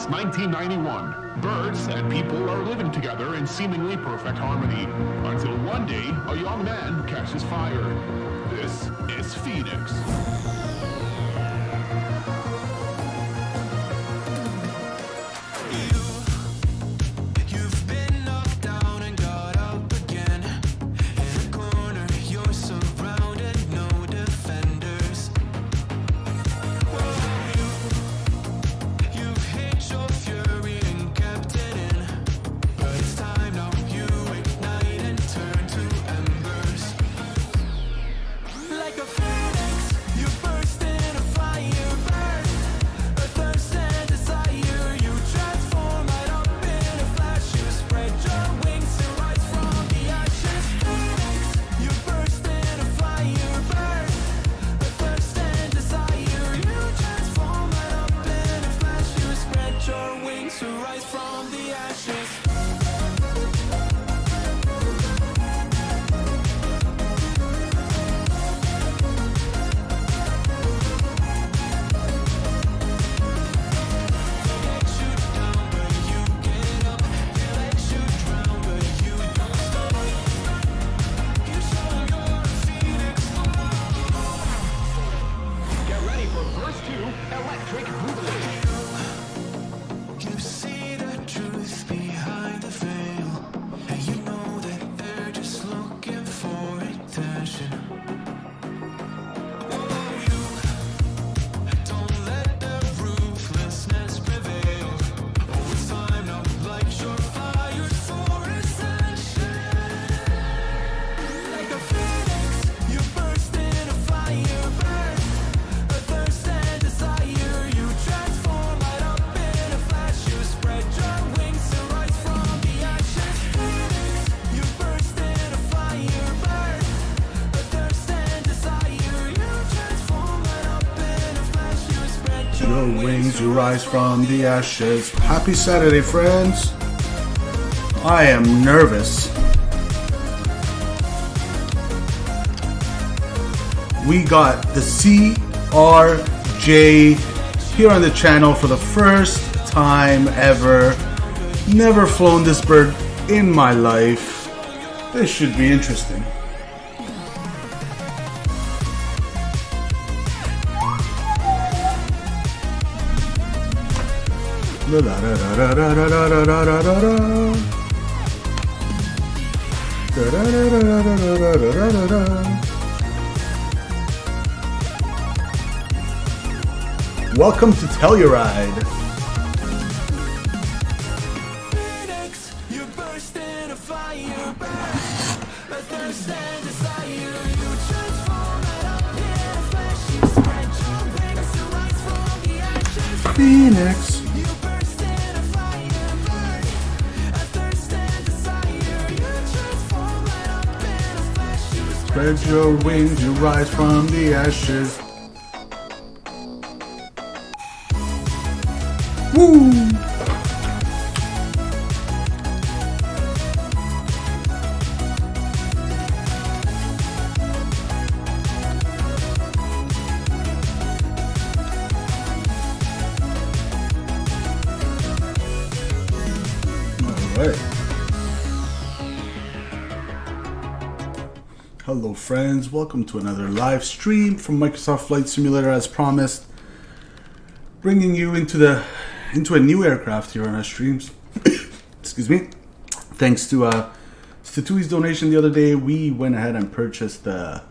since 1991. Birds and people are living together in seemingly perfect harmony, until one day a young man catches fire. This is Phoenix. Your wings, you rise from the ashes. Happy Saturday, friends. I am nervous. We got the CRJ here on the channel for the first time ever. Never flown this bird in my life. This should be interesting. Welcome to Telluride. Phoenix, you burst in a fire, burn, a thirst and desire. You transform it up in a flash. You spread your wings to rise from the ashes. Phoenix. You burst in a fire, burn, a thirst and desire. You transform it up in a flash. You Spread your wings, you rise from the ashes. Woo! Alright. Hello friends, welcome to another live stream from Microsoft Flight Simulator as promised. Bringing you into a new aircraft here on our streams. Excuse me. Thanks to Statui's donation the other day, we went ahead and purchased the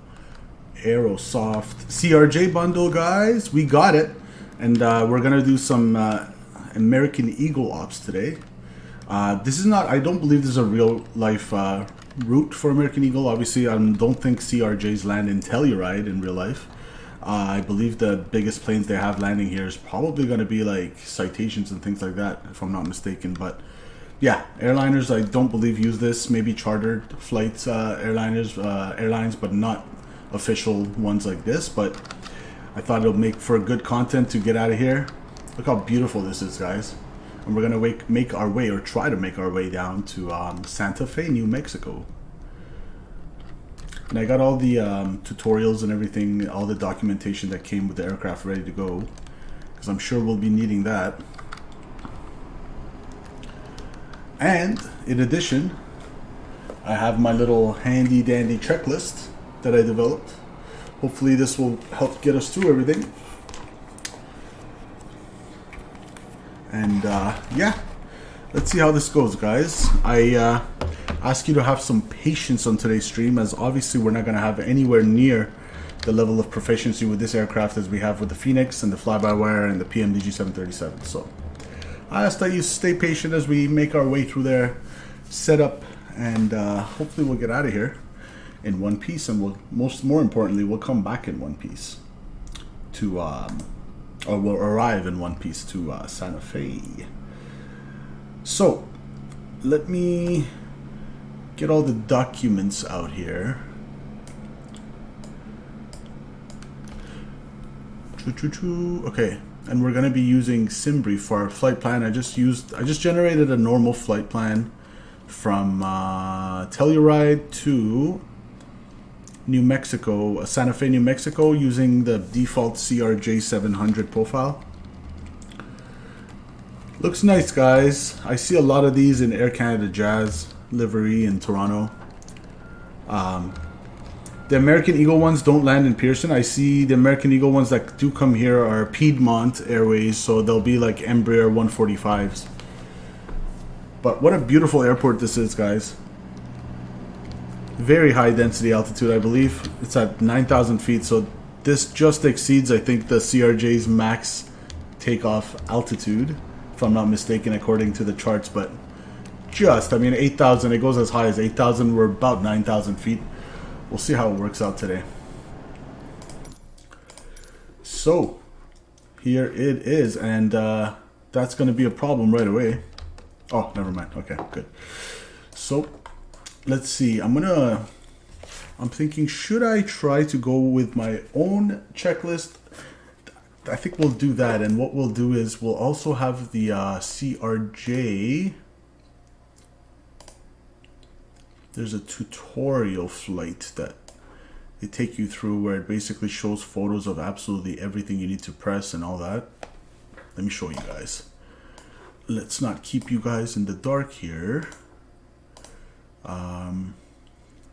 Aerosoft CRJ bundle, guys. We got it, and we're gonna do some American Eagle ops today. This is not, I don't believe this is a real life route for American Eagle. Obviously, I don't think CRJs land in Telluride in real life. I believe the biggest planes they have landing here is probably going to be like Citations and things like that, if I'm not mistaken. But yeah, airliners I don't believe use this. Maybe chartered flights, airlines, but not official ones like this. But I thought it'll make for good content to get out of here. Look how beautiful this is, guys. And we're going to make our way, or try to make our way down to Santa Fe, New Mexico. And I got all the tutorials and everything, all the documentation that came with the aircraft ready to go, because I'm sure we'll be needing that. And in addition, I have my little handy dandy checklist that I developed. Hopefully this will help get us through everything. And yeah, let's see how this goes, guys. I ask you to have some patience on today's stream, as obviously we're not going to have anywhere near the level of proficiency with this aircraft as we have with the Phoenix and the fly-by-wire and the PMDG 737. So I ask that you stay patient as we make our way through their setup, and hopefully we'll get out of here in one piece, and more importantly, we'll come back in one piece to or we'll arrive in one piece to Santa Fe. So let me get all the documents out here. Okay, and we're gonna be using SimBrief for our flight plan. I just generated a normal flight plan from Telluride to New Mexico, Santa Fe, New Mexico, using the default CRJ 700 profile. Looks nice, guys. I see a lot of these in Air Canada Jazz livery in Toronto. The American Eagle ones don't land in Pearson. I see the American Eagle ones that do come here are Piedmont Airways, so they'll be like Embraer 145s. But what a beautiful airport this is, guys. Very high density altitude, I believe. It's at 9,000 feet, so this just exceeds, I think, the CRJ's max takeoff altitude, if I'm not mistaken, according to the charts. But just, I mean, 8,000, it goes as high as 8,000. We're about 9,000 feet. We'll see how it works out today. So, here it is, and that's going to be a problem right away. Oh, never mind. Okay, good. So, let's see. I'm thinking, should I try to go with my own checklist? I think we'll do that, and what we'll do is we'll also have the CRJ. There's a tutorial flight that they take you through where it basically shows photos of absolutely everything you need to press and all that. Let me show you guys. Let's not keep you guys in the dark here. All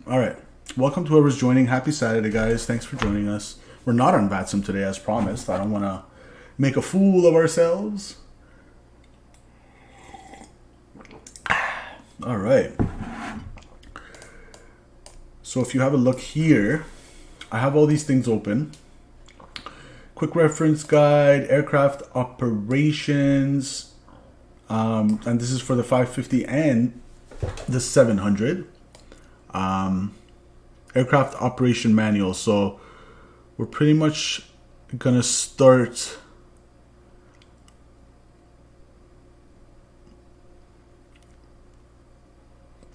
right. Welcome to whoever's joining. Happy Saturday, guys. Thanks for joining us. We're not on VATSIM today, as promised. I don't want to make a fool of ourselves. All right. So if you have a look here, I have all these things open. Quick reference guide, aircraft operations, and this is for the 550 and the 700. Aircraft operation manual. So we're pretty much gonna start.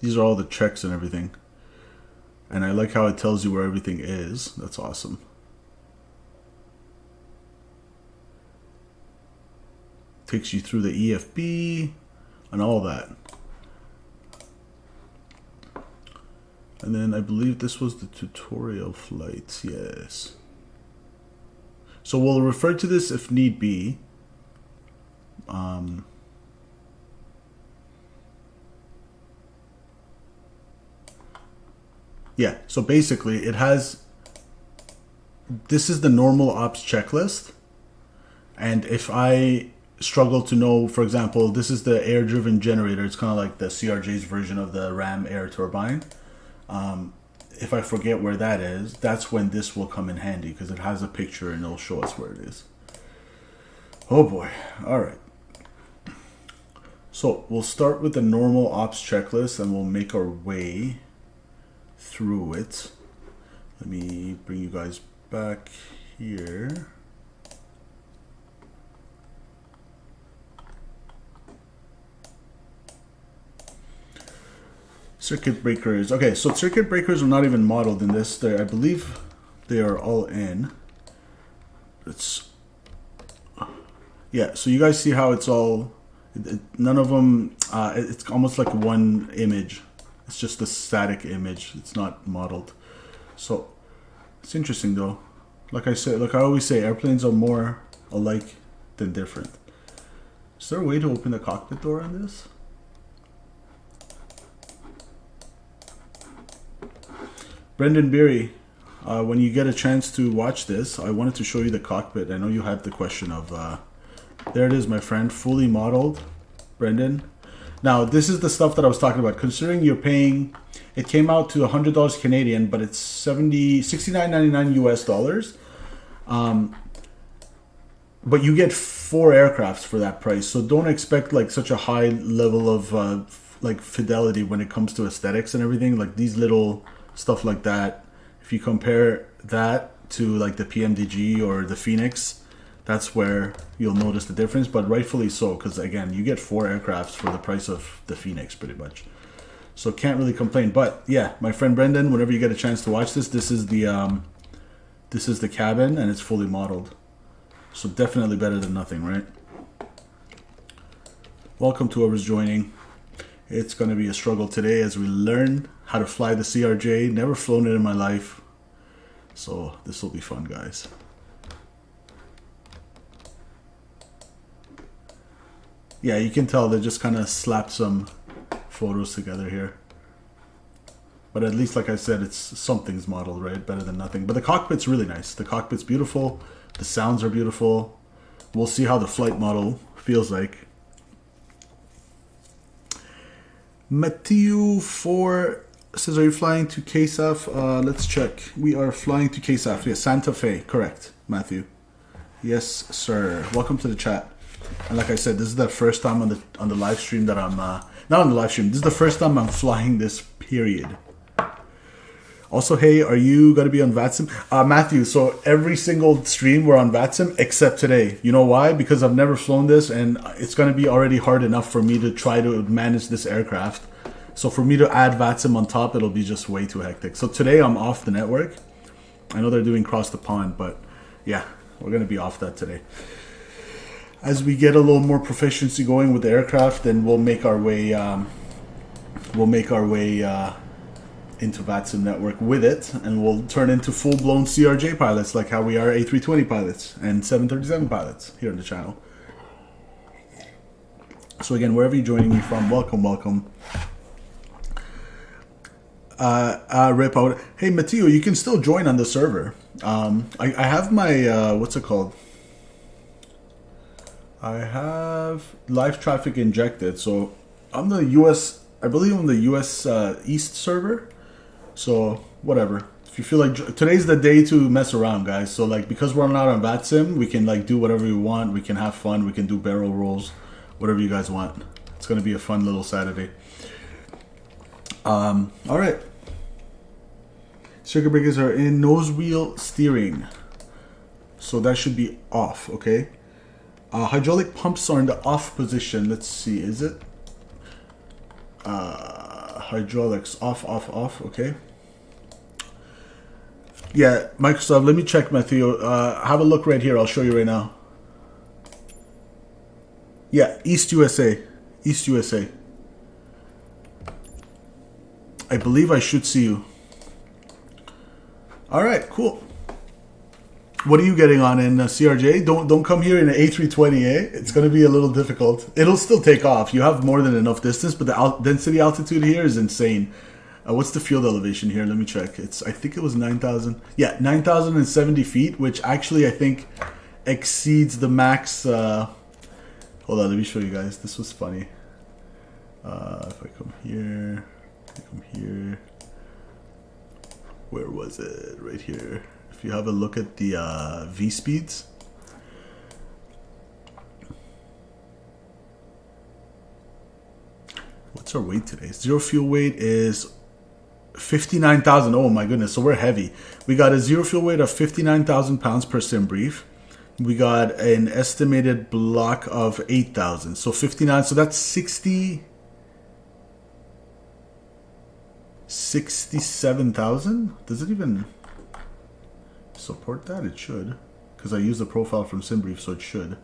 These are all the checks and everything. And I like how it tells you where everything is. That's awesome. Takes you through the EFB and all that. And then I believe this was the tutorial flights. Yes. So we'll refer to this if need be. Yeah, so basically it has, this is the normal ops checklist. And if I struggle to know, for example, this is the air-driven generator. It's kind of like the CRJ's version of the Ram air turbine. If I forget where that is, that's when this will come in handy, because it has a picture and it'll show us where it is. Oh boy. All right. So we'll start with the normal ops checklist and we'll make our way through it. Let me bring you guys back here. Circuit breakers. Okay, so circuit breakers are not even modeled in this. I believe they are all in. Yeah, so you guys see how it's all, none of them, it's almost like one image. It's just a static image. It's not modeled. So it's interesting though. Like I said, like I always say, airplanes are more alike than different. Is there a way to open the cockpit door on this? Brendan Beery, when you get a chance to watch this, I wanted to show you the cockpit. I know you had the question of, there it is, my friend, fully modeled, Brendan. Now, this is the stuff that I was talking about. Considering you're paying, it came out to $100 Canadian, but it's $69.99 US dollars. But you get 4 aircrafts for that price, so don't expect like such a high level of like fidelity when it comes to aesthetics and everything. Like these little stuff like that, if you compare that to like the PMDG or the Phoenix, that's where you'll notice the difference. But rightfully so, because again, you get 4 aircrafts for the price of the Phoenix pretty much. So can't really complain. But yeah, my friend Brendan, whenever you get a chance to watch this, this is the cabin and it's fully modeled. So definitely better than nothing, right? Welcome to whoever's joining. It's going to be a struggle today as we learn how to fly the CRJ. Never flown it in my life. So this will be fun, guys. Yeah, you can tell they just kind of slapped some photos together here. But at least, like I said, it's something's modeled, right? Better than nothing. But the cockpit's really nice. The cockpit's beautiful. The sounds are beautiful. We'll see how the flight model feels like. Matthew 4 says, are you flying to KSAF? Let's check. We are flying to KSAF. Yes, Santa Fe. Correct, Matthew. Yes, sir. Welcome to the chat. And like I said, this is the first time on the live stream that I'm... not on the live stream. This is the first time I'm flying this, period. Also, hey, are you going to be on VATSIM? Matthew, so every single stream we're on VATSIM except today. You know why? Because I've never flown this and it's going to be already hard enough for me to try to manage this aircraft. So for me to add VATSIM on top, it'll be just way too hectic. So today I'm off the network. I know they're doing cross the pond, but yeah, we're going to be off that today. As we get a little more proficiency going with the aircraft, then we'll make our way into VATSIM network with it, and we'll turn into full-blown CRJ pilots like how we are A320 pilots and 737 pilots here on the channel. So again, wherever you're joining me from, welcome. Rip out. Hey, Matteo, you can still join on the server. I have my, what's it called? I have live traffic injected. So I'm the US, I believe I'm the US East server. So whatever. If you feel like today's the day to mess around, guys. So like because we're not on VATSIM, we can like do whatever we want. We can have fun. We can do barrel rolls, whatever you guys want. It's gonna be a fun little Saturday. All right. Circuit breakers are in nose wheel steering, so that should be off. Okay. Hydraulic pumps are in the off position. Let's see. Is it? Hydraulics off. Okay. Yeah, Microsoft, let me check, Matthew. Have a look right here. I'll show you right now. Yeah, East USA. I believe I should see you. All right, cool. What are you getting on in CRJ? Don't come here in an A320, eh? It's going to be a little difficult. It'll still take off. You have more than enough distance, but the density altitude here is insane. What's the field elevation here? Let me check. I think it was 9,000. Yeah, 9,070 feet, which actually I think exceeds the max. Hold on, let me show you guys. This was funny. If I come here, where was it? Right here. If you have a look at the V speeds. What's our weight today? Zero fuel weight is 59,000. Oh my goodness, so we're heavy. We got a zero fuel weight of 59,000 pounds per sim brief. We got an estimated block of 8,000. So 59, so that's 67,000? Does it even support that? It should, because I use the profile from SimBrief, so it should.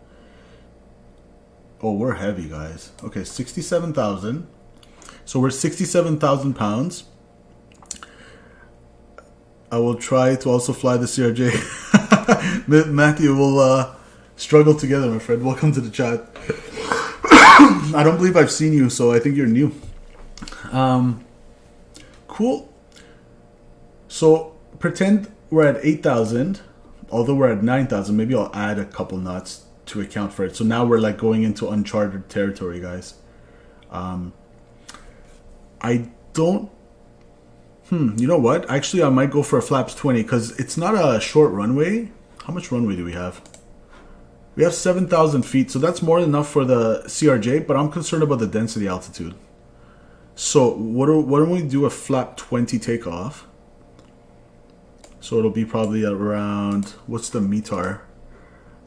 Oh, we're heavy, guys. Okay, 67,000. So we're 67,000 pounds. I will try to also fly the CRJ. Matthew, will struggle together, my friend. Welcome to the chat. I don't believe I've seen you, so I think you're new. Cool. So pretend we're at 8,000, although we're at 9,000. Maybe I'll add a couple knots to account for it. So now we're like going into uncharted territory, guys. I don't... you know what? Actually, I might go for a flaps 20 because it's not a short runway. How much runway do we have? We have 7,000 feet, so that's more than enough for the CRJ, but I'm concerned about the density altitude. So why don't we do a flap 20 takeoff? So it'll be probably around, what's the METAR?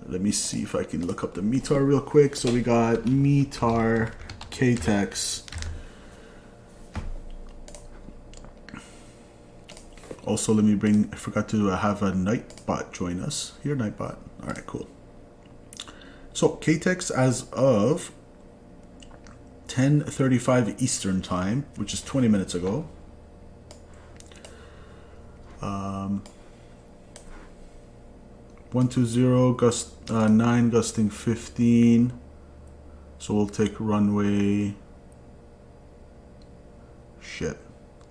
Let me see if I can look up the METAR real quick. So we got METAR, KTEX. Also, let me bring, I forgot to have a Nightbot join us. Here, Nightbot. All right, cool. So KTEX as of 10:35 Eastern time, which is 20 minutes ago. 120 gust 9 gusting 15. So we'll take runway. Shit,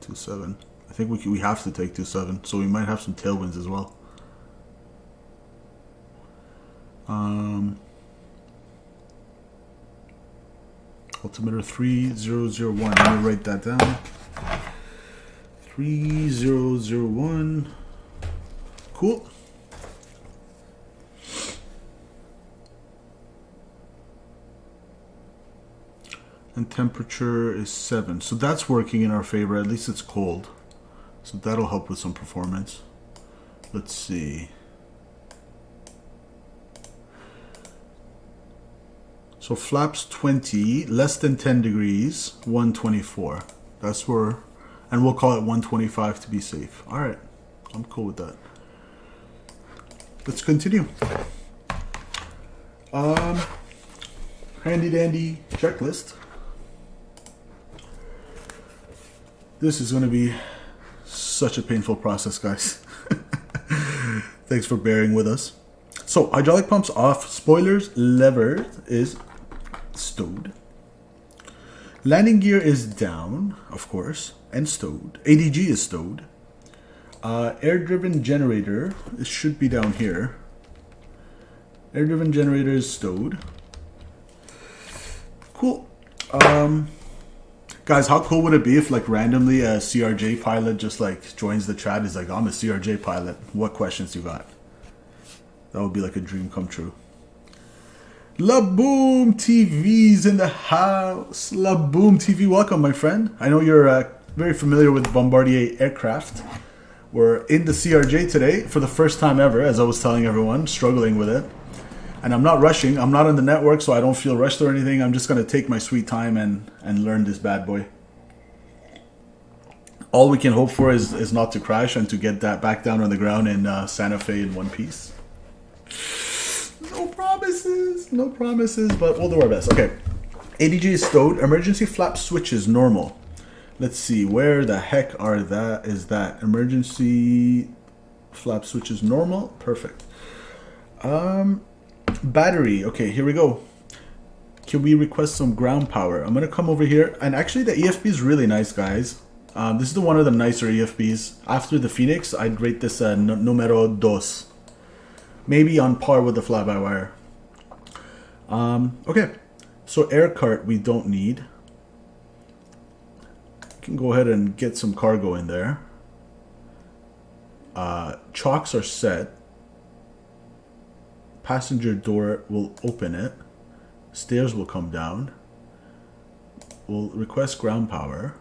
27. I think we have to take 27. So we might have some tailwinds as well. Altimeter 3001. Let me write that down. 3001. Cool. And temperature is 7. So that's working in our favor. At least it's cold. So that'll help with some performance. Let's see. So flaps 20, less than 10 degrees, 124. That's where, and we'll call it 125 to be safe. All right, I'm cool with that. Let's continue. Handy dandy checklist. This is going to be such a painful process, guys. Thanks for bearing with us. So hydraulic pumps off, spoilers, lever is stowed. Landing gear is down, of course, and stowed. ADG is stowed. Air-driven generator, it should be down here. Air-driven generator is stowed. Cool. Guys, how cool would it be if like randomly a CRJ pilot just like joins the chat? Is like, I'm a CRJ pilot. What questions you got? That would be like a dream come true. La Boom TV's in the house. La Boom TV, welcome, my friend. I know you're very familiar with Bombardier aircraft. We're in the CRJ today for the first time ever, as I was telling everyone, struggling with it. And I'm not rushing. I'm not on the network, so I don't feel rushed or anything. I'm just going to take my sweet time and learn this bad boy. All we can hope for is not to crash and to get that back down on the ground in Santa Fe in one piece. No promises, but we'll do our best. Okay, ADG is stowed. Emergency flap switch is normal. Let's see, where the heck is that? Emergency flap switch is normal. Perfect. Battery. Okay, here we go. Can we request some ground power? I'm gonna come over here, and actually the EFB is really nice, guys. This is one of the nicer EFBs. After the Phoenix, I'd rate this numero dos. Maybe on par with the fly-by-wire. Okay, so air cart we don't need. Can go ahead and get some cargo in there. Chocks are set. Passenger door will open it. Stairs will come down. We'll request ground power.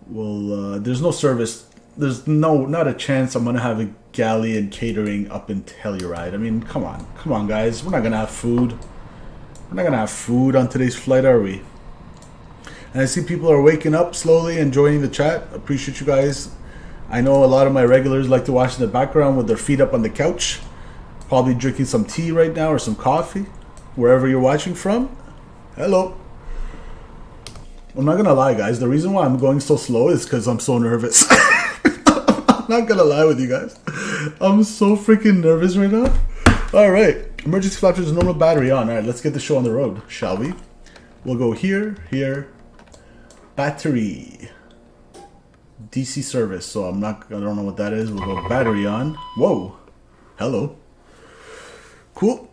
We'll there's no service. There's not a chance I'm gonna have a galley and catering up in Telluride. I mean, come on, guys. We're not gonna have food. We're not gonna have food on today's flight, are we? And I see people are waking up slowly and joining the chat. Appreciate you guys. I know a lot of my regulars like to watch in the background with their feet up on the couch, probably drinking some tea right now or some coffee, wherever you're watching from. Hello. I'm not gonna lie, guys. The reason why I'm going so slow is because I'm so nervous. I'm not gonna lie with you guys. I'm so freaking nervous right now. All right, emergency flaps is normal battery on. All right, let's get the show on the road, shall we? We'll go here, here. Battery. DC service, so I don't know what that is. We'll go battery on. Whoa. Hello. Cool.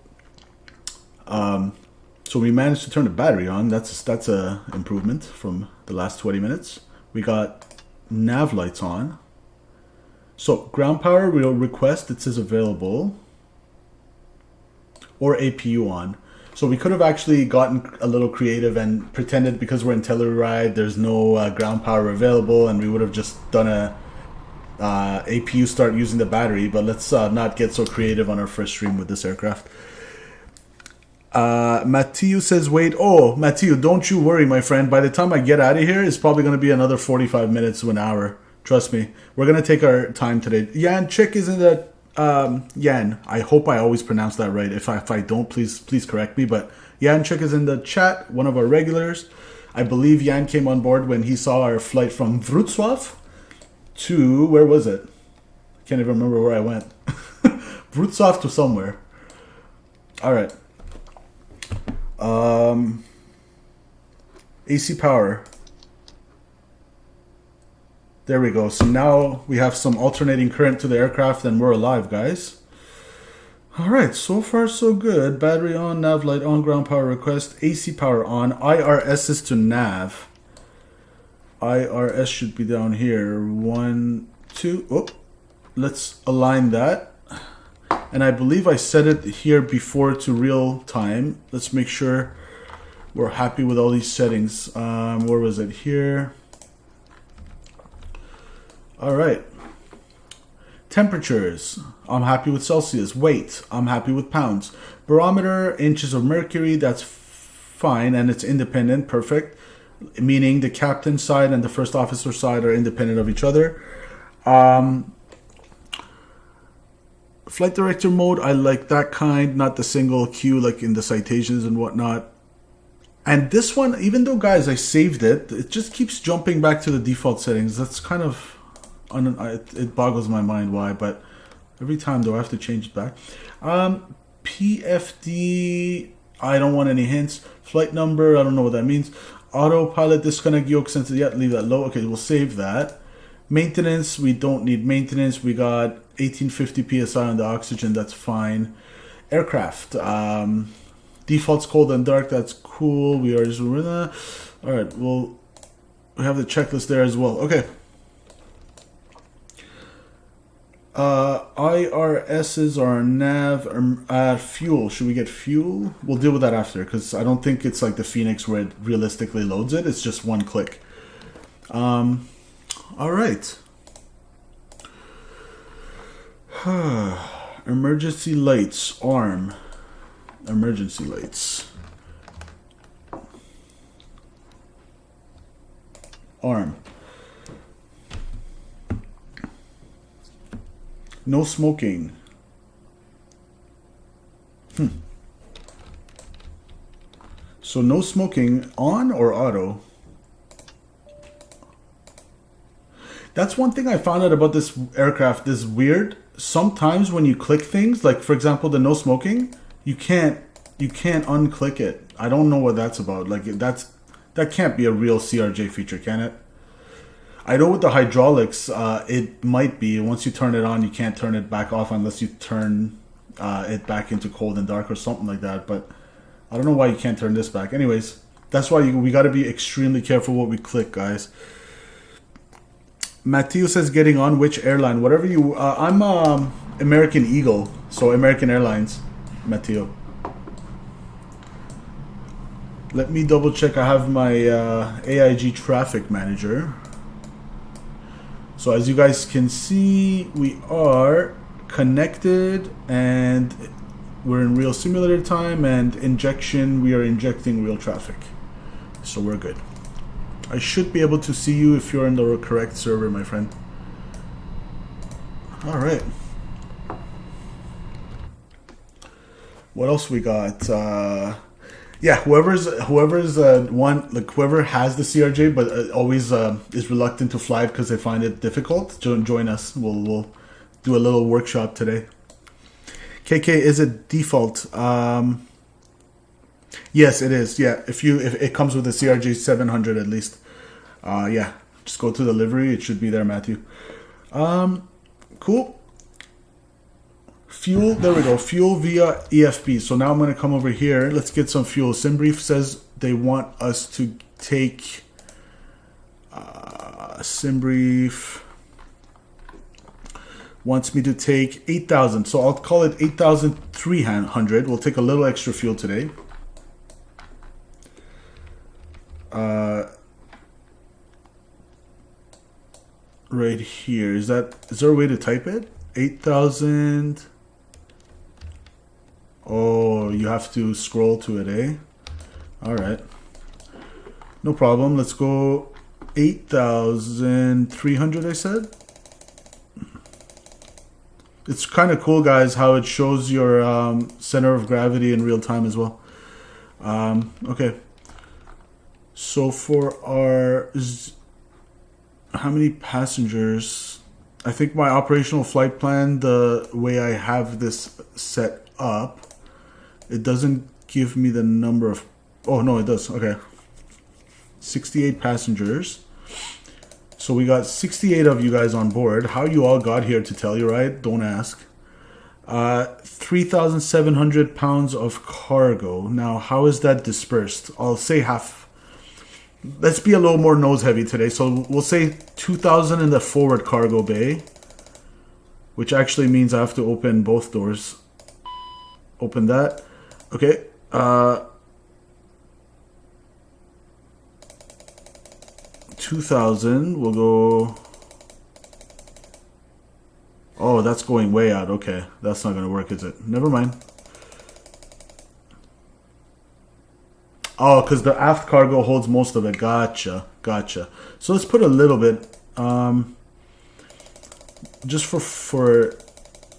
So we managed to turn the battery on. That's a improvement from the last 20 minutes. We got nav lights on. So ground power we'll request, it says available. Or APU on. So we could have actually gotten a little creative and pretended because we're in Telluride, there's no ground power available, and we would have just done a APU start using the battery. But let's not get so creative on our first stream with this aircraft. Matthew says, wait. Oh, Matthew, don't you worry, my friend. By the time I get out of here, it's probably going to be another 45 minutes to an hour. Trust me. We're going to take our time today. Yan Chick is in the... Yan, I hope I always pronounce that right. If I don't, please correct me. But Yan Chick is in the chat, one of our regulars. I believe Yan came on board when he saw our flight from Wrocław to... Where was it? I can't even remember where I went. Wrocław to somewhere. All right. AC power. There we go. So now we have some alternating current to the aircraft and we're alive, guys. All right, so far so good. Battery on, nav light on, ground power request, AC power on. IRS is to nav. IRS should be down here. 1, 2. Oh, let's align that. And I believe I set it here before to real time. Let's make sure we're happy with all these settings. Where was it? Here. All right. Temperatures. I'm happy with Celsius. Weight. I'm happy with pounds. Barometer, inches of mercury. That's fine. And it's independent. Perfect. Meaning the captain's side and the first officer side are independent of each other. Flight director mode, I like that kind, not the single queue like in the citations and whatnot. And this one, even though, guys, I saved it, it just keeps jumping back to the default settings. That's kind of, it boggles my mind why, but every time, though, I have to change it back. PFD, I don't want any hints. Flight number, I don't know what that means. Autopilot disconnect yoke sensor, yeah, leave that low. Okay, we'll save that. Maintenance, we don't need maintenance. We got 1850 psi on the oxygen, that's fine. Aircraft, default's cold and dark, that's cool. We are just, all right, we have the checklist there as well. Okay. IRSs are nav, fuel. Should we get fuel? We'll deal with that after, because I don't think it's like the Phoenix where it realistically loads it. It's just one click. All right. Emergency lights, arm. Emergency lights. Arm. No smoking. So no smoking on or auto? That's one thing I found out about this aircraft is weird. Sometimes when you click things, like for example the no smoking, you can't unclick it. I don't know what that's about. Like that can't be a real CRJ feature, can it? I know with the hydraulics, it might be. Once you turn it on, you can't turn it back off unless you turn it back into cold and dark or something like that. But I don't know why you can't turn this back. Anyways, that's why we got to be extremely careful what we click, guys. Matthew says getting on which airline? Whatever you... I'm American Eagle, so American Airlines, Matthew. Let me double check. I have my AIG traffic manager. So as you guys can see, we are connected and we're in real simulator time, and injection, we are injecting real traffic. So we're good. I should be able to see you if you're in the correct server, my friend. All right. What else we got? Yeah, whoever's one, like whoever has the CRJ but always is reluctant to fly because they find it difficult, join us. We'll do a little workshop today. KK, is it default? Yes, it is. Yeah, if it comes with a CRJ 700 at least. Yeah, Just go to the livery. It should be there, Matthew. Cool. Fuel, there we go. Fuel via EFP. So now I'm going to come over here. Let's get some fuel. SimBrief says they want us to take... SimBrief wants me to take 8,000. So I'll call it 8,300. We'll take a little extra fuel today. Right here. Is there a way to type it? 8,000. Oh, you have to scroll to it, eh? All right. No problem. Let's go 8,300, I said. It's kind of cool, guys, how it shows your center of gravity in real time as well. Okay. So for our... How many passengers? I think my operational flight plan, the way I have this set up, it doesn't give me the number of... Oh, no, it does. Okay. 68 passengers. So we got 68 of you guys on board. How you all got here to Telluride, don't ask. 3,700 pounds of cargo. Now, how is that dispersed? I'll say half. Let's be a little more nose heavy today. So we'll say 2,000 in the forward cargo bay, which actually means I have to open both doors. Open that. Okay. 2,000. We'll go... Oh, that's going way out. Okay. That's not going to work, is it? Never mind. Oh, because the aft cargo holds most of it. Gotcha. Gotcha. So let's put a little bit. Just for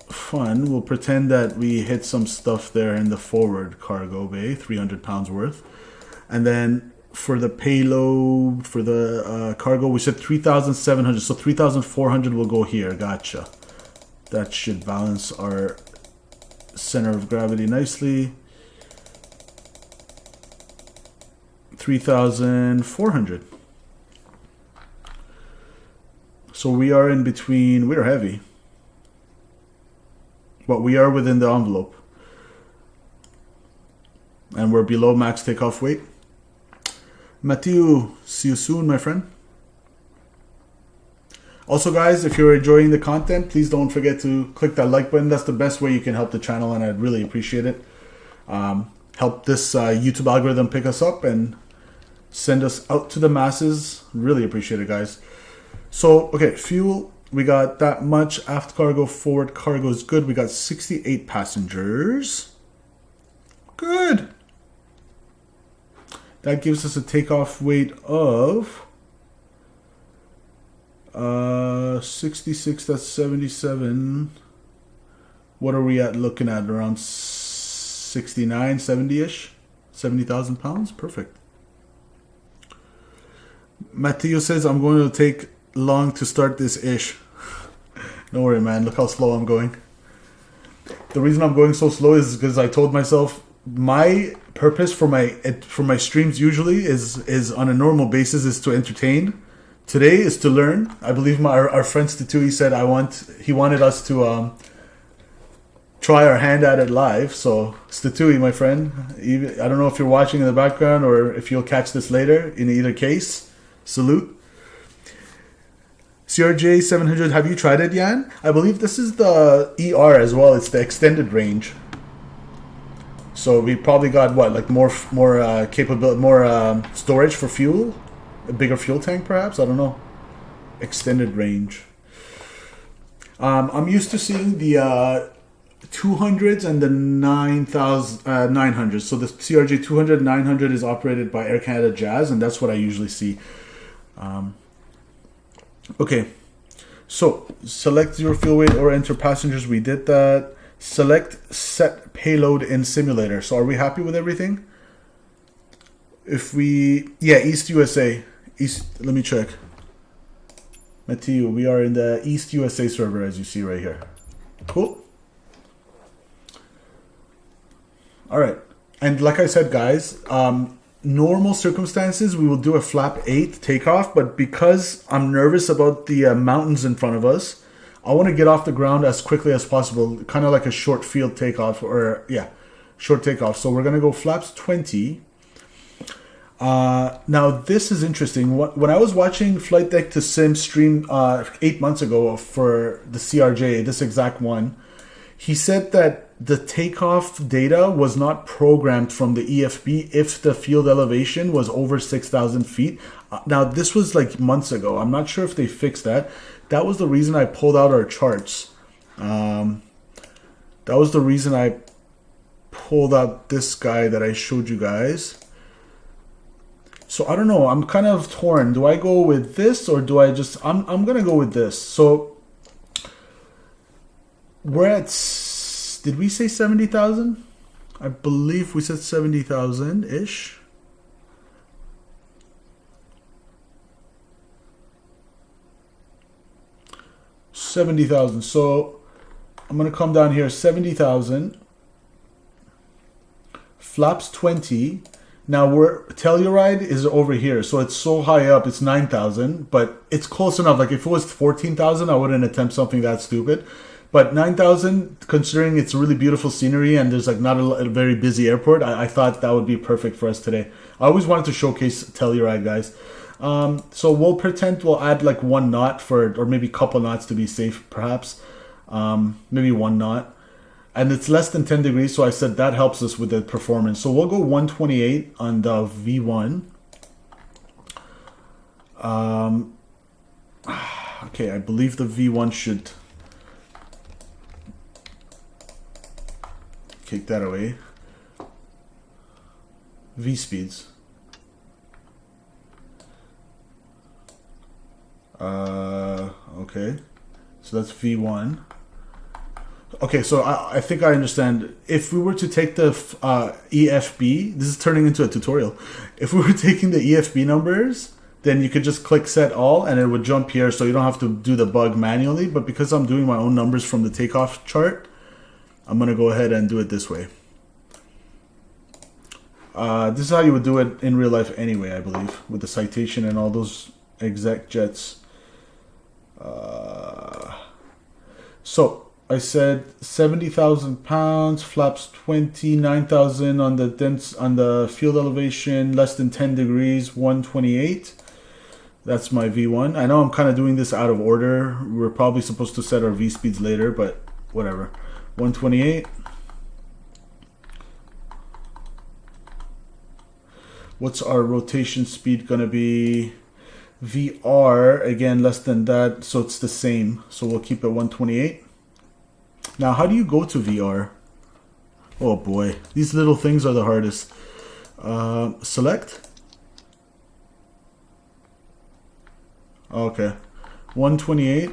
fun, we'll pretend that we hit some stuff there in the forward cargo bay, 300 pounds worth. And then for the payload, for the cargo, we said 3,700. So 3,400 will go here. Gotcha. That should balance our center of gravity nicely. 3,400. So we are in between. We're heavy, but we are within the envelope, and we're below max takeoff weight. Matthew, see you soon, my friend. Also, guys, if you're enjoying the content, please don't forget to click that like button. That's the best way you can help the channel, and I'd really appreciate it. Help this YouTube algorithm pick us up and send us out to the masses. Really appreciate it, guys. So, okay, fuel, we got that much. Aft cargo, forward cargo is good. We got 68 passengers. Good. That gives us a takeoff weight of 66, that's 77. What are we at looking at? Around 69, 70-ish? 70,000 pounds? Perfect. Matteo says, I'm going to take long to start this ish. Don't worry, man. Look how slow I'm going. The reason I'm going so slow is because I told myself my purpose for my streams usually is on a normal basis is to entertain. Today is to learn. I believe our friend Statui said he wanted us to try our hand at it live. So Statui, my friend, I don't know if you're watching in the background or if you'll catch this later. In either case, salute. CRJ 700, have you tried it, Jan? I believe this is the ER as well. It's the extended range. So we probably got what, like more capability, more storage for fuel, a bigger fuel tank, perhaps. I don't know. Extended range. I'm used to seeing the 200s and the 900s. So the CRJ 200, 900 is operated by Air Canada Jazz, and that's what I usually see. Okay, so select zero fuel weight or enter passengers. We did that. Select set payload in simulator. So are we happy with everything? If we, yeah, East USA. East, let me check. Matthew, we are in the East USA server as you see right here. Cool. All right. And like I said, guys, normal circumstances, we will do a flap 8 takeoff, but because I'm nervous about the mountains in front of us, I want to get off the ground as quickly as possible, kind of like a short field takeoff, or short takeoff. So we're going to go flaps 20. Now this is interesting. When I was watching Flight Deck to Sim stream 8 months ago for the CRJ, this exact one, he said that the takeoff data was not programmed from the EFB if the field elevation was over 6,000 feet. Now, this was like months ago. I'm not sure if they fixed that. That was the reason I pulled out our charts. That was the reason I pulled out this guy that I showed you guys. So I don't know. I'm kind of torn. Do I go with this or do I just... I'm going to go with this. So we're at... Did we say 70,000? I believe we said 70,000-ish. $70,000. So I'm going to come down here, 70,000. Flaps 20. Now Telluride is over here, so it's so high up, it's 9,000, but it's close enough. Like if it was 14,000, I wouldn't attempt something that stupid. But 9,000, considering it's really beautiful scenery and there's like not a very busy airport, I thought that would be perfect for us today. I always wanted to showcase Telluride, guys. So we'll pretend we'll add like 1 knot or maybe a couple knots to be safe, perhaps. Maybe 1 knot. And it's less than 10 degrees, so I said that helps us with the performance. So we'll go 128 on the V1. Okay, I believe the V1 should... Kick that away. V speeds. Okay. So that's V1. Okay, so I think I understand. If we were to take the EFB, this is turning into a tutorial. If we were taking the EFB numbers, then you could just click set all and it would jump here, so you don't have to do the bug manually. But because I'm doing my own numbers from the takeoff chart, I'm going to go ahead and do it this way. This is how you would do it in real life anyway, I believe, with the citation and all those exec jets. So I said 70,000 pounds, flaps 29,000 on the field elevation, less than 10 degrees, 128. That's my V1. I know I'm kind of doing this out of order. We're probably supposed to set our V speeds later, but whatever. 128. What's our rotation speed gonna be? VR, again, less than that, so it's the same. So we'll keep it 128. Now, how do you go to VR? Oh boy, these little things are the hardest. Select. Okay, 128.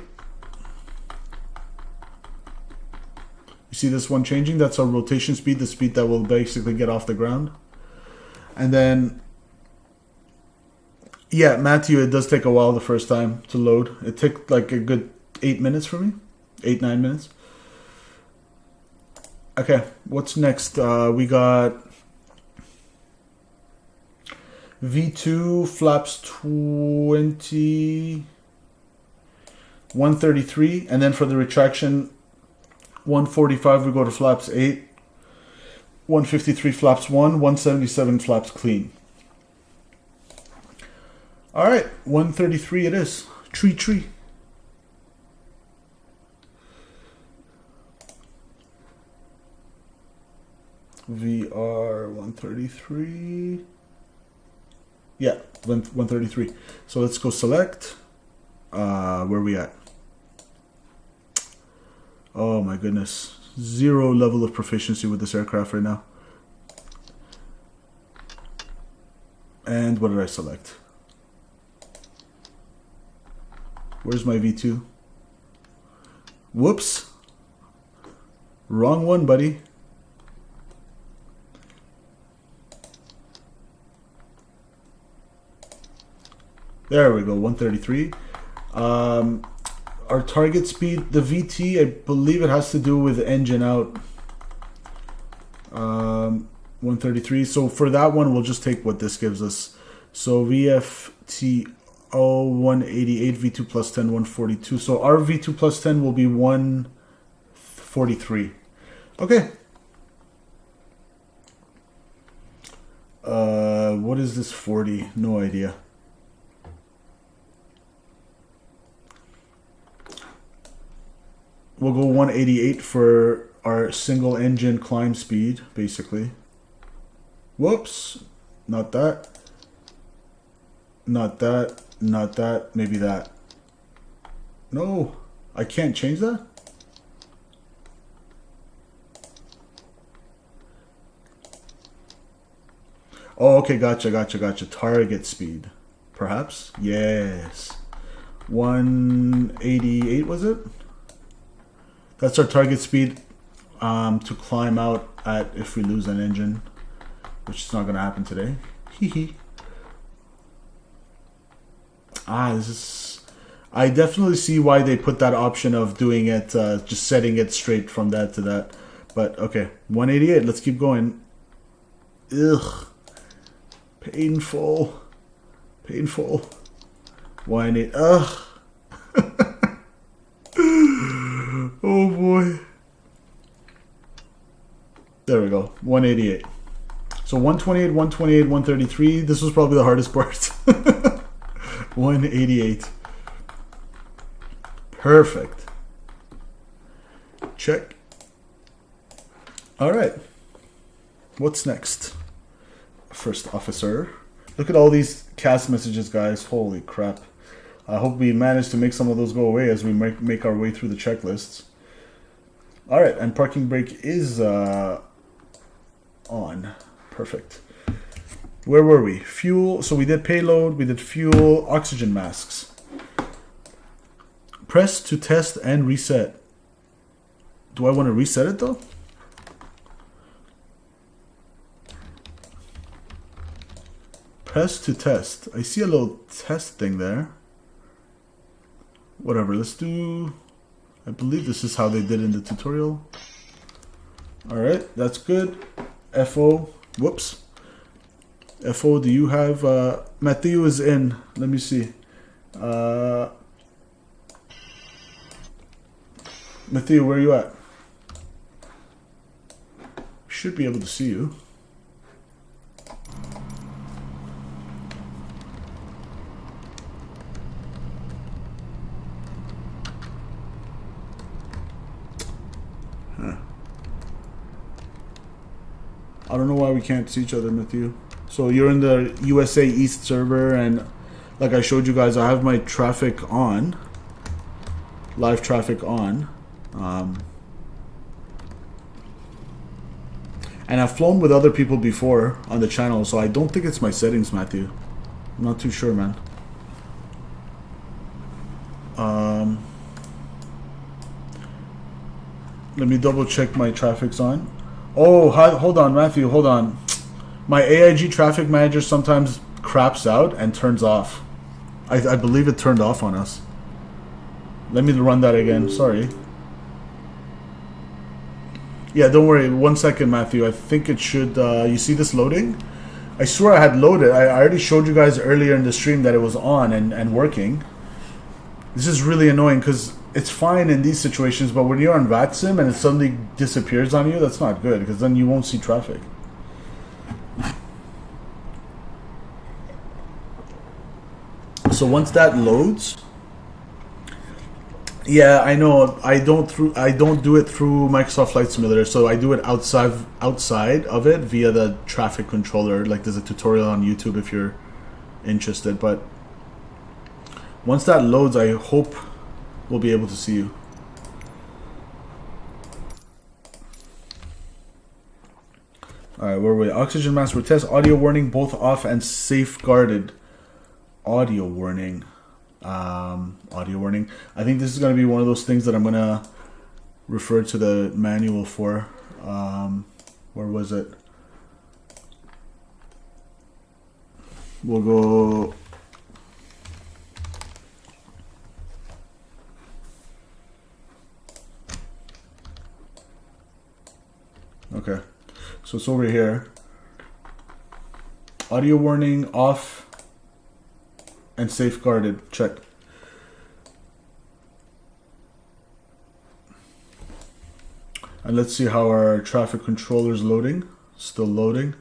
See this one changing? That's our rotation speed, the speed that will basically get off the ground. And then, yeah, Matthew, it does take a while the first time to load. It took like a good 8 minutes for me. 8-9 minutes. Okay, what's next? We got V2 flaps 20, 133, and then for the retraction, 145 we go to flaps 8, 153 flaps 1, 177 flaps clean. Alright, 133 it is. Tree. VR 133. Yeah, 133. So let's go select. Where are we at? Oh my goodness. 0 level of proficiency with this aircraft right now. And what did I select? Where's my V2? Whoops. Wrong one, buddy. There we go, 133. Our target speed, the VT, I believe it has to do with engine out. 133. So for that one, we'll just take what this gives us. So VFTO 188, V2 plus 10, 142. So our V2 plus 10 will be 143. Okay. What is this 40? No idea. We'll go 188 for our single engine climb speed, basically. Whoops. Not that. Not that. Not that. Maybe that. No. I can't change that? Oh, okay. Gotcha, gotcha, gotcha. Target speed. Perhaps? Yes. 188 was it? That's our target speed to climb out at if we lose an engine, which is not going to happen today. Hee. This is... I definitely see why they put that option of doing it, just setting it straight from that to that. But, okay. 188. Let's keep going. Ugh. Painful. Painful. 188. Ugh. Oh boy. There we go. 188. So 128, 128, 133. This was probably the hardest part. 188. Perfect. Check. All right. What's next? First officer. Look at all these cast messages, guys. Holy crap. I hope we manage to make some of those go away as we make our way through the checklists. All right, and parking brake is on. Perfect. Where were we? Fuel. So we did payload, we did fuel, oxygen masks. Press to test and reset. Do I want to reset it though? Press to test. I see a little test thing there. Whatever, let's do... I believe this is how they did in the tutorial. Alright, that's good. FO, whoops. FO, do you have... Matthew is in. Let me see. Matthew, where are you at? Should be able to see you. I don't know why we can't see each other, Matthew. So you're in the USA East server, and like I showed you guys, I have my traffic on. Live traffic on. And I've flown with other people before on the channel, so I don't think it's my settings, Matthew. I'm not too sure, man. Let me double check my traffic's on. Oh, hold on, Matthew, hold on. My AIG traffic manager sometimes craps out and turns off. I believe it turned off on us. Let me run that again, sorry. Yeah, don't worry, 1 second, Matthew. I think it should, you see this loading? I swear I had loaded. I already showed you guys earlier in the stream that it was on and working. This is really annoying because it's fine in these situations, but when you're on VATSIM and it suddenly disappears on you, that's not good because then you won't see traffic. So once that loads, yeah, I know. I don't do it through Microsoft Flight Simulator, so I do it outside of it via the traffic controller. Like there's a tutorial on YouTube if you're interested. But once that loads, I hope we'll be able to see you. All right, where were we? Oxygen mask for test. Audio warning, both off and safeguarded. Audio warning. Audio warning. I think this is going to be one of those things that I'm going to refer to the manual for. Where was it? We'll go... Okay. So it's over here. Audio warning off and safeguarded. Check. And let's see how our traffic controller is loading. Still loading.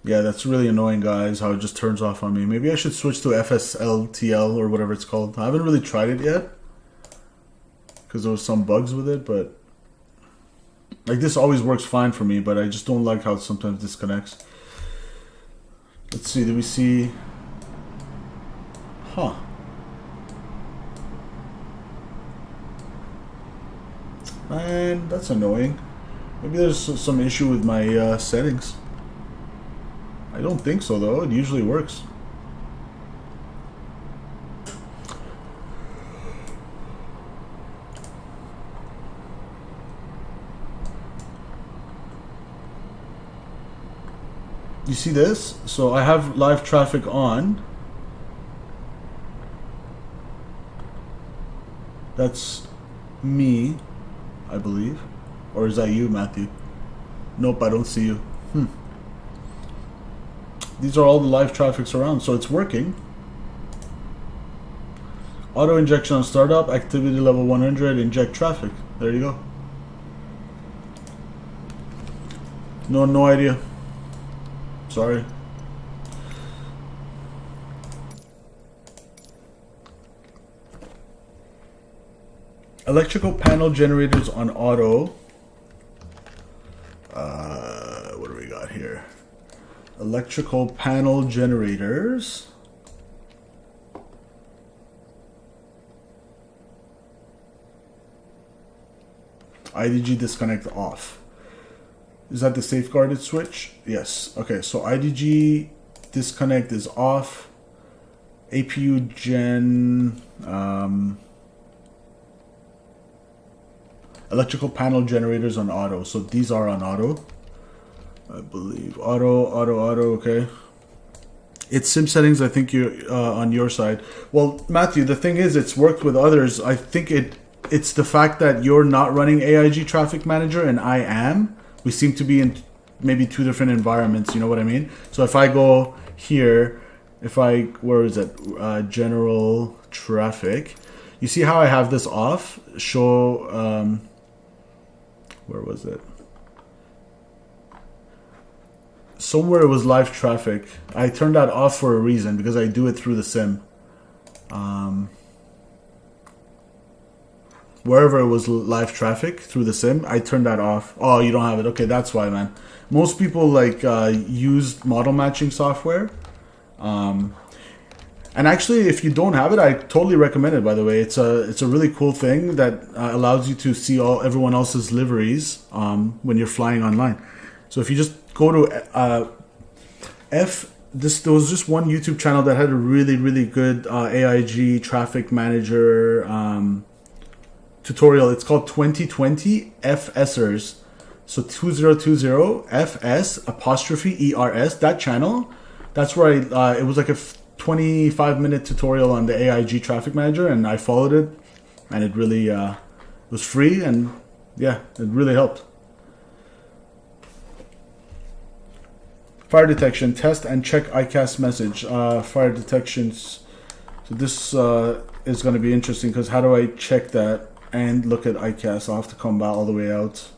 Yeah, that's really annoying, guys, how it just turns off on me. Maybe I should switch to FSLTL or whatever it's called. I haven't really tried it yet, because there was some bugs with it, but like this always works fine for me, but I just don't like how it sometimes disconnects. Let's see, do we see... Huh. Man, that's annoying. Maybe there's some issue with my settings. I don't think so, though. It usually works. You see this? So I have live traffic on. That's me, I believe. Or is that you, Matthew? Nope, I don't see you. These are all the live traffics around, so it's working. Auto injection on startup, activity level 100, inject traffic. There you go. No idea. Sorry. Electrical panel generators on auto. What do we got here? Electrical panel generators. IDG disconnect off. Is that the safeguarded switch? Yes. Okay, so IDG disconnect is off. APU gen electrical panel generators on auto. So these are on auto, I believe. Auto, okay. It's sim settings, I think you on your side. Well, Matthew, the thing is, it's worked with others. I think it's the fact that you're not running AIG Traffic Manager and I am. We seem to be in maybe two different environments, you know what I mean? So if I go here, where is it? General traffic. You see how I have this off? Show, where was it? Somewhere it was live traffic. I turned that off for a reason, because I do it through the sim. Wherever it was live traffic through the sim, I turned that off. Oh, you don't have it. Okay, that's why, man. Most people use model matching software. And actually, if you don't have it, I totally recommend it, by the way. It's a really cool thing that allows you to see everyone else's liveries when you're flying online. So if you just go to there was just one YouTube channel that had a really, really good AIG Traffic Manager tutorial. It's called 2020 FSers. So 2020 FS apostrophe ERS. That channel, that's where it was like a 25-minute tutorial on the AIG Traffic Manager, and I followed it, and it really was free, and yeah, it really helped. Fire detection, test and check ICAS message. Fire detections. So this is going to be interesting, because how do I check that and look at ICAS? I'll have to come back all the way out.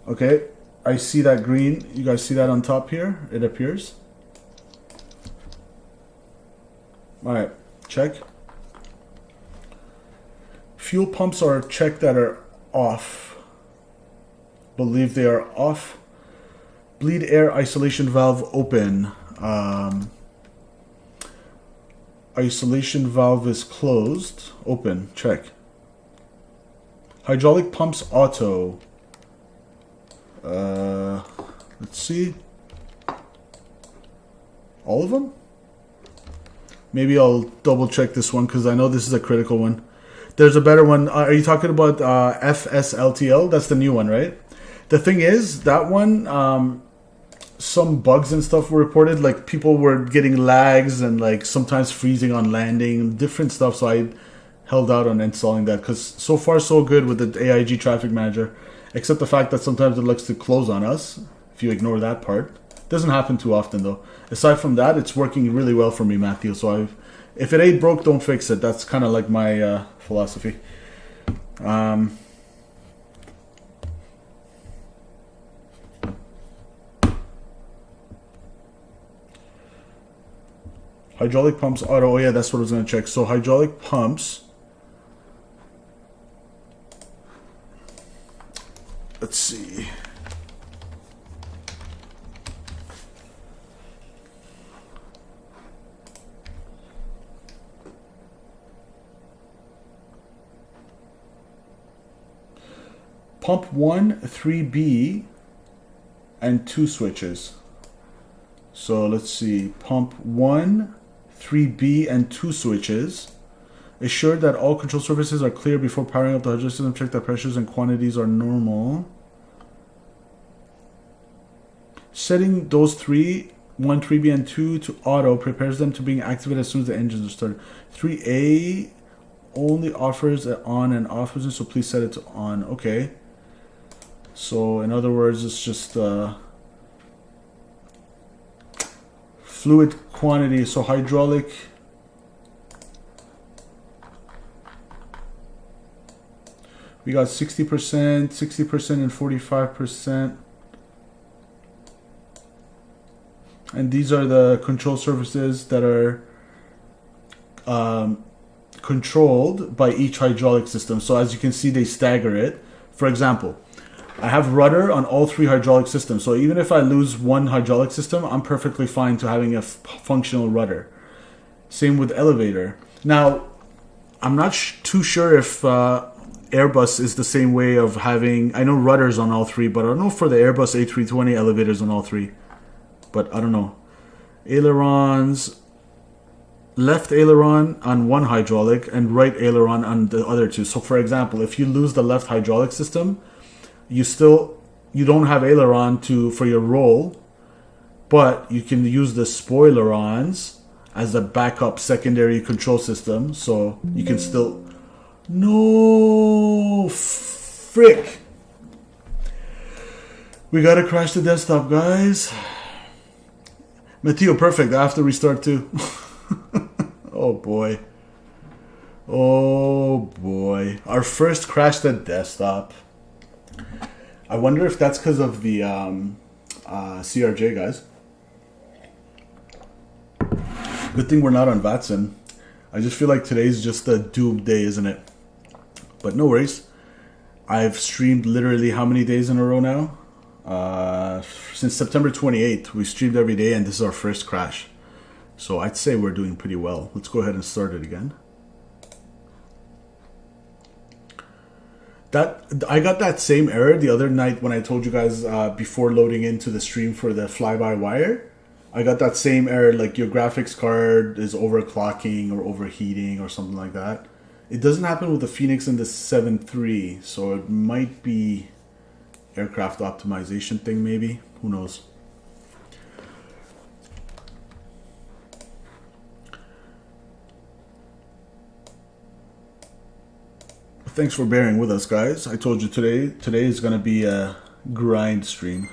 Okay, I see that green. You guys see that on top here? It appears. Alright, check. Fuel pumps are checked that are off. Believe they are off. Bleed air isolation valve open. Isolation valve is closed. Open. Check. Hydraulic pumps auto. Let's see. All of them? Maybe I'll double check this one, because I know this is a critical one. There's a better one. Are you talking about FSLTL? That's the new one, right? The thing is, that one, some bugs and stuff were reported. Like, people were getting lags and like sometimes freezing on landing, different stuff. So I held out on installing that, because so far so good with the AIG Traffic Manager. except the fact that sometimes it likes to close on us, if you ignore that part. Doesn't happen too often though. Aside from that, it's working really well for me, Matthew. So if it ain't broke, don't fix it. That's kind of like my philosophy. Hydraulic pumps auto. Oh yeah, that's what I was going to check. So hydraulic pumps. Let's see. Pump 1, 3B, and 2 switches. So let's see. Pump 1, 3B, and 2 switches. Assure that all control surfaces are clear before powering up the hydraulic system. Check that pressures and quantities are normal. Setting those 1, 3B, and 2 to auto prepares them to being activated as soon as the engines are started. 3A only offers an on and off position, so please set it to on. Okay. So in other words, it's just fluid quantity. So hydraulic. We got 60%, 60%, and 45%. And these are the control surfaces that are controlled by each hydraulic system. So as you can see, they stagger it. For example, I have rudder on all 3 hydraulic systems. So even if I lose one hydraulic system, I'm perfectly fine to having a functional rudder. Same with elevator. Now, I'm not too sure if Airbus is the same way of having... I know rudders on all 3, but I don't know for the Airbus A320 elevators on all 3. But I don't know. Ailerons... Left aileron on one hydraulic and right aileron on the other 2. So for example, if you lose the left hydraulic system, you don't have aileron for your roll, but you can use the spoilerons as a backup secondary control system. So you can still... No! Frick! We gotta crash the desktop, guys. Matteo, perfect. I have to restart too. Oh boy. Oh boy. Our first crash the desktop. I wonder if that's because of the CRJ, guys. Good thing we're not on Vatsim. I just feel like today's just a doomed day, isn't it? But no worries. I've streamed literally how many days in a row now? Since September 28th, we streamed every day, and this is our first crash. So I'd say we're doing pretty well. Let's go ahead and start it again. I got that same error the other night when I told you guys before loading into the stream for the fly-by-wire. I got that same error, like your graphics card is overclocking or overheating or something like that. It doesn't happen with the Phoenix and the 7.3, so it might be aircraft optimization thing maybe. Who knows? Thanks for bearing with us, guys. I told you today is going to be a grind stream.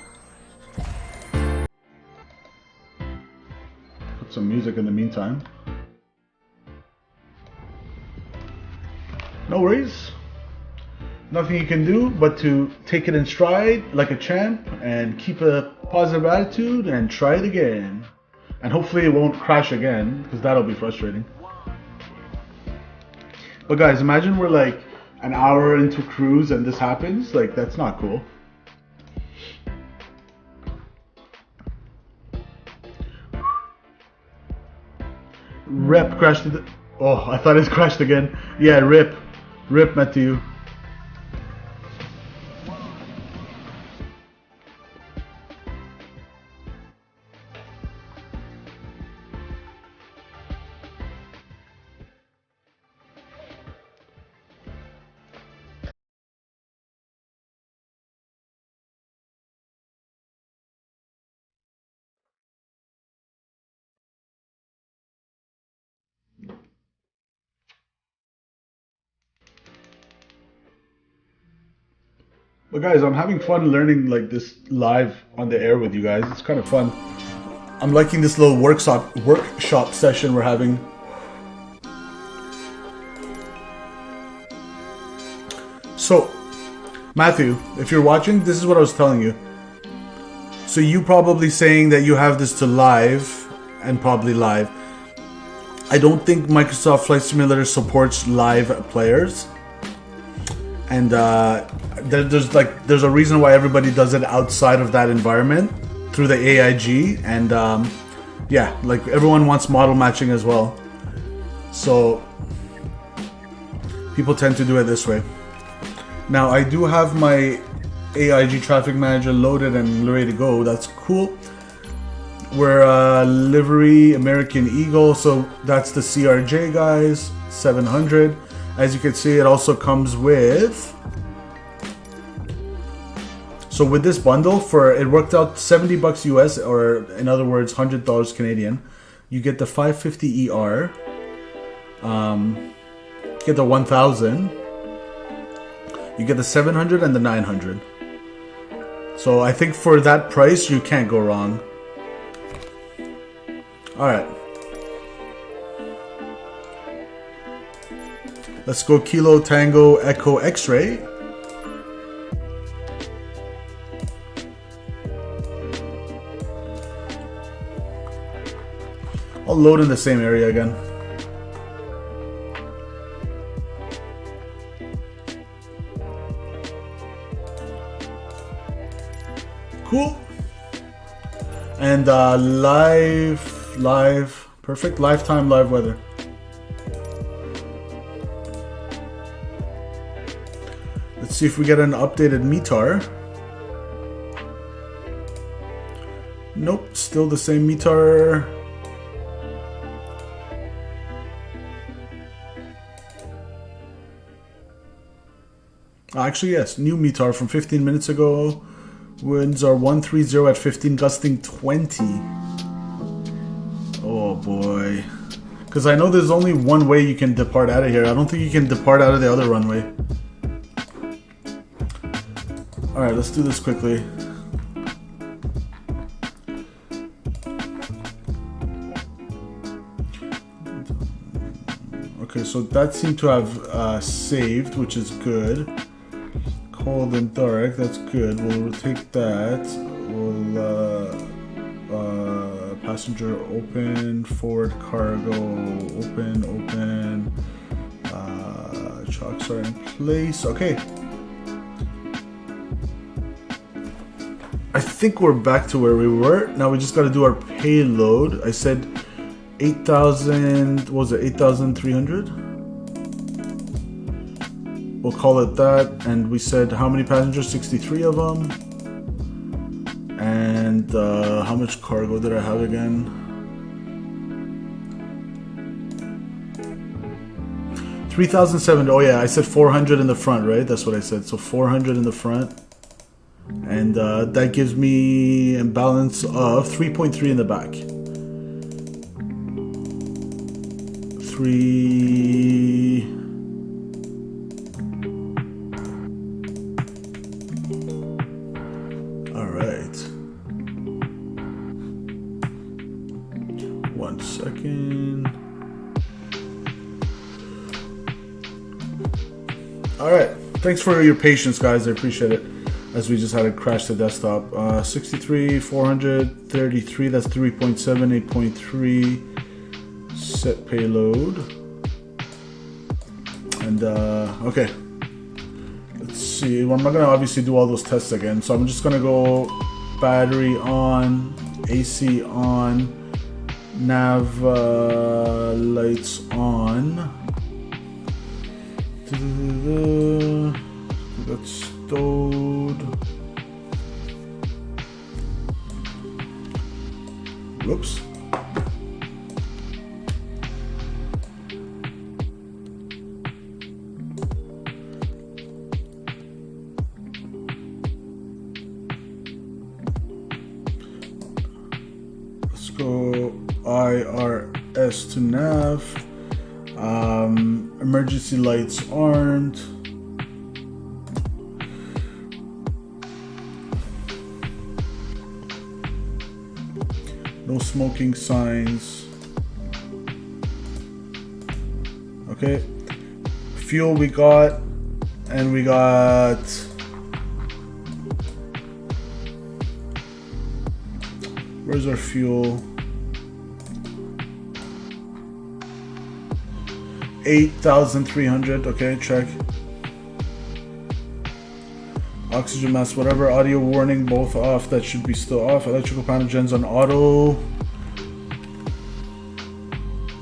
Put some music in the meantime. No worries. Nothing you can do but to take it in stride like a champ and keep a positive attitude and try it again. And hopefully it won't crash again, because that'll be frustrating. But guys, imagine we're like an hour into cruise and this happens. Like, that's not cool. Rep crashed it. Oh, I thought it crashed again. Yeah, rip Matthew. But guys, I'm having fun learning like this live on the air with you guys. It's kind of fun. I'm liking this little workshop session we're having. So, Matthew, if you're watching, this is what I was telling you. So you probably saying that you have this to live and probably live. I don't think Microsoft Flight Simulator supports live players. And there's a reason why everybody does it outside of that environment through the AIG, and yeah, like everyone wants model matching as well, so people tend to do it this way. Now I do have my AIG traffic manager loaded and ready to go. That's cool. We're livery American Eagle, so that's the CRJ, guys, 700. As you can see, it also comes with, so with this bundle, it worked out $70 US, or in other words, $100 Canadian. You get the 550 ER, get the 1000, you get the 700 and the 900. So I think for that price, you can't go wrong. Alright. Let's go Kilo Tango Echo X-Ray. I'll load in the same area again. Cool. And live, perfect, lifetime live weather. Let's see if we get an updated METAR. Nope, still the same METAR. Actually, yes, new METAR from 15 minutes ago. Winds are 130 at 15, gusting 20. Oh boy. Because I know there's only one way you can depart out of here. I don't think you can depart out of the other runway. Alright, let's do this quickly. Okay, so that seemed to have saved, which is good. Cold and dark, that's good. We'll take that. We'll passenger open, forward cargo open. Chocks are in place. Okay. I think we're back to where we were. Now we just got to do our payload. I said 8,000. What was it? 8,300. We'll call it that. And we said how many passengers? 63 of them. And how much cargo did I have again? 3,700. Oh yeah, I said 400 in the front, right? That's what I said. So 400 in the front. And that gives me a balance of 3.3 in the back. 3. All right. 1 second. All right. Thanks for your patience, guys. I appreciate it. As we just had to crash the desktop. 63, 433, that's 3.7, 8.3 set payload. And okay, let's see. Well, I'm not gonna obviously do all those tests again, so I'm just gonna go battery on, AC on, nav lights on. That's stowed. Whoops. Let's go IRS to nav. Emergency lights armed. No smoking signs. Okay. Fuel we got, and we got where's our fuel? 8,300. Okay, check. Oxygen mask, whatever. Audio warning, both off. That should be still off. Electrical panel gens on auto.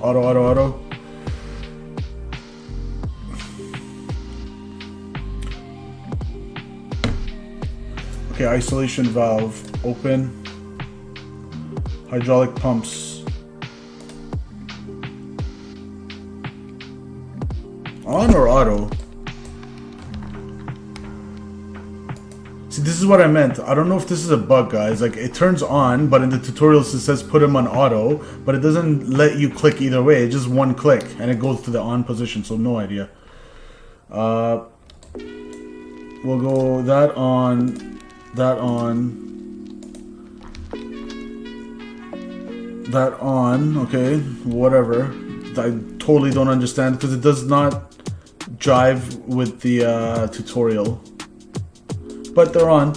Auto. Okay, isolation valve open. Hydraulic pumps on or auto? See, this is what I meant. I don't know if this is a bug, guys. Like, it turns on, but in the tutorials it says put them on auto, but it doesn't let you click either way. It's just one click and it goes to the on position, so no idea. We'll go that on, that on, okay, whatever. I totally don't understand because it does not jive with the tutorial. But they're on.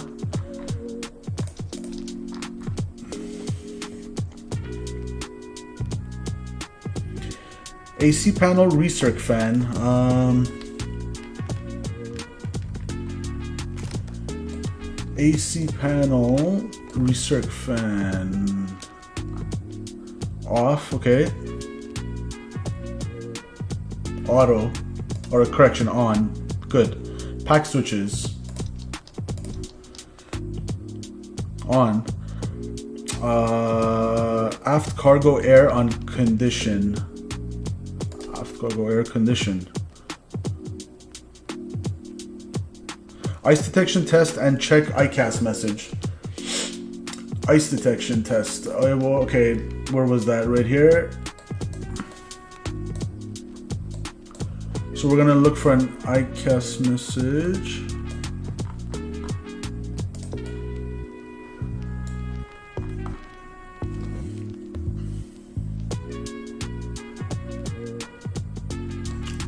AC panel recirc fan. AC panel recirc fan off. Okay. Auto, or correction, on. Good. Pack switches on. Aft cargo air on condition. Aft cargo air condition. Ice detection test and check ICAS message. Ice detection test. Oh, well, okay, where was that? Right here. So we're gonna look for an ICAS message.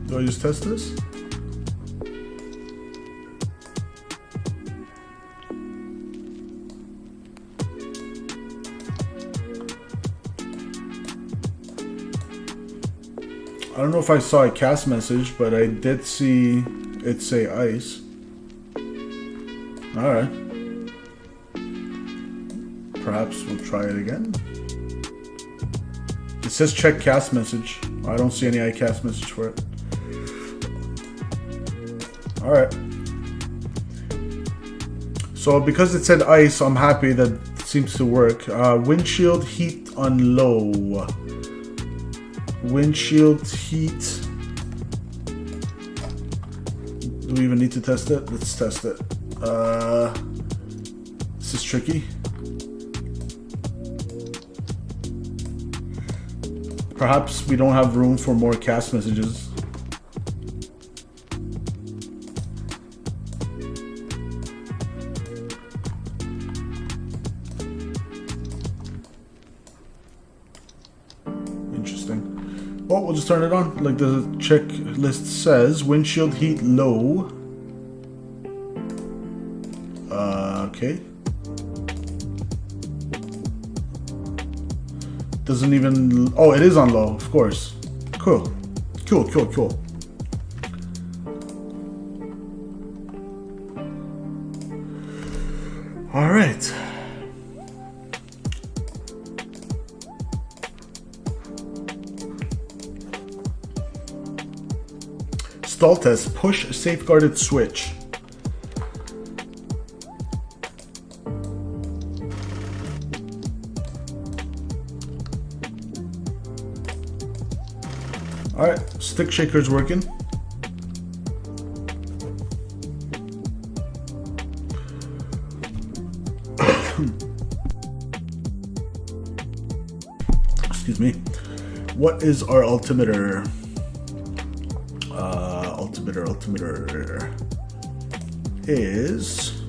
Do I just test this? I don't know if I saw a cast message, but I did see it say ice. Alright. Perhaps we'll try it again. It says check cast message. I don't see any iCast message for it. Alright. So because it said ice, I'm happy that it seems to work. Windshield heat on low. Windshield heat. Do we even need to test it? Let's test it. This is tricky. Perhaps we don't have room for more cast messages. Well, we'll just turn it on. Like the checklist says, windshield heat low. Okay. Doesn't even... Oh, it is on low, of course. Cool. Cool. All right. Stall test, push safeguarded switch. Alright, stick shaker's working. Excuse me. What is our altimeter? Altimeter is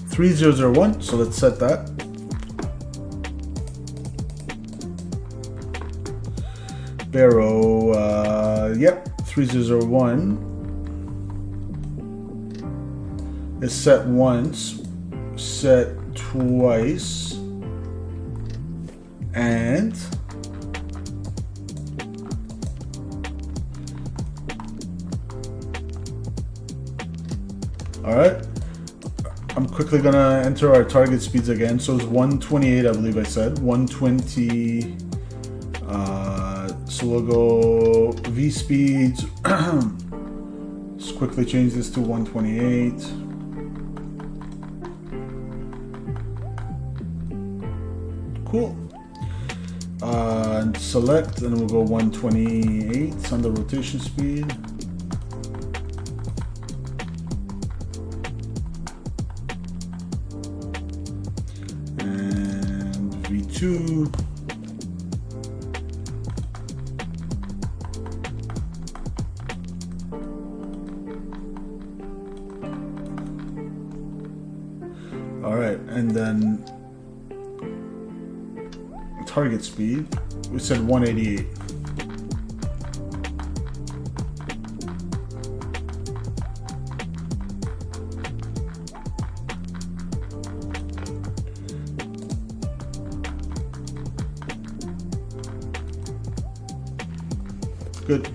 3001, so let's set that. Barrow, yep, 3001 is set once, set twice, and alright, I'm quickly gonna enter our target speeds again. So it's 128, I believe I said. 120, so we'll go V speeds. Let's quickly change this to 128. Cool. And select, and we'll go 128 on the rotation speed. And V2. All right, and then target speed, we said 188. Good.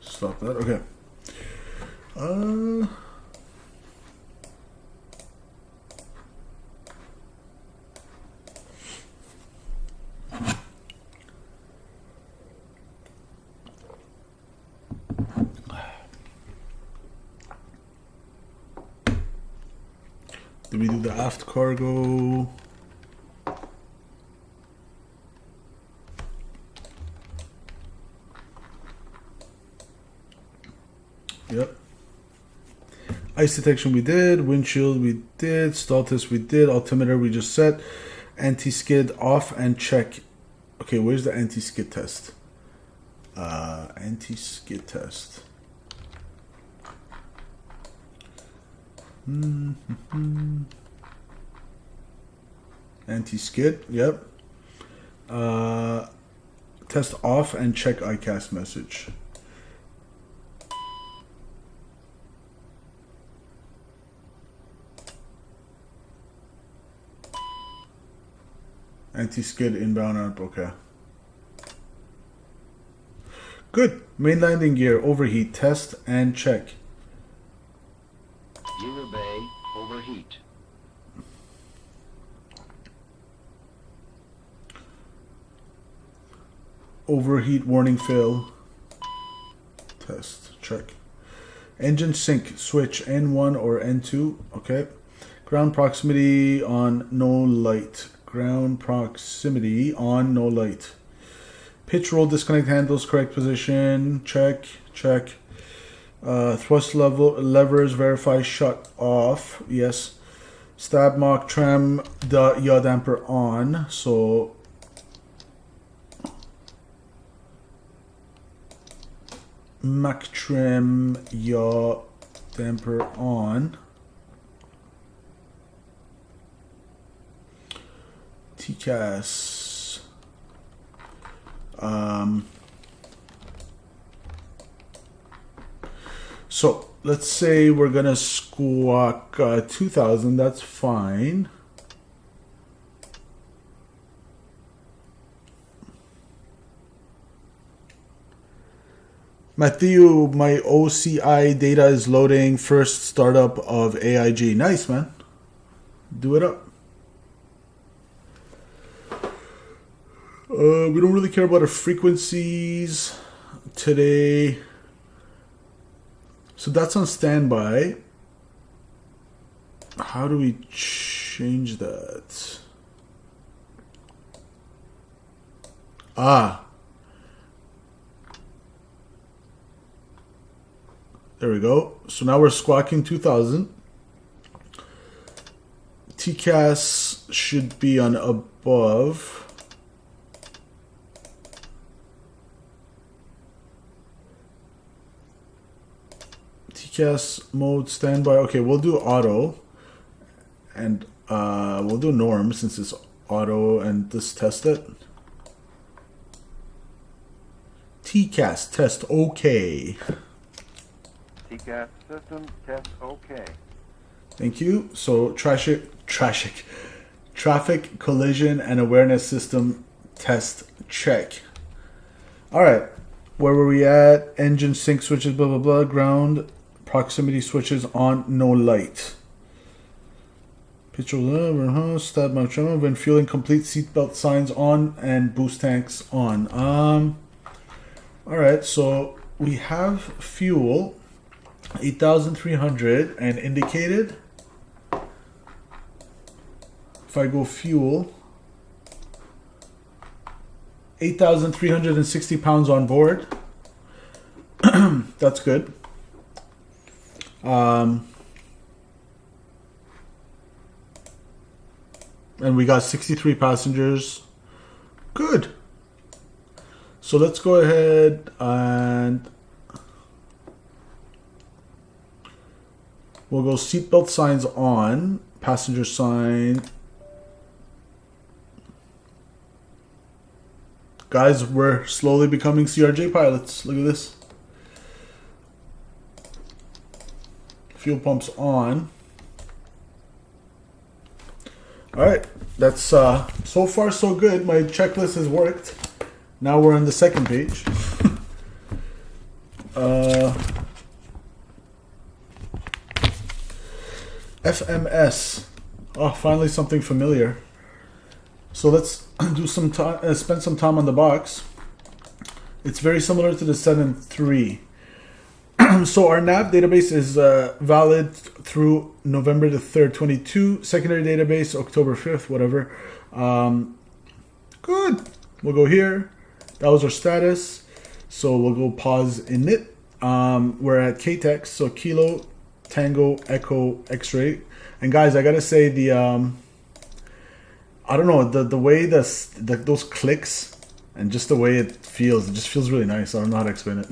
Stop that. Okay. Did we do the aft cargo? Yep. Ice detection we did, windshield we did, stall test we did, altimeter we just set, anti-skid off and check. Okay, where's the anti-skid test? Anti-skid test. Anti-skid, yep. Test off and check ICAS message. Anti-skid inbound up, okay. Good. Main landing gear, overheat, test and check. Gear bay, overheat. Overheat warning fail. Test, check. Engine sync, switch N1 or N2, okay. Ground proximity on, no light. Ground proximity on, no light. Pitch roll, disconnect handles, correct position, check, check. Thrust level levers, verify, shut off, yes. Stab mock tram the yaw damper on, so Mac trim yaw damper on. TCAS. So let's say we're gonna squawk 2000. That's fine. Matthew, my OCI data is loading. First startup of AIG. Nice, man. Do it up. We don't really care about our frequencies today. So that's on standby. How do we change that? There we go. So now we're squawking 2000. TCAS should be on above. TCAS mode standby. Okay, we'll do auto. And we'll do norm since it's auto and just test it. TCAS test okay. TCAS system test okay. Thank you. So traffic collision and awareness system test check. All right. Where were we at? Engine sync switches, blah, blah, blah. Ground proximity switches on, no light. Petrol, stab my tremor. When fueling, complete seatbelt signs on and boost tanks on. All right. So we have fuel, 8,300 and indicated. If I go fuel, 8,360 pounds on board. That's good. And we got 63 passengers. Good. So let's go ahead and we'll go seatbelt signs on, passenger sign. Guys, we're slowly becoming CRJ pilots. Look at this. Fuel pumps on. Alright, that's so far so good. My checklist has worked. Now we're on the second page. FMS. Oh, finally something familiar. So let's do some time, spend some time on the box. It's very similar to the 7.3. So our nav database is valid through November the 3rd, 22. Secondary database, October 5th, whatever. Good. We'll go here. That was our status. So we'll go pause init. We're at KTEX, so Kilo, Tango, Echo, X-ray. And guys, I gotta say the I don't know, the way those clicks and just the way it just feels really nice. I don't know how to explain it.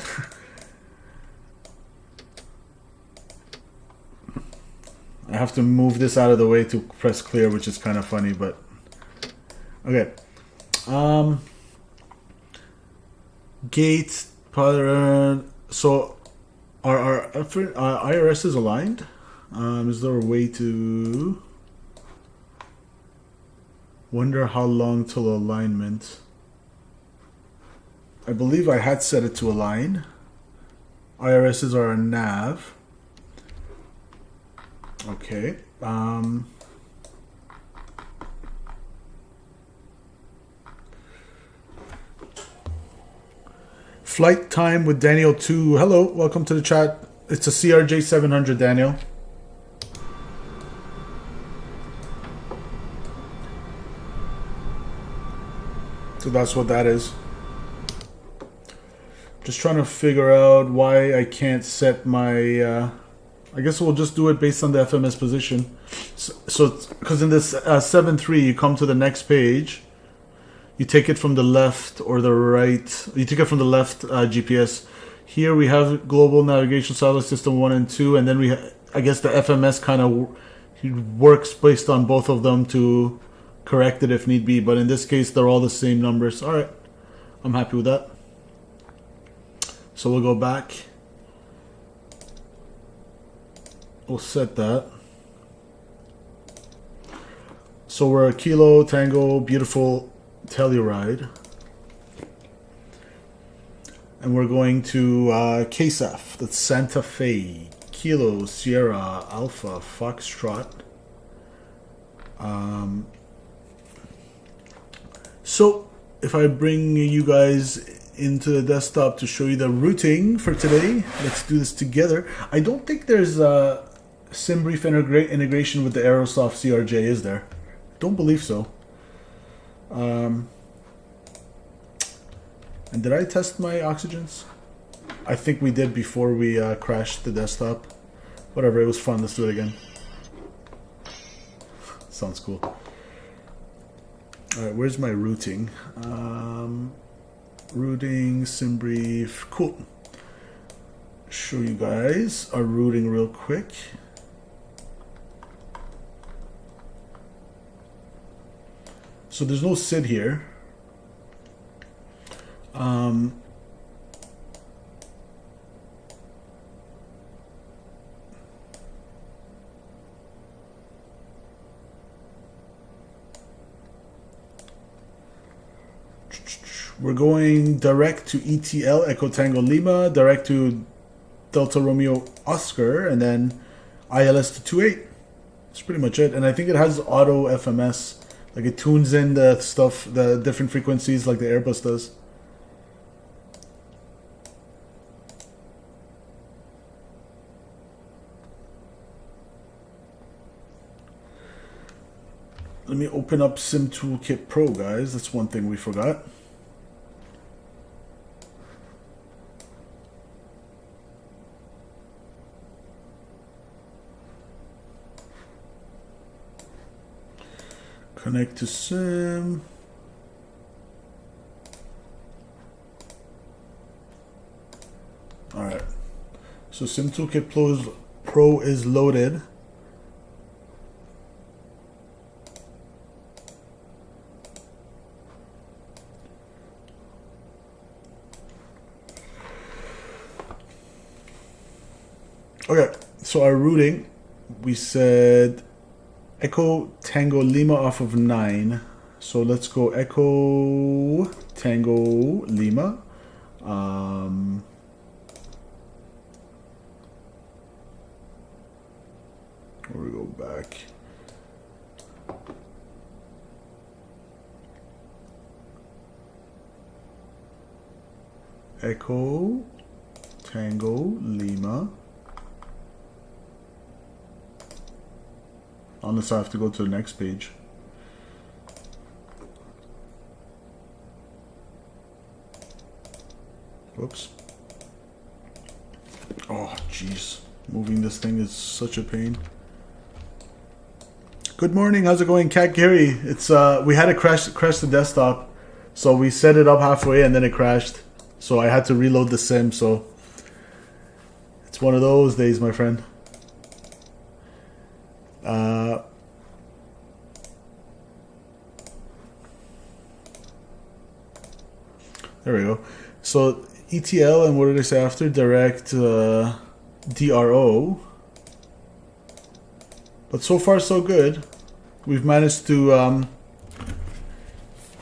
I have to move this out of the way to press clear, which is kind of funny, but okay. Gate pattern. So our IRS is aligned. Is there a way to wonder how long till alignment? I believe I had set it to align. IRSs are a nav. Okay. Flight time with Daniel 2. Hello, welcome to the chat. It's a CRJ 700, Daniel. So that's what that is. Just trying to figure out why I can't set my... I guess we'll just do it based on the FMS position. So because in this 7.3, you come to the next page. You take it from the left or the right. You take it from the left GPS. Here we have Global Navigation Satellite System 1 and 2. And then I guess the FMS kind of works based on both of them to correct it if need be. But in this case, they're all the same numbers. All right. I'm happy with that. So we'll go back. We'll set that. So we're a Kilo, Tango, beautiful Telluride. And we're going to KSAF. That's Santa Fe. Kilo, Sierra, Alpha, Foxtrot. So if I bring you guys into the desktop to show you the routing for today, let's do this together. I don't think there's a SimBrief integration with the Aerosoft CRJ, is there? Don't believe so. And did I test my oxygens? I think we did before we crashed the desktop. Whatever, it was fun. Let's do it again. Sounds cool. Alright, where's my routing? Routing, SimBrief. Cool. Show you guys our routing real quick. So there's no SID here. We're going direct to ETL, Echo Tango Lima, direct to Delta Romeo Oscar, and then ILS to 28. That's pretty much it. And I think it has auto FMS. Like it tunes in the stuff, the different frequencies like the Airbus does. Let me open up Sim Toolkit Pro, guys. That's one thing we forgot. Connect to Sim. Alright. So Sim Toolkit Pro is loaded. Okay, so our routing, we said Echo Tango Lima off of 9. So let's go Echo Tango Lima. Where we go back. Echo Tango Lima. Unless I have to go to the next page. Whoops. Oh, jeez. Moving this thing is such a pain. Good morning. How's it going, Cat Gary? It's we had to crash the desktop, so we set it up halfway and then it crashed. So I had to reload the sim. So it's one of those days, my friend. There we go. So ETL, and what did I say after? Direct DRO. But so far so good. We've managed to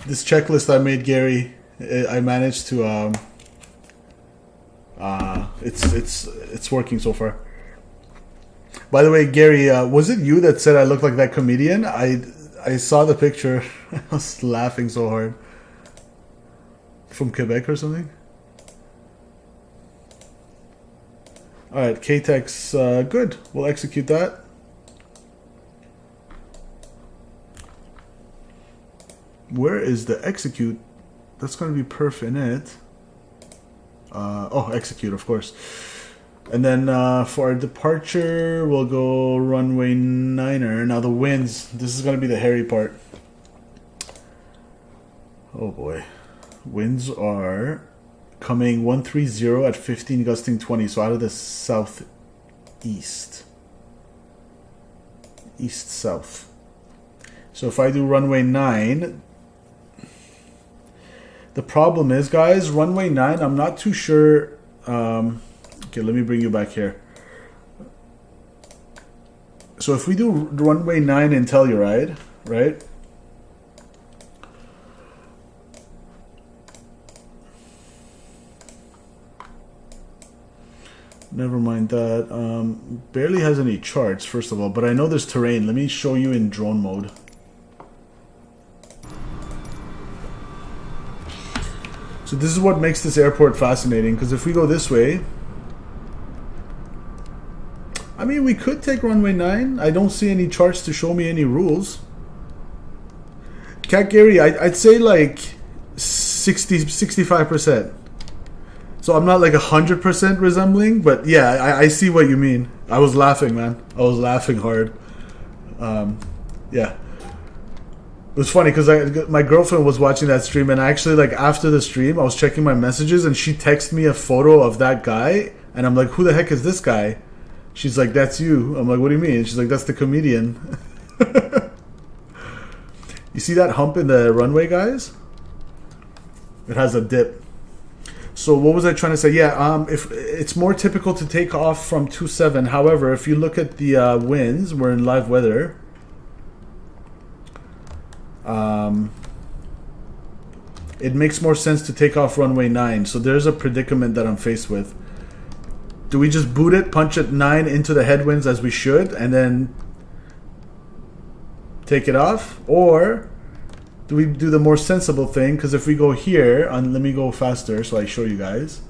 this checklist I made, Gary. I managed to it's working so far. By the way, Gary, was it you that said I look like that comedian? I saw the picture. I was laughing so hard. From Quebec or something? Alright, KTEX, good. We'll execute that. Where is the execute? That's going to be perf in it. Oh, execute, of course. And then for our departure, we'll go runway 9er. Now the winds, this is going to be the hairy part. Oh boy. Winds are coming 130 at 15, gusting 20. So out of the southeast. East-south. So if I do runway 9... The problem is, guys, runway 9, I'm not too sure... okay, let me bring you back here. So if we do runway 9 in Telluride, right? Never mind that. Barely has any charts, first of all, but I know there's terrain. Let me show you in drone mode. So this is what makes this airport fascinating, because if we go this way, I mean, we could take runway 9. I don't see any charts to show me any rules. Cat Gary, I'd say like 65%. So I'm not like 100% resembling, but yeah, I see what you mean. I was laughing, man. I was laughing hard. Yeah. It was funny because my girlfriend was watching that stream, and actually, like, after the stream, I was checking my messages, and she texted me a photo of that guy, and I'm like, who the heck is this guy? She's like, that's you. I'm like, what do you mean? She's like, that's the comedian. You see that hump in the runway, guys? It has a dip. So what was I trying to say? Yeah, if it's more typical to take off from 27. However, if you look at the winds, we're in live weather. It makes more sense to take off runway 9. So there's a predicament that I'm faced with. Do we just boot it, punch it 9 into the headwinds as we should, and then take it off? Or do we do the more sensible thing? Because if we go here, and let me go faster so I show you guys.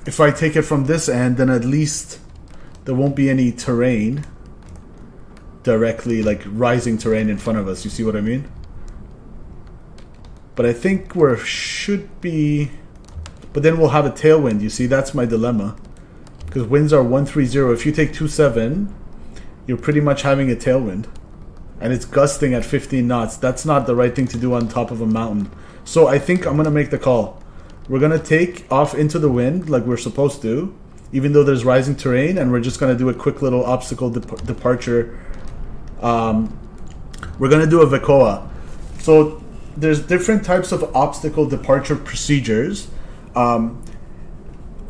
If I take it from this end, then at least there won't be any terrain directly, like rising terrain in front of us. You see what I mean? But I think we should be... But then we'll have a tailwind. You see, that's my dilemma. Because winds are 130. If you take 27, you're pretty much having a tailwind. And it's gusting at 15 knots. That's not the right thing to do on top of a mountain. So I think I'm going to make the call. We're going to take off into the wind like we're supposed to, even though there's rising terrain, and we're just going to do a quick little obstacle departure. We're going to do a VACOA. So there's different types of obstacle departure procedures. I'm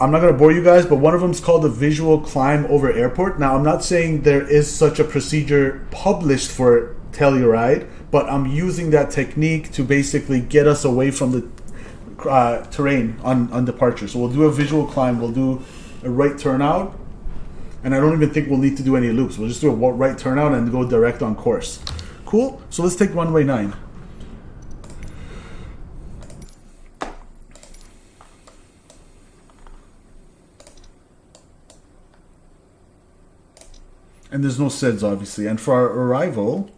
not going to bore you guys, but one of them is called a visual climb over airport. Now, I'm not saying there is such a procedure published for Telluride, but I'm using that technique to basically get us away from the terrain on departure. So we'll do a visual climb, we'll do a right turnout, and I don't even think we'll need to do any loops. We'll just do a right turnout and go direct on course. Cool? So let's take runway 9. And there's no SIDS, obviously. And for our arrival,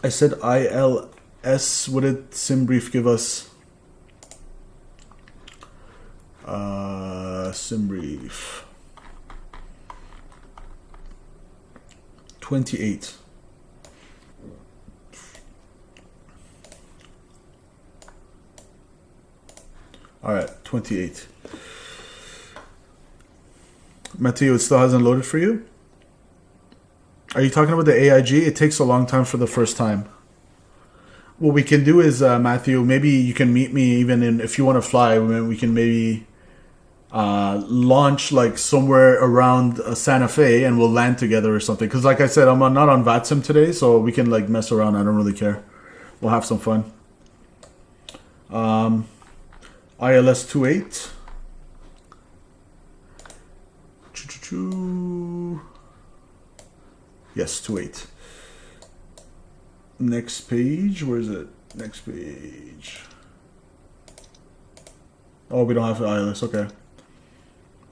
I said ILS. What did SimBrief give us? SimBrief. 28. All right, 28. Matthew, it still hasn't loaded for you? Are you talking about the AIG? It takes a long time for the first time. What we can do is, Matthew, maybe you can meet me even in, if you want to fly, we can maybe launch like somewhere around Santa Fe and we'll land together or something. Because like I said, I'm not on VATSIM today, so we can like mess around. I don't really care. We'll have some fun. ILS 28. Yes, 28. Next page. Where is it? Next page. Oh, we don't have the ILS. Okay.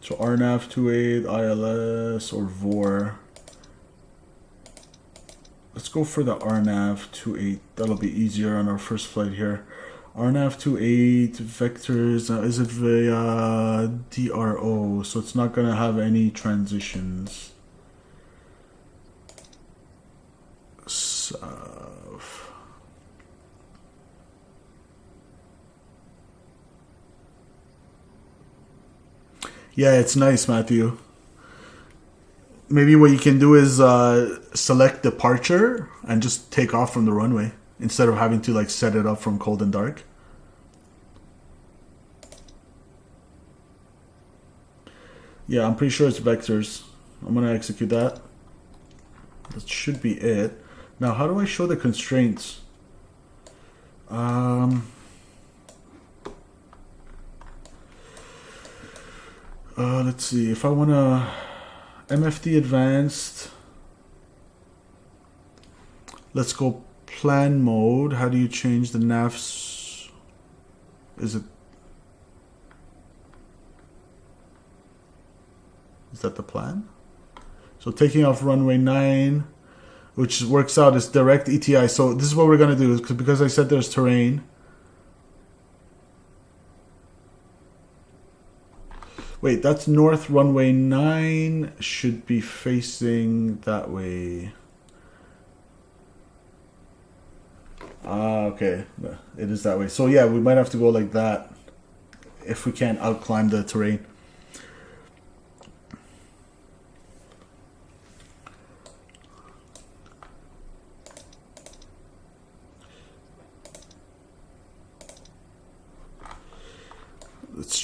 So RNAV 28, ILS, or VOR. Let's go for the RNAV 28. That'll be easier on our first flight here. RNAV 28 vectors, is it via DRO? So it's not going to have any transitions. Yeah, it's nice, Matthew. Maybe what you can do is select departure and just take off from the runway instead of having to like set it up from cold and dark. Yeah, I'm pretty sure it's vectors. I'm going to execute that. That should be it. Now, how do I show the constraints? Let's see. If I want to MFD advanced, let's go plan mode. How do you change the navs? Is that the plan? So taking off runway 9, which works out as direct ETI. So this is what we're going to do, because I said there's terrain. Wait, that's north. Runway 9 should be facing that way. Okay. It is that way. So yeah, we might have to go like that if we can't outclimb the terrain.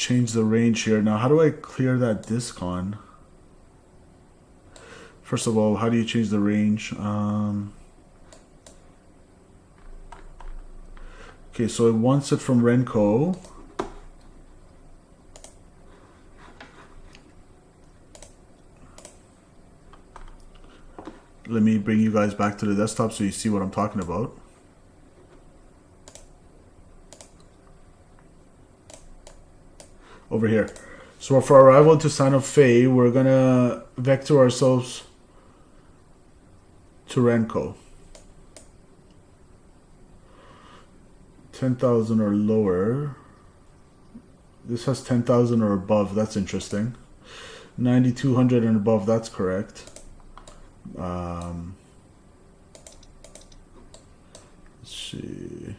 change the range here. Now, how do I clear that disc on? First of all, how do you change the range? Okay, so it wants it from Renko. Let me bring you guys back to the desktop so you see what I'm talking about. Over here. So for arrival into Santa Fe, we're gonna vector ourselves to Renko. 10,000 or lower. This has 10,000 or above. That's interesting. 9,200 and above. That's correct. Let's see.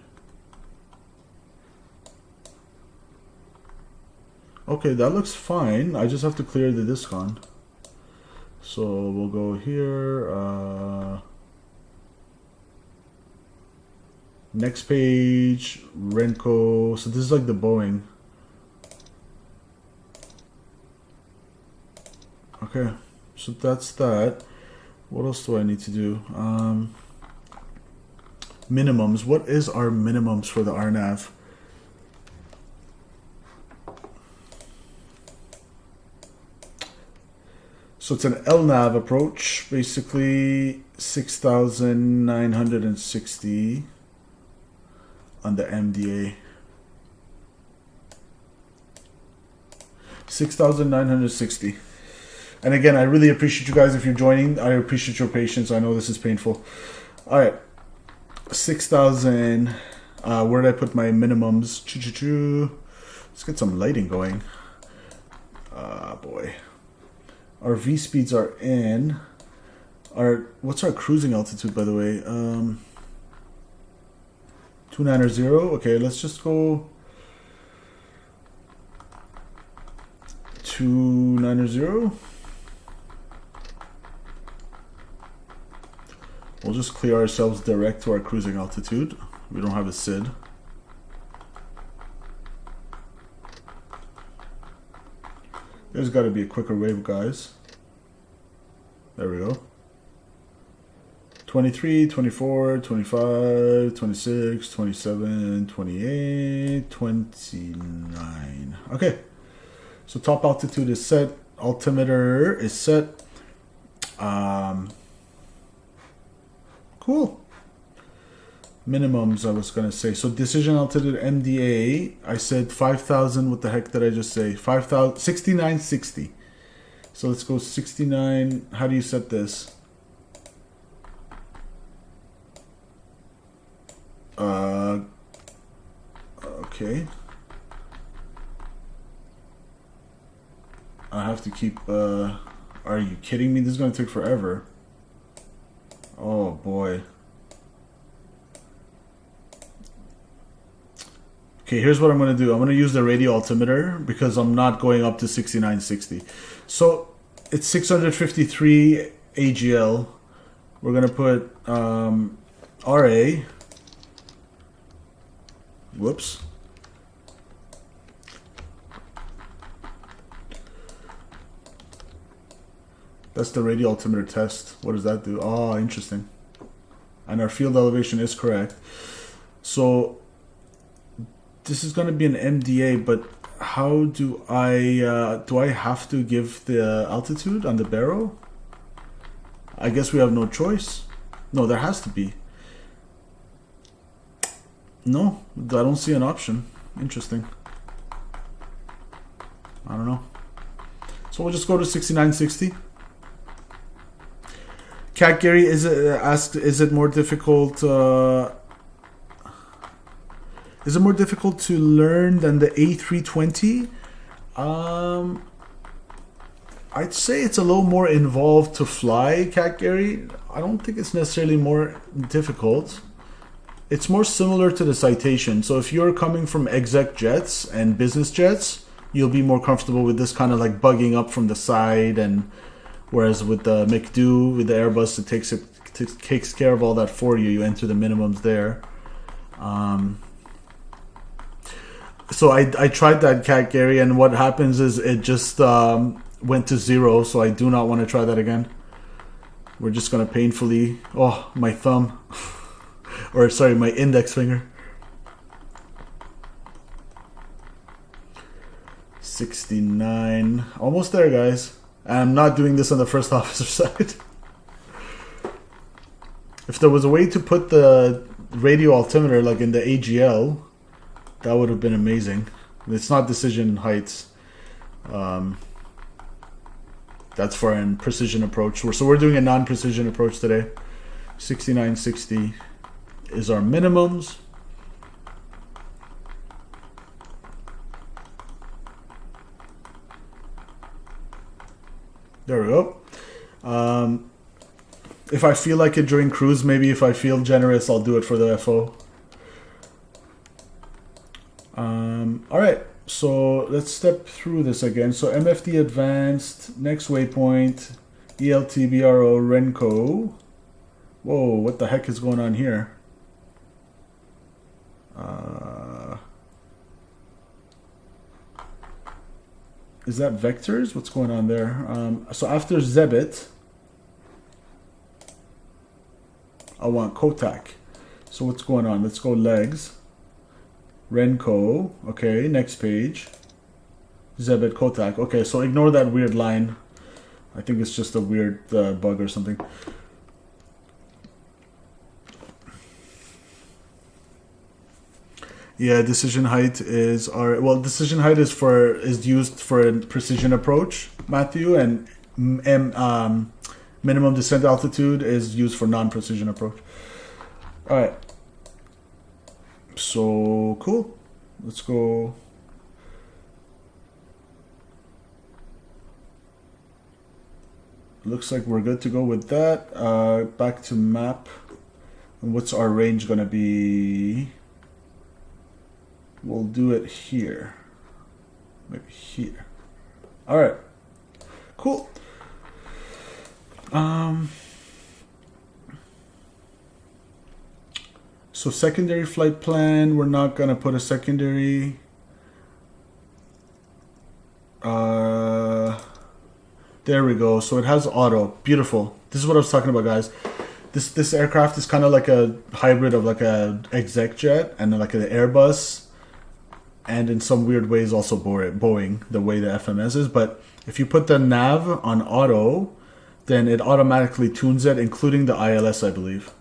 Okay, that looks fine. I just have to clear the disk on. So we'll go here. Next page, Renko. So this is like the Boeing. Okay, so that's that. What else do I need to do? Minimums. What is our minimums for the RNAV? So it's an LNAV approach, basically 6,960 on the MDA. 6,960. And again, I really appreciate you guys if you're joining. I appreciate your patience. I know this is painful. All right. 6,000. Where did I put my minimums? Let's get some lighting going. Boy. Our V speeds are in. What's our cruising altitude, by the way? 290. Okay, let's just go 290. We'll just clear ourselves direct to our cruising altitude. We don't have a SID. There's got to be a quicker wave, guys. There we go. 23, 24, 25, 26, 27, 28, 29. Okay. So top altitude is set. Altimeter is set. Cool. Minimums, I was going to say. So decision altitude MDA, I said 5,000. What the heck did I just say? 5,000, 6960. So let's go 69. How do you set this? Okay. I have to keep, are you kidding me? This is going to take forever. Oh boy. Okay, here's what I'm going to do. I'm going to use the radial altimeter because I'm not going up to 6960. So it's 653 AGL. We're going to put RA. Whoops. That's the radial altimeter test. What does that do? Oh, interesting. And our field elevation is correct. So this is going to be an MDA, but how do I have to give the altitude on the barrel? I guess we have no choice. No, there has to be. No, I don't see an option. Interesting. I don't know. So we'll just go to 6960. Cat Gary is it more difficult? Is it more difficult to learn than the A320? I'd say it's a little more involved to fly, Cat Gary. I don't think it's necessarily more difficult. It's more similar to the Citation. So if you're coming from exec jets and business jets, you'll be more comfortable with this kind of like bugging up from the side, and whereas with the McDo, with the Airbus, it takes care of all that for you. You enter the minimums there. So I tried that, Cat Gary, and what happens is it just went to 0, so I do not want to try that again. We're just going to painfully... Oh, my thumb. Or, sorry, my index finger. 69. Almost there, guys. And I'm not doing this on the first officer side. If there was a way to put the radio altimeter like in the AGL, that would have been amazing. It's not decision heights. That's for a precision approach. So we're doing a non-precision approach today. 6960 is our minimums. There we go. If I feel like it during cruise, maybe if I feel generous, I'll do it for the FO. Alright, so let's step through this again. So MFD advanced, next waypoint, ELTBRO, Renko. Whoa, what the heck is going on here? Is that vectors? What's going on there? So after Zebit, I want Kotak. So what's going on? Let's go legs. Renko. Okay, next page. Zebit, Kotak. Okay, so ignore that weird line. I think it's just a weird bug or something. Yeah, decision height is decision height is used for a precision approach, Matthew, and minimum descent altitude is used for non-precision approach. All right. So cool. Let's go. Looks like we're good to go with that. Back to map. And what's our range gonna be? We'll do it here. Maybe here. All right. Cool. So secondary flight plan, we're not gonna put a secondary. There we go. So it has auto. Beautiful. This is what I was talking about, guys. This aircraft is kind of like a hybrid of like a exec jet and like an Airbus, and in some weird ways also Boeing, the way the FMS is. But if you put the nav on auto, then it automatically tunes it, including the ILS, I believe.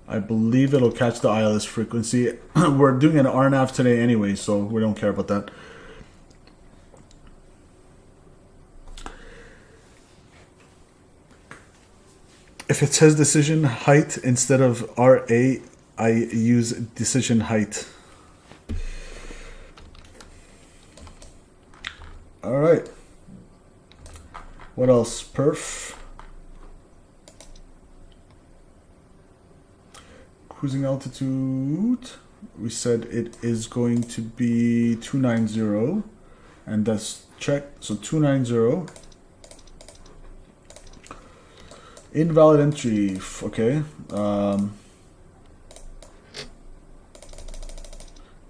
I believe it'll catch the ILS frequency. We're doing an RNAV today anyway, so we don't care about that. If it says decision height instead of RA, I use decision height. All right. What else? Perf. Cruising altitude. We said it is going to be 290, and that's checked. So 290. Invalid entry. Okay.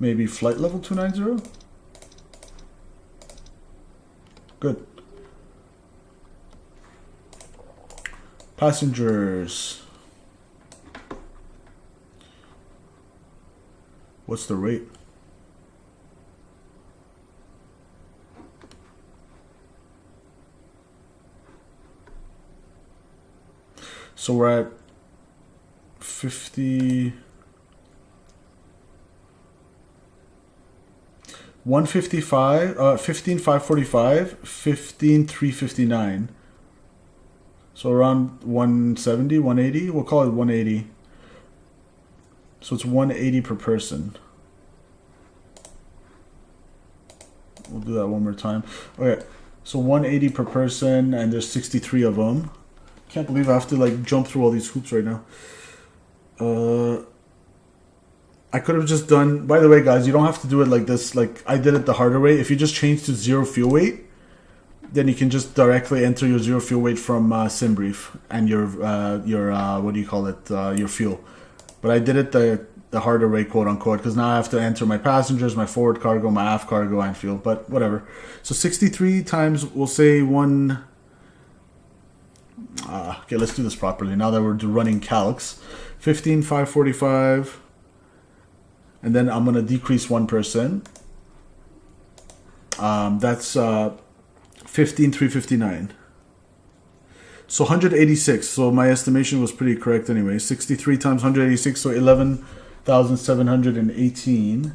Maybe flight level 290. Good. Passengers. What's the rate? So we're at 50. 155, 15,545, 15,359. So around 170, 180. We'll call it 180. So it's 180 per person. We'll do that one more time. Okay, so 180 per person, and there's 63 of them. Can't believe I have to like jump through all these hoops right now. I could have just done, by the way, guys, you don't have to do it like this. Like I did it the harder way. If you just change to 0 fuel weight, then you can just directly enter your 0 fuel weight from SimBrief and your what do you call it, your fuel. But I did it the the harder way, quote unquote, because now I have to enter my passengers, my forward cargo, my aft cargo, and fuel, but whatever. So 63 times, we'll say one. Okay, let's do this properly now that we're running calcs. 15,545, and then I'm gonna decrease one person. That's 15,359. So 186. So my estimation was pretty correct anyway. 63 times 186, so 11,718.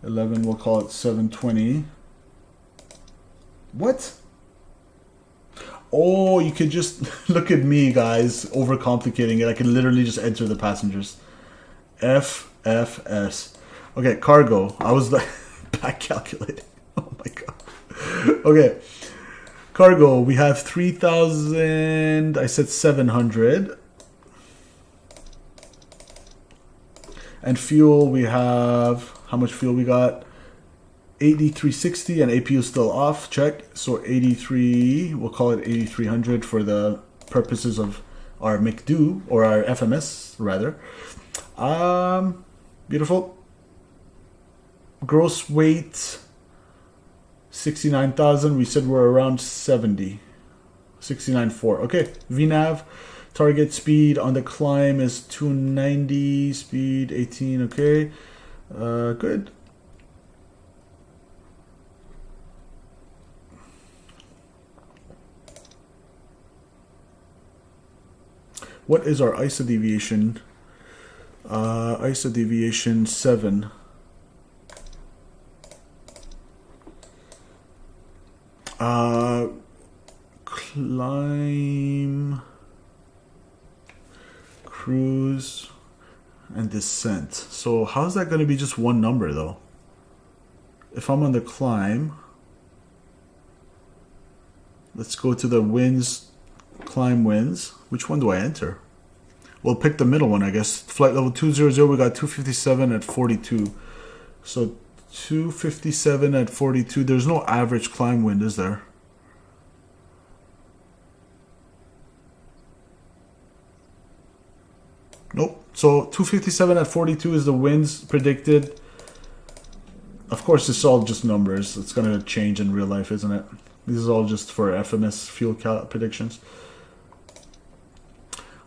11, we'll call it 720. What? Oh, you could just look at me, guys, overcomplicating it. I can literally just enter the passengers. FFS. Okay, cargo. I was like back calculating. Oh my god. Okay. Cargo, we have 3,000. I said 700. And fuel, we have, how much fuel we got? 8360, and APU still off. Check. So 83, we'll call it 8300 for the purposes of our McDo, or our FMS rather. Beautiful. Gross weight 69,000. We said we're around 70. 69.4. Okay. VNAV. Target speed on the climb is 290. Speed 18. Okay. Good. What is our ISO deviation? ISO deviation 7. Climb, cruise, and descent. So how's that going to be just one number though? If I'm on the climb, let's go to the winds, climb winds. Which one do I enter? We'll pick the middle one, I guess. Flight level 200, we got 257 at 42. So 257 at 42. There's no average climb wind, is there? Nope. So 257 at 42 is the winds predicted. Of course, it's all just numbers. It's going to change in real life, isn't it? This is all just for FMS fuel predictions.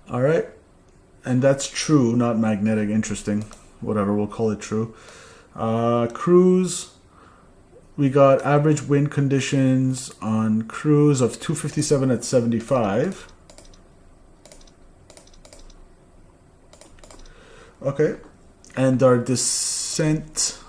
All right. And that's true, not magnetic. Interesting. Whatever, we'll call it true. Cruise. We got average wind conditions on cruise of 257 at 75. Okay. And our descent.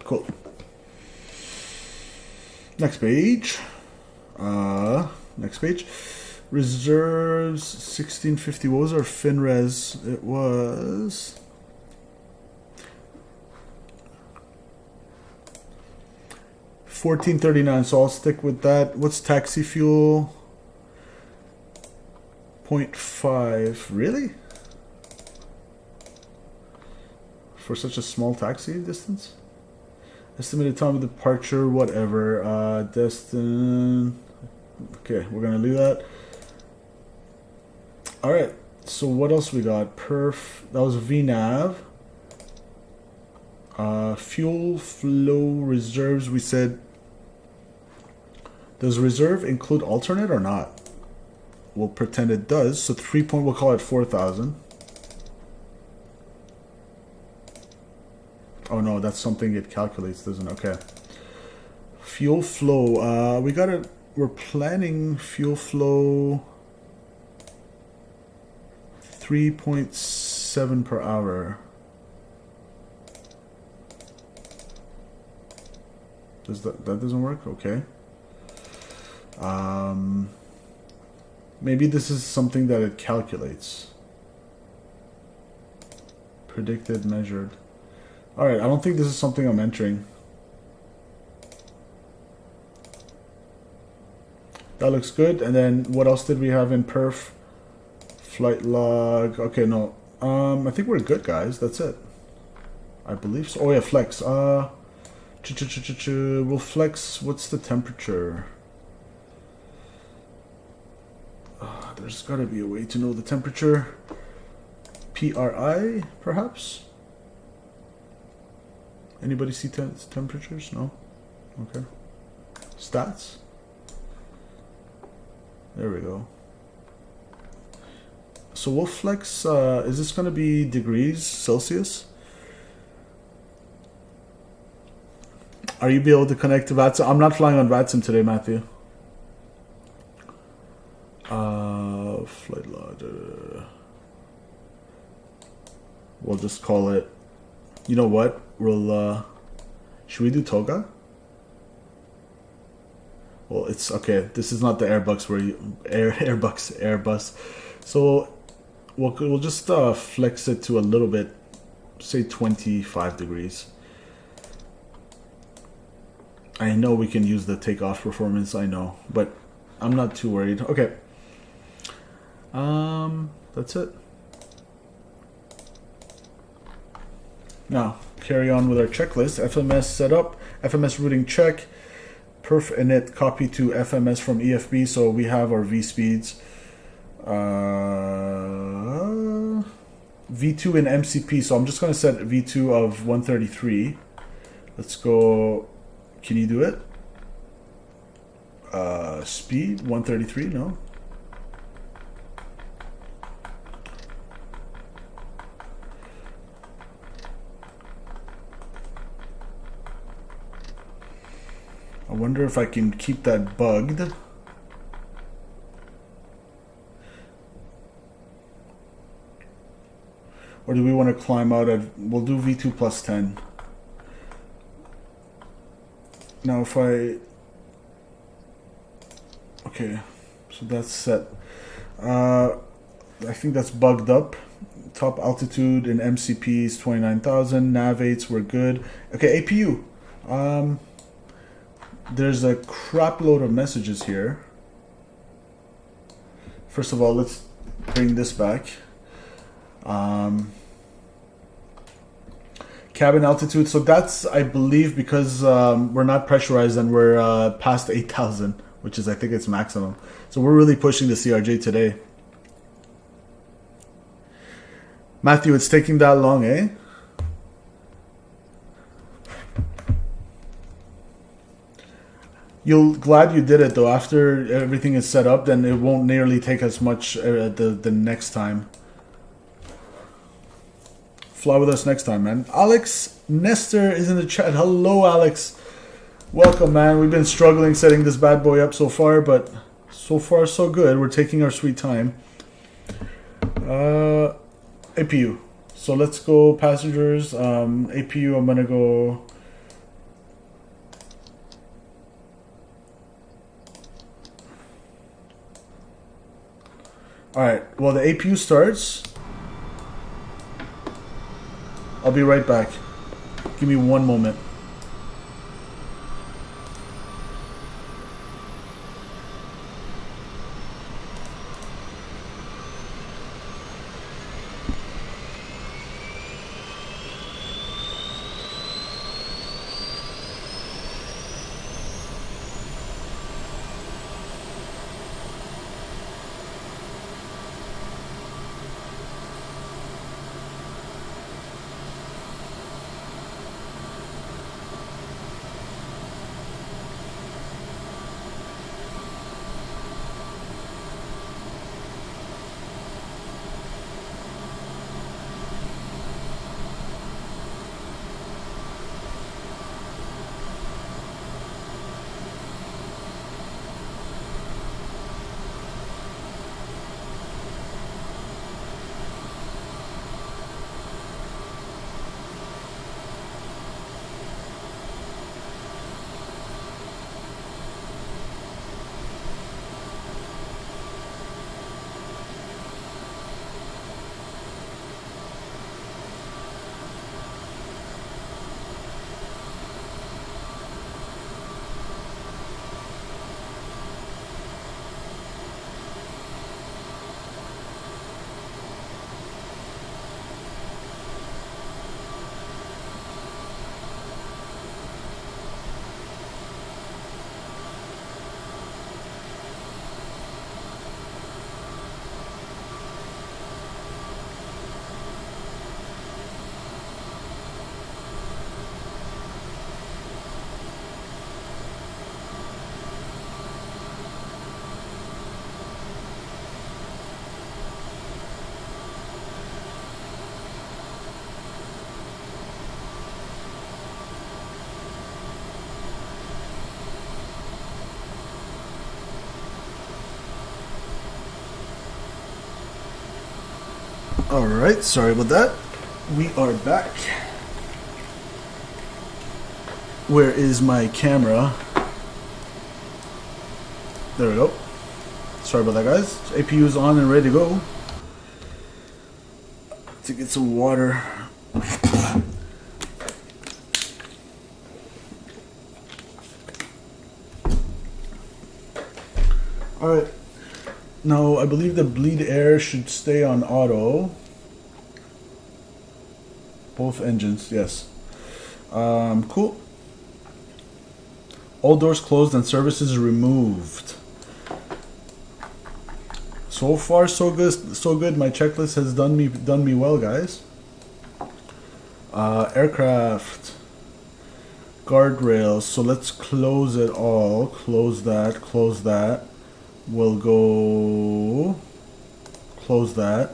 Cool. Next page. Next page. Reserves 1650. What was our FinRes? It was 1439. So I'll stick with that. What's taxi fuel? 0.5. Really? For such a small taxi distance? Estimated time of departure, whatever. Destin. Okay, we're gonna leave that. All right. So what else we got? Perf. That was VNAV. Fuel flow reserves. We said. Does reserve include alternate or not? We'll pretend it does. So 3 point. We'll call it 4,000. Oh no, that's something it calculates, doesn't it? Okay. Fuel flow. We're planning fuel flow 3.7 per hour. That doesn't work? Okay. Maybe this is something that it calculates. Predicted, measured. Alright, I don't think this is something I'm entering. That looks good. And then what else did we have in perf? Flight log. Okay, no. I think we're good, guys. That's it. I believe so. Oh yeah, flex. We'll flex. What's the temperature? There's got to be a way to know the temperature. PRI, perhaps? Anybody see temperatures? No? Okay. Stats? There we go. So we'll flex, is this going to be degrees Celsius? Are you be able to connect to VATSIM? I'm not flying on VATSIM today, Matthew. Flight log. We'll just call it. You know what? We'll. Should we do Toga? Well, it's okay. This is not the Airbus where you Airbus. So we'll just flex it to a little bit. Say 25 degrees. I know we can use the takeoff performance. I know, but I'm not too worried. Okay. That's it. Now, carry on with our checklist. FMS setup, FMS routing check, perf init copy to FMS from EFB, so we have our V speeds. V2 in MCP, so I'm just going to set V2 of 133. Let's go. Can you do it? Speed 133, no? I wonder if I can keep that bugged. Or do we want to climb out at... We'll do V2 plus 10. Now if I... Okay, so that's set. I think that's bugged up. Top altitude in MCP is 29,000. Nav 8s were good. Okay, APU. There's a crap load of messages here. First of all, let's bring this back. Cabin altitude. So that's, I believe, because we're not pressurized and we're past 8,000, which is, I think, its maximum. So we're really pushing the CRJ today. Matthew, it's taking that long, eh? You'll glad you did it though. After everything is set up, then it won't nearly take as much the next time. Fly with us next time, man. Alex Nestor is in the chat. Hello, Alex. Welcome, man. We've been struggling setting this bad boy up so far, but so far so good. We're taking our sweet time. APU. So let's go passengers. APU, I'm gonna go. Alright, well the APU starts. I'll be right back. Give me one moment. Alright, sorry about that. We are back. Where is my camera? There we go. Sorry about that, guys. APU is on and ready to go. To get some water. Alright. Now, I believe the bleed air should stay on auto. Both engines, yes. Cool. All doors closed and services removed. So far, so good. So good. My checklist has done me well, guys. Aircraft, guardrails. So let's close it all. Close that. Close that. We'll go. Close that.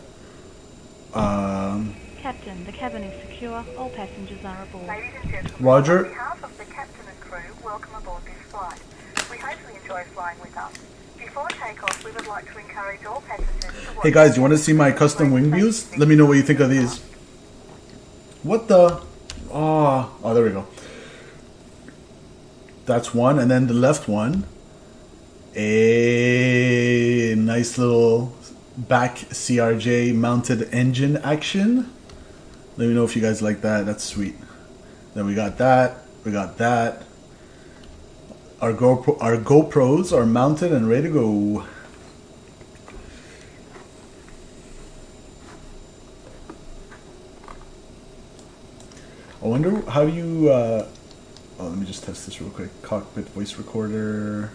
Captain, the cabin is secure. All passengers are aboard. Ladies and gentlemen, Roger. on behalf of the captain and crew, welcome aboard this flight. We hope you enjoy flying with us. Before takeoff, we would like to encourage all passengers to watch. Hey guys, you want to see my custom wing views? Let me know what you think of these. What the? Oh, there we go. That's one, and then the left one. A nice little back CRJ mounted engine action. Let me know if you guys like that. That's sweet. Then we got that. We got that. Our GoPros are mounted and ready to go. I wonder how you. Oh, let me just test this real quick. Cockpit voice recorder.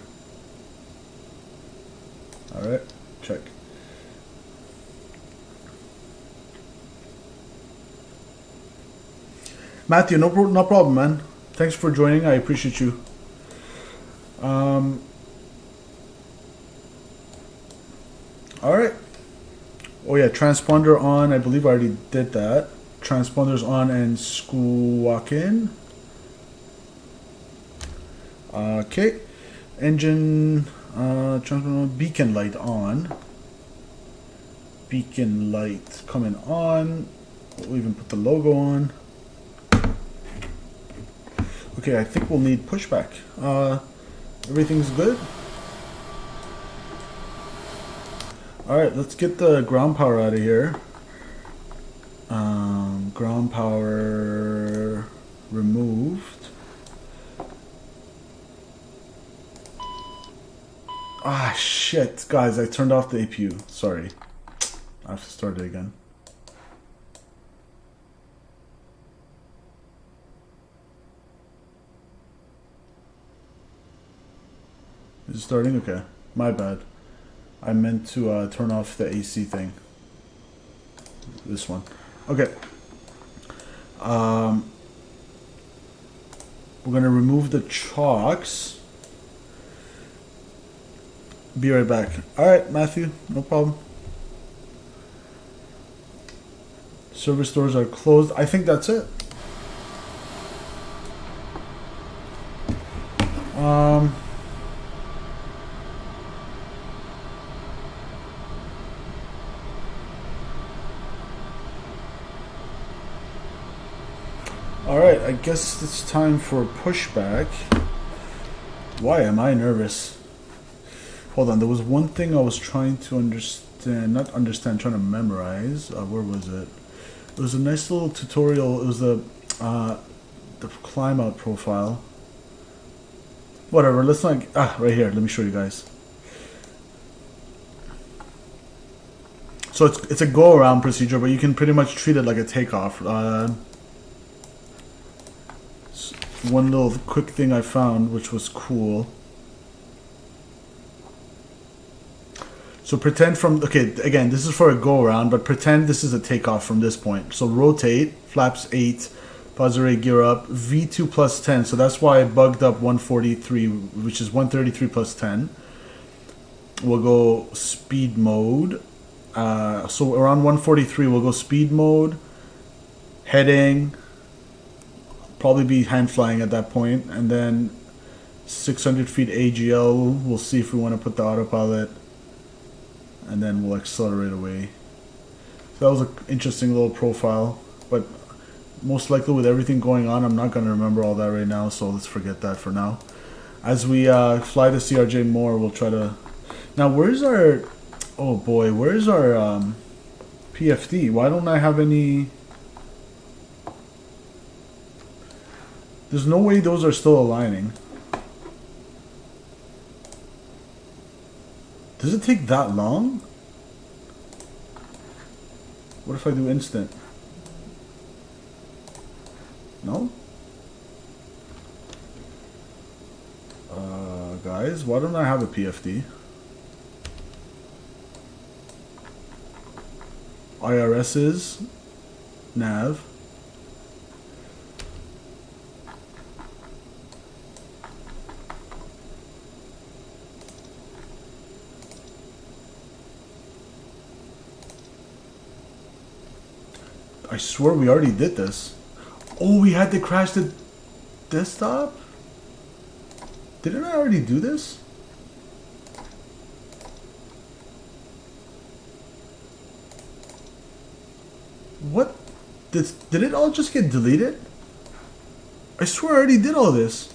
All right, check. Matthew, no problem, man. Thanks for joining. I appreciate you. All right. Oh yeah, transponder on. I believe I already did that. Transponders on and squawking. Okay. Engine. Beacon light on. Beacon light coming on. We'll even put the logo on. Okay, I think we'll need pushback. Everything's good. Alright, let's get the ground power out of here. Ground power removed. Ah, shit. Guys, I turned off the APU. Sorry. I have to start it again. Is it starting? Okay. My bad. I meant to turn off the AC thing. This one. Okay. We're going to remove the chocks. Be right back. Alright, Matthew. No problem. Service doors are closed. I think that's it. Alright, I guess it's time for pushback. Why am I nervous? Hold on, there was one thing I was trying to understand, trying to memorize. Where was it? It was a nice little tutorial. It was the climb out profile. Whatever, let's not, right here, let me show you guys. So it's a go around procedure, but you can pretty much treat it like a takeoff. One little quick thing I found, which was cool. So pretend okay, again, this is for a go around, but pretend this is a takeoff from this point. So rotate, flaps 8, positive gear up, V2 plus 10. So that's why I bugged up 143, which is 133 plus 10. We'll go speed mode. So around 143, we'll go speed mode, heading. Probably be hand flying at that point, and then 600 feet AGL. We'll see if we want to put the autopilot, and then we'll accelerate away. So that was an interesting little profile, but most likely with everything going on, I'm not going to remember all that right now, so let's forget that for now. As we fly the CRJ more, we'll try to... Now, where's our... Oh boy, where's our PFD? Why don't I have any... There's no way those are still aligning. Does it take that long? What if I do instant? No? Guys, why don't I have a PFD? IRS's nav. I swear we already did this. Oh, we had to crash the desktop? Didn't I already do this? What? Did it all just get deleted? I swear I already did all this.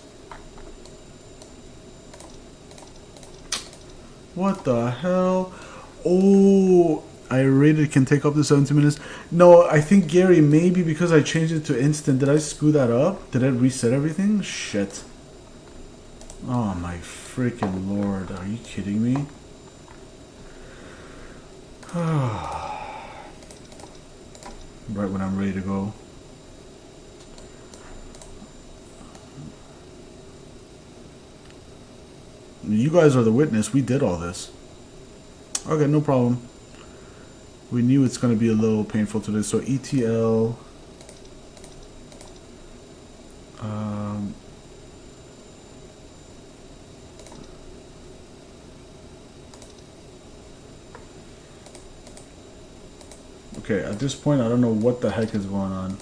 What the hell? Oh, I rated can take up to 70 minutes. No, I think, Gary, maybe because I changed it to instant. Did I screw that up? Did I reset everything? Shit. Oh my freaking lord. Are you kidding me? Right when I'm ready to go. You guys are the witness. We did all this. Okay, no problem. We knew it's going to be a little painful today. So ETL. Okay, at this point, I don't know what the heck is going on.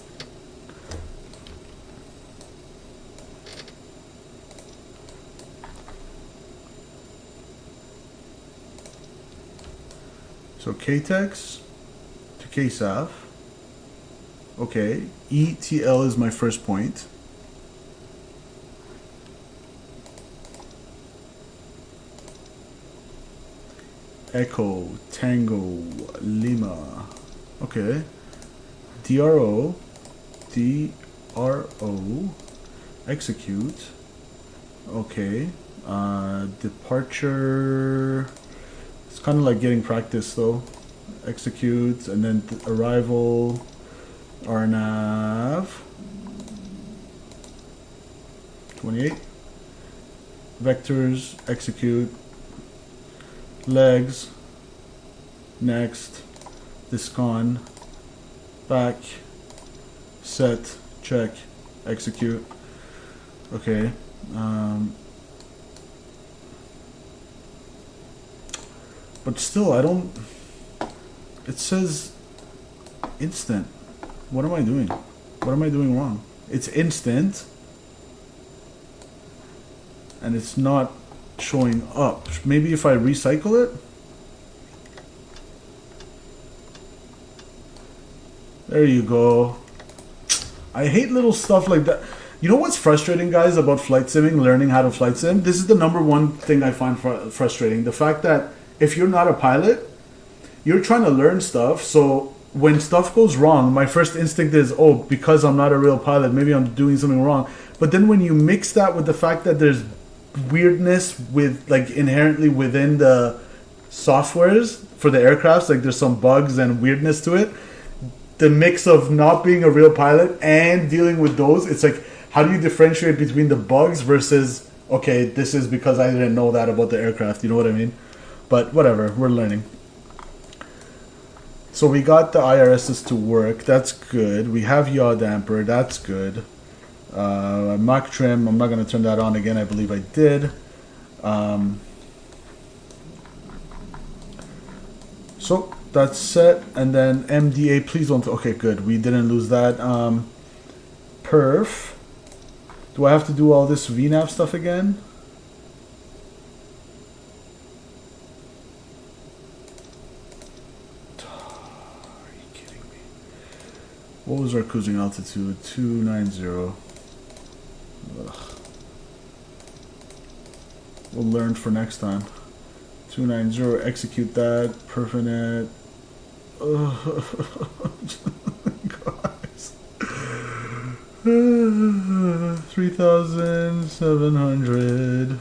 So KTEX to KSAF. Okay, ETL is my first point. Echo Tango Lima. Okay. DRO execute. Okay. Departure. It's kind of like getting practice though. Execute and then arrival. RNAV 28. Vectors execute. Legs. Next. Discon. Back. Set. Check. Execute. Okay. But still, I don't... It says instant. What am I doing? What am I doing wrong? It's instant. And it's not showing up. Maybe if I recycle it? There you go. I hate little stuff like that. You know what's frustrating, guys, about flight simming, learning how to flight sim? This is the number one thing I find frustrating. The fact that if you're not a pilot, you're trying to learn stuff. So when stuff goes wrong, my first instinct is, oh, because I'm not a real pilot, maybe I'm doing something wrong. But then when you mix that with the fact that there's weirdness with, like, inherently within the softwares for the aircrafts, like there's some bugs and weirdness to it, the mix of not being a real pilot and dealing with those, it's like, how do you differentiate between the bugs versus, okay, this is because I didn't know that about the aircraft, you know what I mean? But whatever, we're learning. So we got the IRSs to work, that's good. We have yaw damper, that's good. Mach trim, I'm not going to turn that on again, I believe I did. So that's set, and then MDA, please don't, okay, good, we didn't lose that. Perf, do I have to do all this VNAV stuff again? Are you What was our cruising altitude? 290. Ugh. We'll learn for next time. 290, execute that. Perfinet. Guys. 3,700.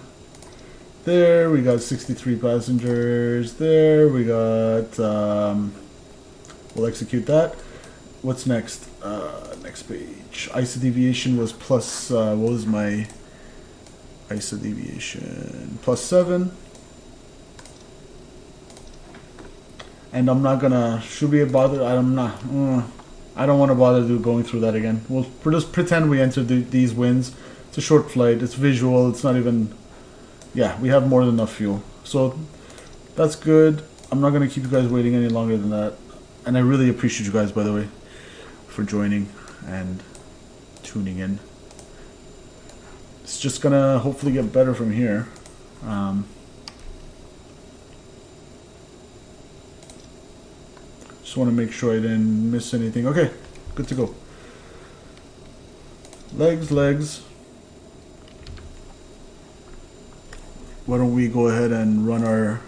There, we got 63 passengers. There, we got, we'll execute that. What's next? Next page. ISA deviation was plus, what was my ISA deviation? +7. And I'm not gonna, should we bother? I'm not, I don't want to bother going through that again. We'll just pretend we entered these winds. It's a short flight, it's visual, it's not even, yeah, we have more than enough fuel. So that's good. I'm not gonna keep you guys waiting any longer than that. And I really appreciate you guys, by the way, for joining and tuning in. It's just gonna hopefully get better from here. Just want to make sure I didn't miss anything. Okay, good to go. Legs. Why don't we go ahead and run our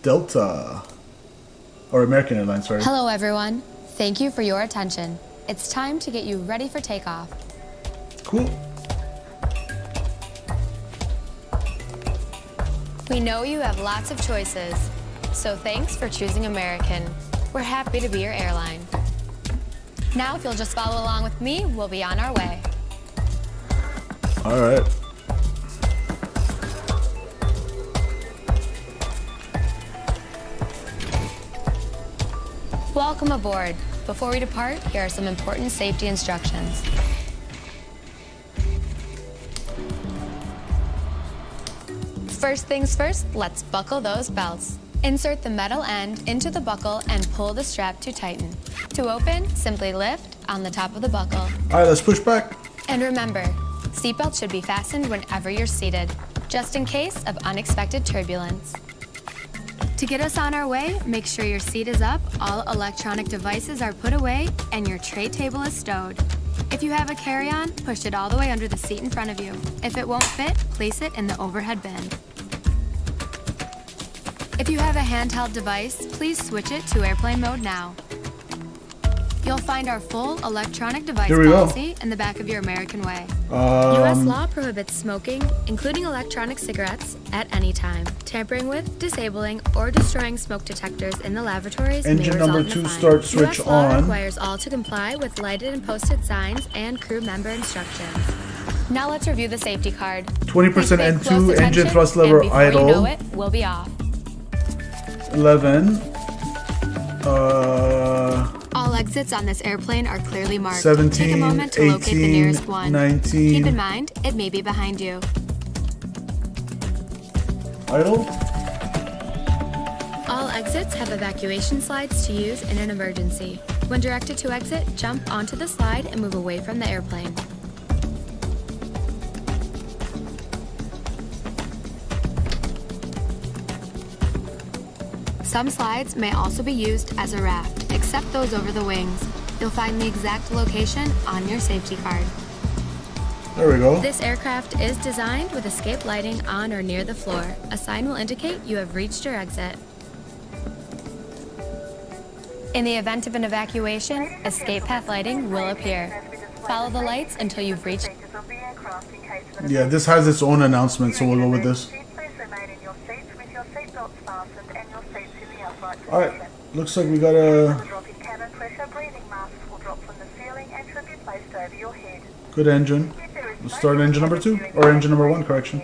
Delta, or American Airlines, sorry. Hello everyone. Thank you for your attention. It's time to get you ready for takeoff. Cool. We know you have lots of choices, so thanks for choosing American. We're happy to be your airline. Now, if you'll just follow along with me, we'll be on our way. All right. Welcome aboard. Before we depart, here are some important safety instructions. First things first, let's buckle those belts. Insert the metal end into the buckle and pull the strap to tighten. To open, simply lift on the top of the buckle. All right, let's push back. And remember, seatbelts should be fastened whenever you're seated, just in case of unexpected turbulence. To get us on our way, make sure your seat is up, all electronic devices are put away, and your tray table is stowed. If you have a carry-on, push it all the way under the seat in front of you. If it won't fit, place it in the overhead bin. If you have a handheld device, please switch it to airplane mode now. You'll find our full electronic device policy in the back of your American Way. U.S. law prohibits smoking, including electronic cigarettes, at any time. Tampering with, disabling, or destroying smoke detectors in the lavatories may Engine result number in a 2 fine. start switch U.S. law on. requires all to comply with lighted and posted signs and crew member instructions. Now let's review the safety card. 20% Please pay N2 close engine attention, thrust and lever before idle. you know it, we'll be off. 11. All exits on this airplane are clearly marked. 17, Take a moment to locate the 18, nearest one. 19. Keep in mind, it may be behind you. Idle. All exits have evacuation slides to use in an emergency. When directed to exit, jump onto the slide and move away from the airplane. Some slides may also be used as a raft, except those over the wings. You'll find the exact location on your safety card. There we go. This aircraft is designed with escape lighting on or near the floor. A sign will indicate you have reached your exit. In the event of an evacuation, escape path lighting will appear. Follow the lights until you've reached. Yeah, this has its own announcement, so we'll go with this. Alright, looks like we got a good engine. We'll start engine number 2, or engine number 1, correction.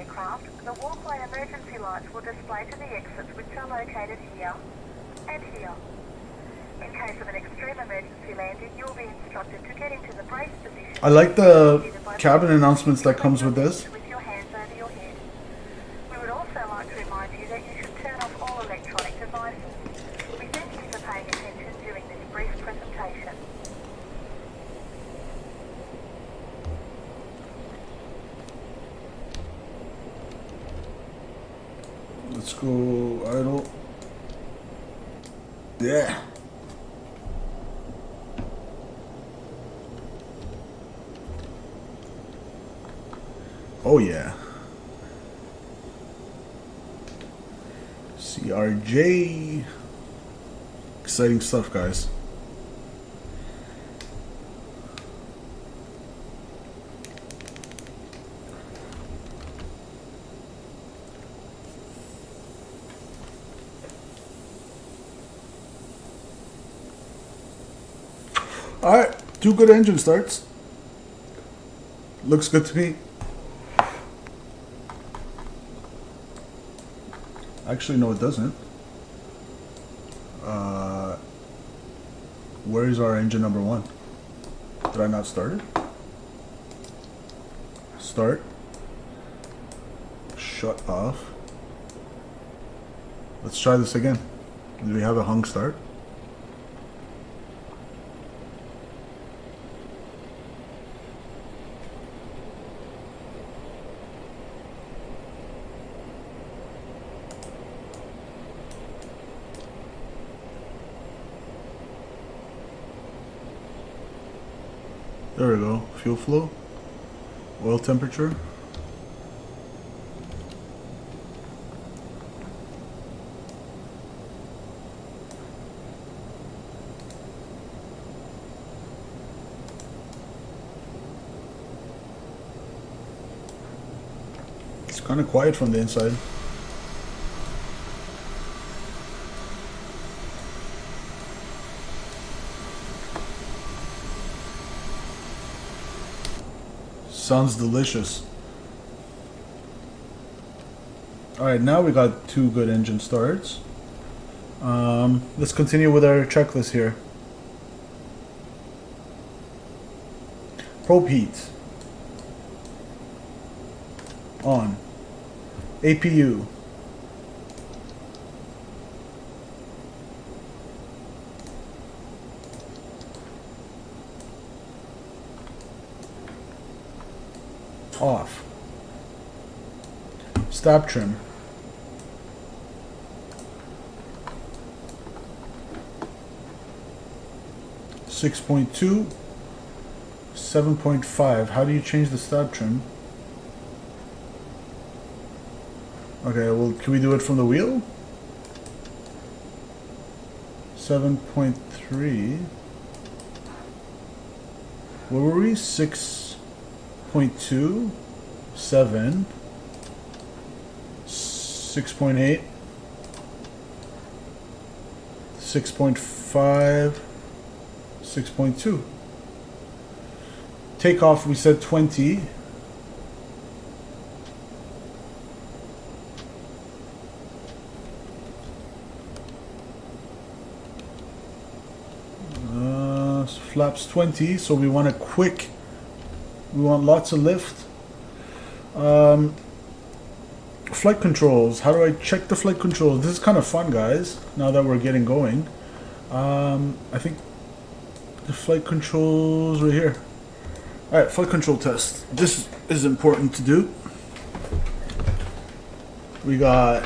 The walkway emergency lights will display to the exits, which are located here and here. In case of an extreme emergency landing, you will be instructed to get into the brace position. I like the cabin announcements that comes with this. With your hands over your head. We would also like to remind you that you should turn off all electronic devices. We thank you for paying attention during this brief presentation. Let's go idle. Yeah. Oh yeah. CRJ. Exciting stuff, guys. Alright, 2 good engine starts. Looks good to me. Actually, no, it doesn't. Where is our engine number 1? Did I not start it? Start. Shut off. Let's try this again. Do we have a hung start? There we go. Fuel flow. Oil temperature. It's kind of quiet from the inside. Sounds delicious. Alright, now we got 2 good engine starts. Let's continue with our checklist here. Probe heat. On. APU. Off. Stop trim. (6.2), 7.5. How do you change the stop trim? Okay, well, can we do it from the wheel? 7.3. Where were we? 6.2, 7, 6.8, 6.5, 6.2. Takeoff, we said 20. Flaps 20, so we want a quick, we want lots of lift. Flight controls, how do I check the flight controls? This is kind of fun, guys, now that we're getting going. I think the flight controls right here. Alright, flight control test. This is important to do. We got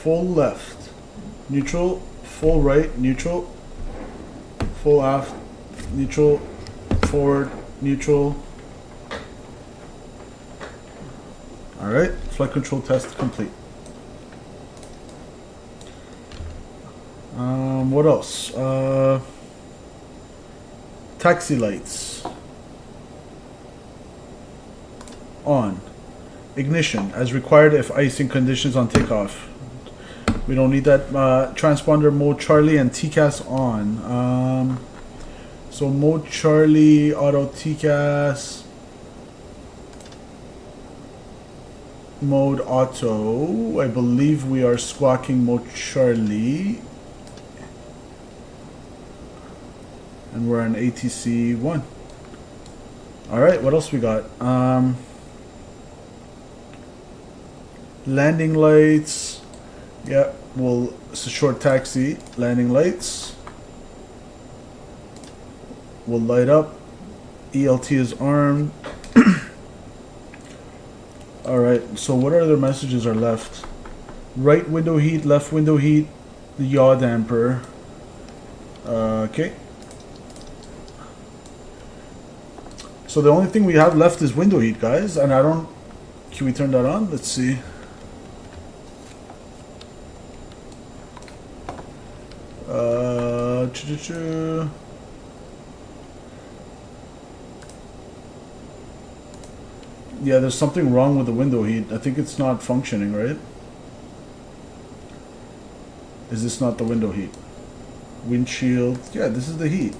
full left, neutral, full right, neutral, full aft, neutral, forward, neutral. Alright, flight control test complete. What else? Taxi lights. On. Ignition, as required if icing conditions on takeoff. We don't need that. Transponder mode Charlie and TCAS on. So mode Charlie, auto TCAS, mode auto. I believe we are squawking mode Charlie. And we're on ATC 1. Alright, what else we got? Landing lights. Yeah, well, it's a short taxi. Landing lights will light up. ELT is armed. Alright, so what other messages are left? Right window heat, left window heat, the yaw damper. Okay. So the only thing we have left is window heat, guys, and I don't... Can we turn that on? Let's see. Yeah, there's something wrong with the window heat. I think it's not functioning, right? Is this not the window heat? Windshield. Yeah, this is the heat.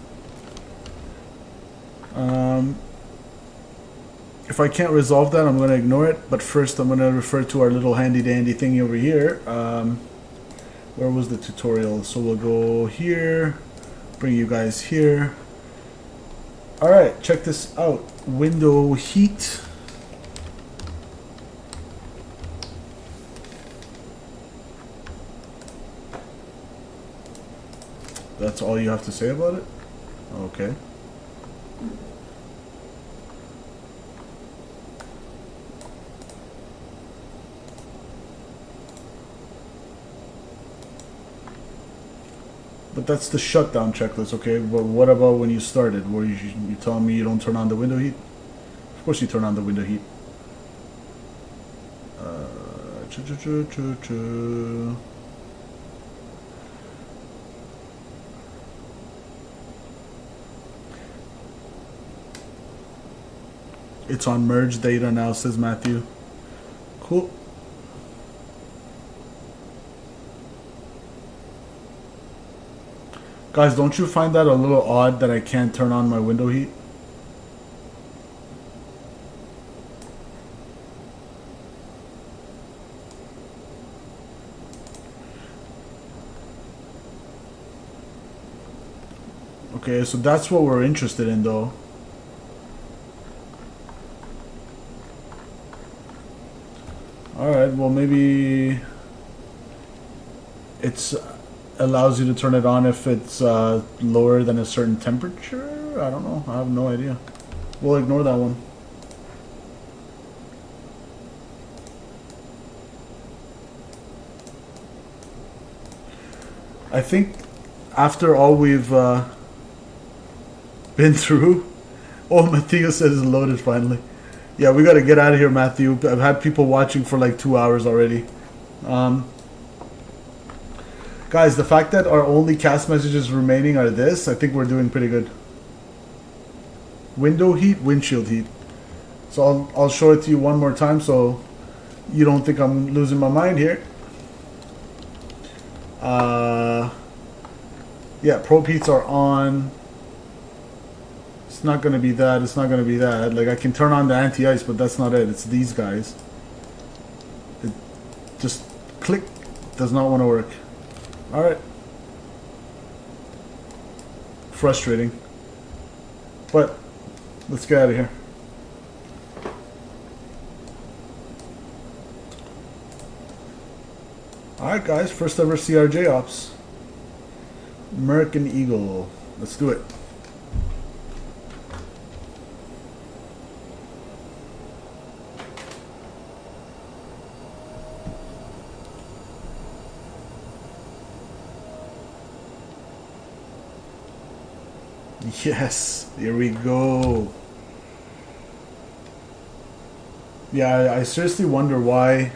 If I can't resolve that, I'm going to ignore it. But first, I'm going to refer to our little handy-dandy thingy over here. Where was the tutorial? So we'll go here. Bring you guys here. Alright, check this out. Window heat. That's all you have to say about it? Okay. But that's the shutdown checklist, okay? But what about when you started? Were you telling me you don't turn on the window heat? Of course you turn on the window heat. It's on merge data now, says Matthew. Cool. Guys, don't you find that a little odd that I can't turn on my window heat? Okay, so that's what we're interested in though. Alright, well maybe it's allows you to turn it on if it's lower than a certain temperature? I don't know. I have no idea. We'll ignore that one. I think after all we've been through... Oh, Matthew says it's loaded finally. Yeah, we gotta get out of here, Matthew. I've had people watching for like 2 hours already. Guys, the fact that our only cast messages remaining are this, I think we're doing pretty good. Window heat, windshield heat. So I'll show it to you one more time so you don't think I'm losing my mind here. Yeah, probe heats are on. It's not going to be that. It's not going to be that. Like, I can turn on the anti-ice, but that's not it. It's these guys. It just click. Does not want to work. Alright. Frustrating. But, let's get out of here. Alright guys, first ever CRJ ops. American Eagle. Let's do it. Yes, here we go. Yeah, I seriously wonder why.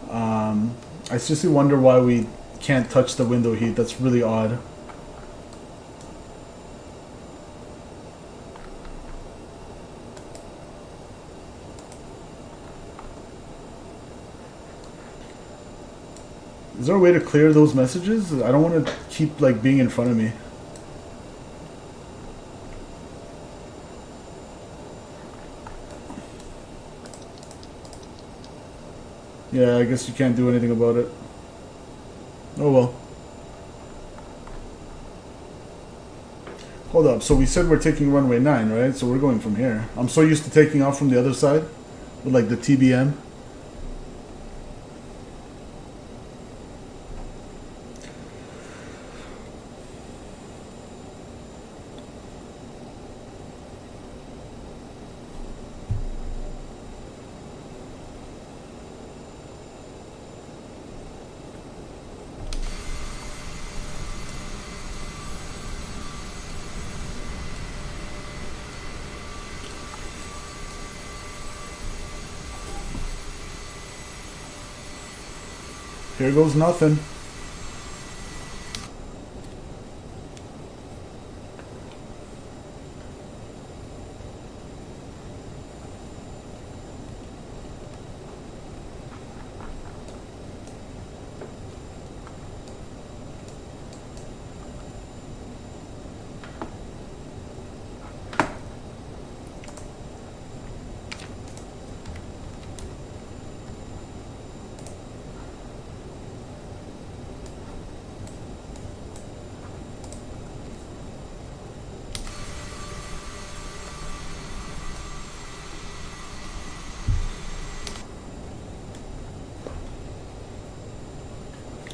I seriously wonder why we can't touch the window heat. That's really odd. Is there a way to clear those messages? I don't want to keep like being in front of me. Yeah, I guess you can't do anything about it. Oh well. Hold up, so we said we're taking runway 9, right? So we're going from here. I'm so used to taking off from the other side with like the TBM. Here goes nothing.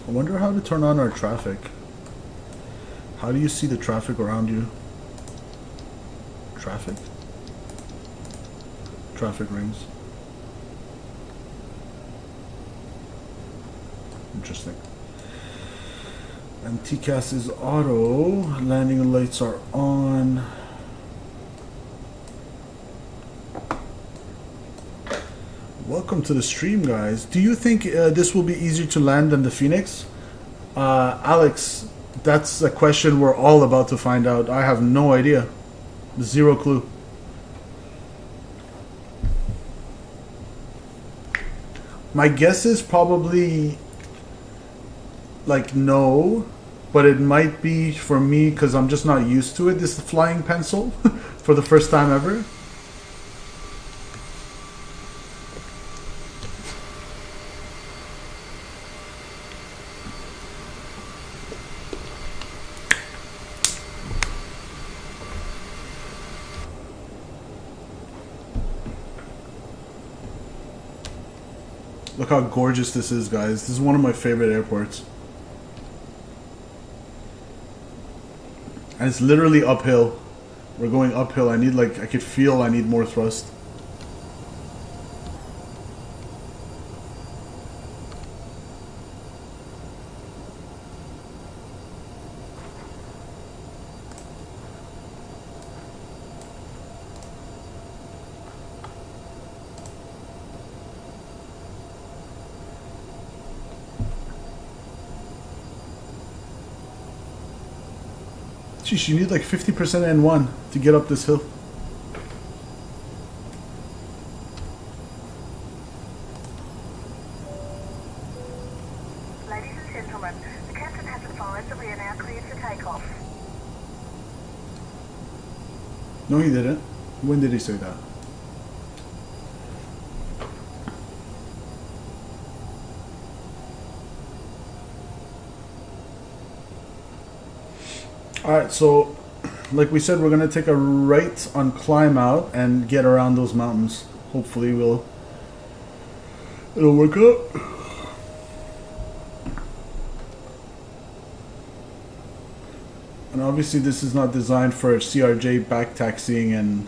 I wonder how to turn on our traffic. How do you see the traffic around you? Traffic? Traffic rings. Interesting. And TCAS is auto. Landing lights are on. Welcome to the stream, guys. Do you think this will be easier to land than the Phoenix? Alex, that's a question we're all about to find out. I have no idea. Zero clue. My guess is probably like no, but it might be for me because I'm just not used to it. This flying pencil for the first time ever. Look how gorgeous this is, guys. This is one of my favorite airports. And it's literally uphill. We're going uphill. I could feel I need more thrust. Jeez, you need like 50% N1 to get up this hill. Ladies and gentlemen, the captain has advised that we are now cleared for takeoff. No, he didn't. When did he say that? Alright, so like we said, we're going to take a right on climb out and get around those mountains. Hopefully it'll work out. And obviously this is not designed for CRJ back taxiing and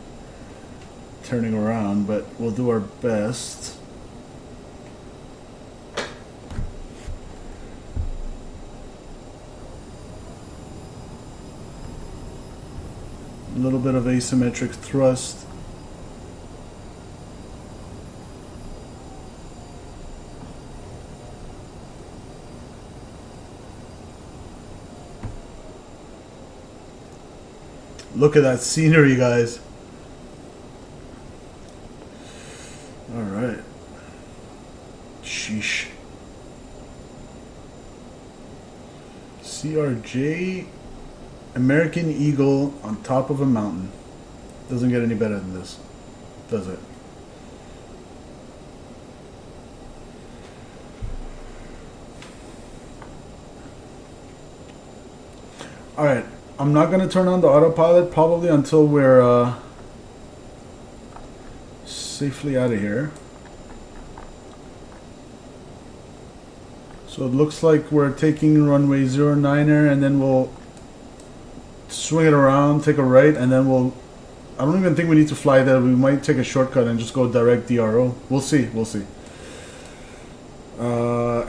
turning around, but we'll do our best. A little bit of asymmetric thrust. Look at that scenery, guys. All right. Sheesh. CRJ American Eagle on top of a mountain. Doesn't get any better than this, does it? Alright, I'm not going to turn on the autopilot probably until we're safely out of here. So it looks like we're taking runway 09er and then we'll swing it around, take a right, and then I don't even think we need to fly there. We might take a shortcut and just go direct DRO. We'll see.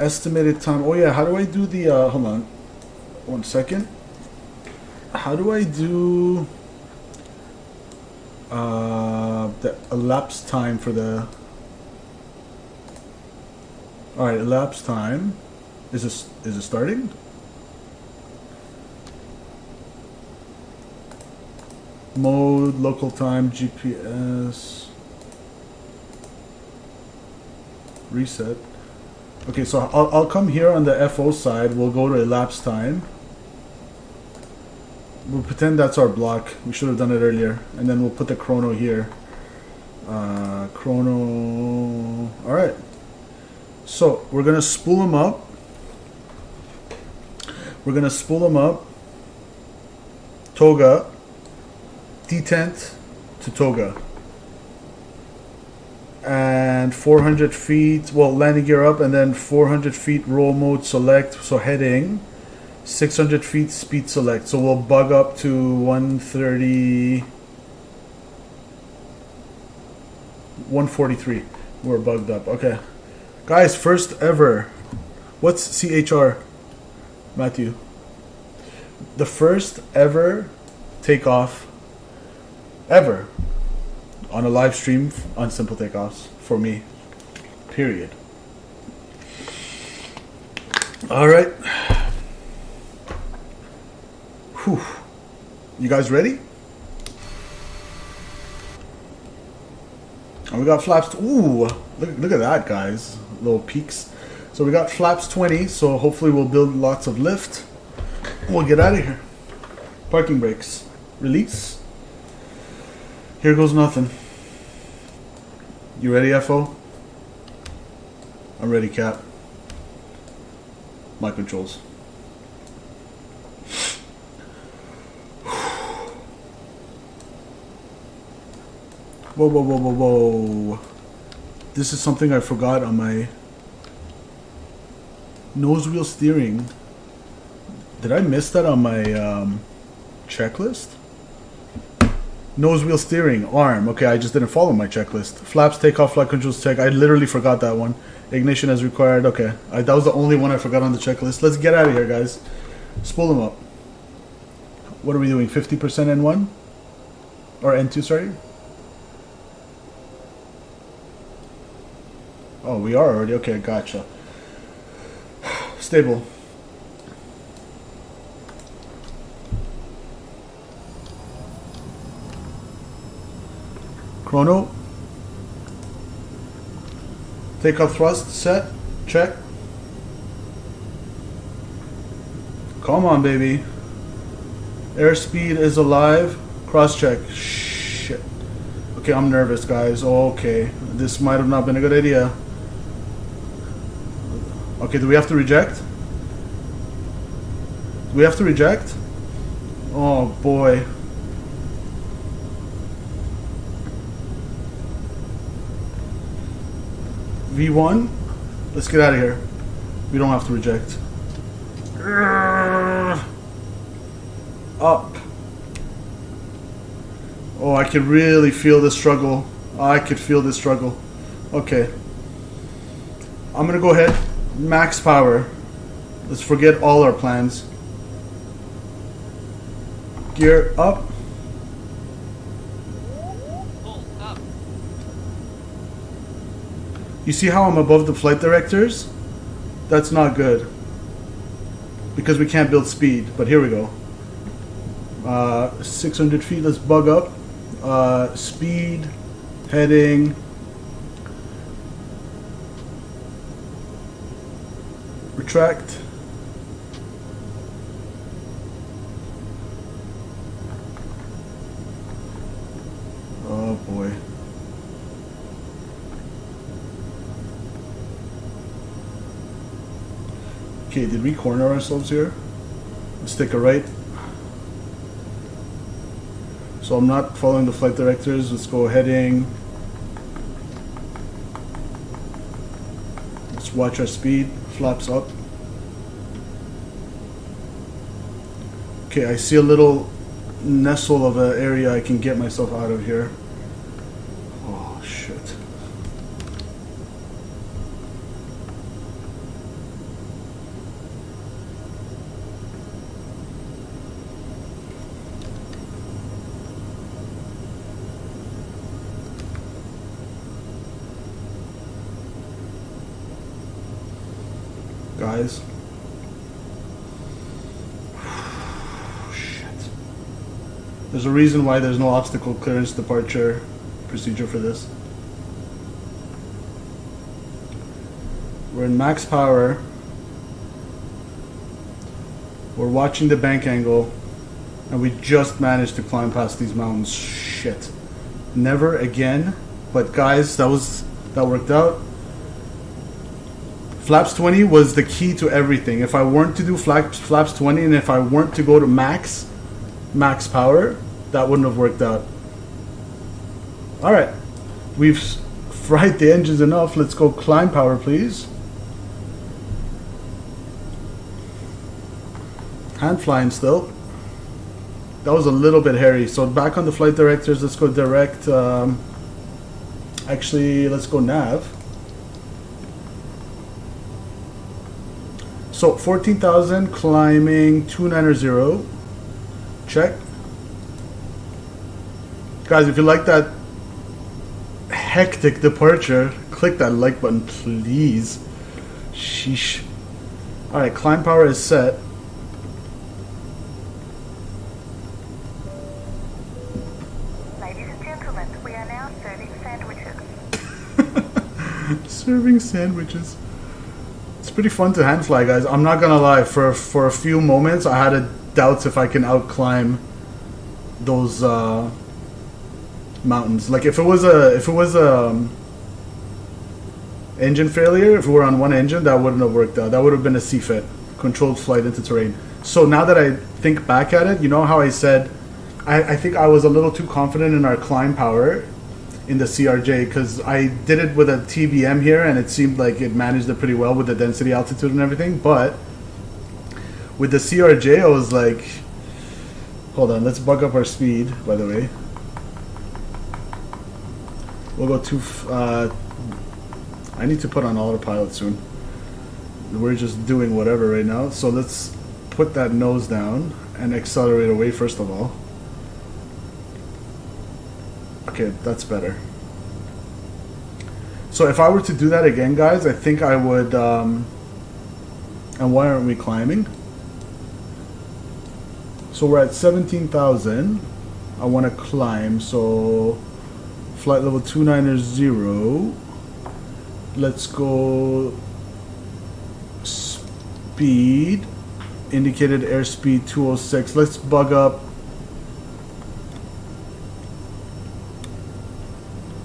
Estimated time. Oh yeah, how do I do the, hold on. 1 second. How do I do the elapsed time for the... Alright, elapsed time. Is it starting? Mode, local time, GPS. Reset. Okay, so I'll come here on the FO side. We'll go to elapsed time. We'll pretend that's our block. We should have done it earlier. And then we'll put the chrono here. Chrono. Alright. So, we're going to spool them up. We're going to spool them up. Toga. Detent to Toga. And 400 feet, well, landing gear up, and then 400 feet roll mode select, so heading. 600 feet speed select, so we'll bug up to 130, 143. We're bugged up, okay. Guys, first ever. What's CHR, Matthew? The first ever takeoff ever on a live stream on Simple Takeoffs for me. Period. Alright. Whew. You guys ready? And we got flaps. Ooh, look at that, guys. Little peaks. So we got flaps 20, so hopefully we'll build lots of lift. We'll get out of here. Parking brakes. Release. Here goes nothing. You ready, FO? I'm ready, Cap. My controls. Whoa, whoa, whoa, whoa, whoa. This is something I forgot on my nose wheel steering. Did I miss that on my checklist? Nose wheel steering, arm. Okay, I just didn't follow my checklist. Flaps, takeoff, flight controls, check. I literally forgot that one. Ignition as required. Okay, that was the only one I forgot on the checklist. Let's get out of here, guys. Spool them up. What are we doing? 50% N1? Or N2, sorry? Oh, we are already. Okay, gotcha. Stable. Chrono. Takeoff thrust set. Check. Come on, baby. Airspeed is alive. Cross check. Shit. Okay, I'm nervous, guys. Okay. This might have not been a good idea. Okay, do we have to reject? Do we have to reject? Oh, boy. V1, let's get out of here. We don't have to reject. Up. Oh, I can really feel the struggle. I could feel the struggle. Okay. I'm gonna go ahead. Max power. Let's forget all our plans. Gear up. You see how I'm above the flight directors? That's not good. Because we can't build speed, but here we go. 600 feet, let's bug up. Speed, heading. Retract. Oh boy. Okay, did we corner ourselves here? Let's take a right. So I'm not following the flight directors. Let's go heading. Let's watch our speed. Flaps up. Okay, I see a little nestle of an area I can get myself out of here. Oh, shit. Guys, There's a reason why there's no obstacle clearance departure procedure for this. We're in max power. We're watching the bank angle, and we just managed to climb past these mountains. Shit. Never again. But guys, that worked out. Flaps 20 was the key to everything. If I weren't to do flaps 20, and if I weren't to go to max power, that wouldn't have worked out. Alright. We've fried the engines enough. Let's go climb power, please. Hand flying still. That was a little bit hairy. So back on the flight directors, let's go direct. Actually, let's go nav. So 14,000 climbing 290. Check. Guys, if you like that hectic departure, click that like button, please. Sheesh. Alright, climb power is set. Ladies and gentlemen, we are now serving sandwiches. Serving sandwiches. It's pretty fun to hand fly, guys. I'm not gonna lie. For a few moments, I had doubts if I can outclimb those mountains. Like if it was a engine failure, if we were on one engine, that wouldn't have worked out. That would have been a CFIT, controlled flight into terrain. So now that I think back at it, you know how I said I think I was a little too confident in our climb power in the CRJ, because I did it with a TBM here and it seemed like it managed it pretty well with the density, altitude and everything. But with the CRJ, I was like, hold on, let's bug up our speed, by the way. We'll go to I need to put on autopilot soon. We're just doing whatever right now, so let's put that nose down and accelerate away first of all. Okay, that's better. So if I were to do that again, guys, I think I would and why aren't we climbing? So we're at 17,000. I want to climb, so flight level 290. Let's go speed, indicated airspeed 206. Let's bug up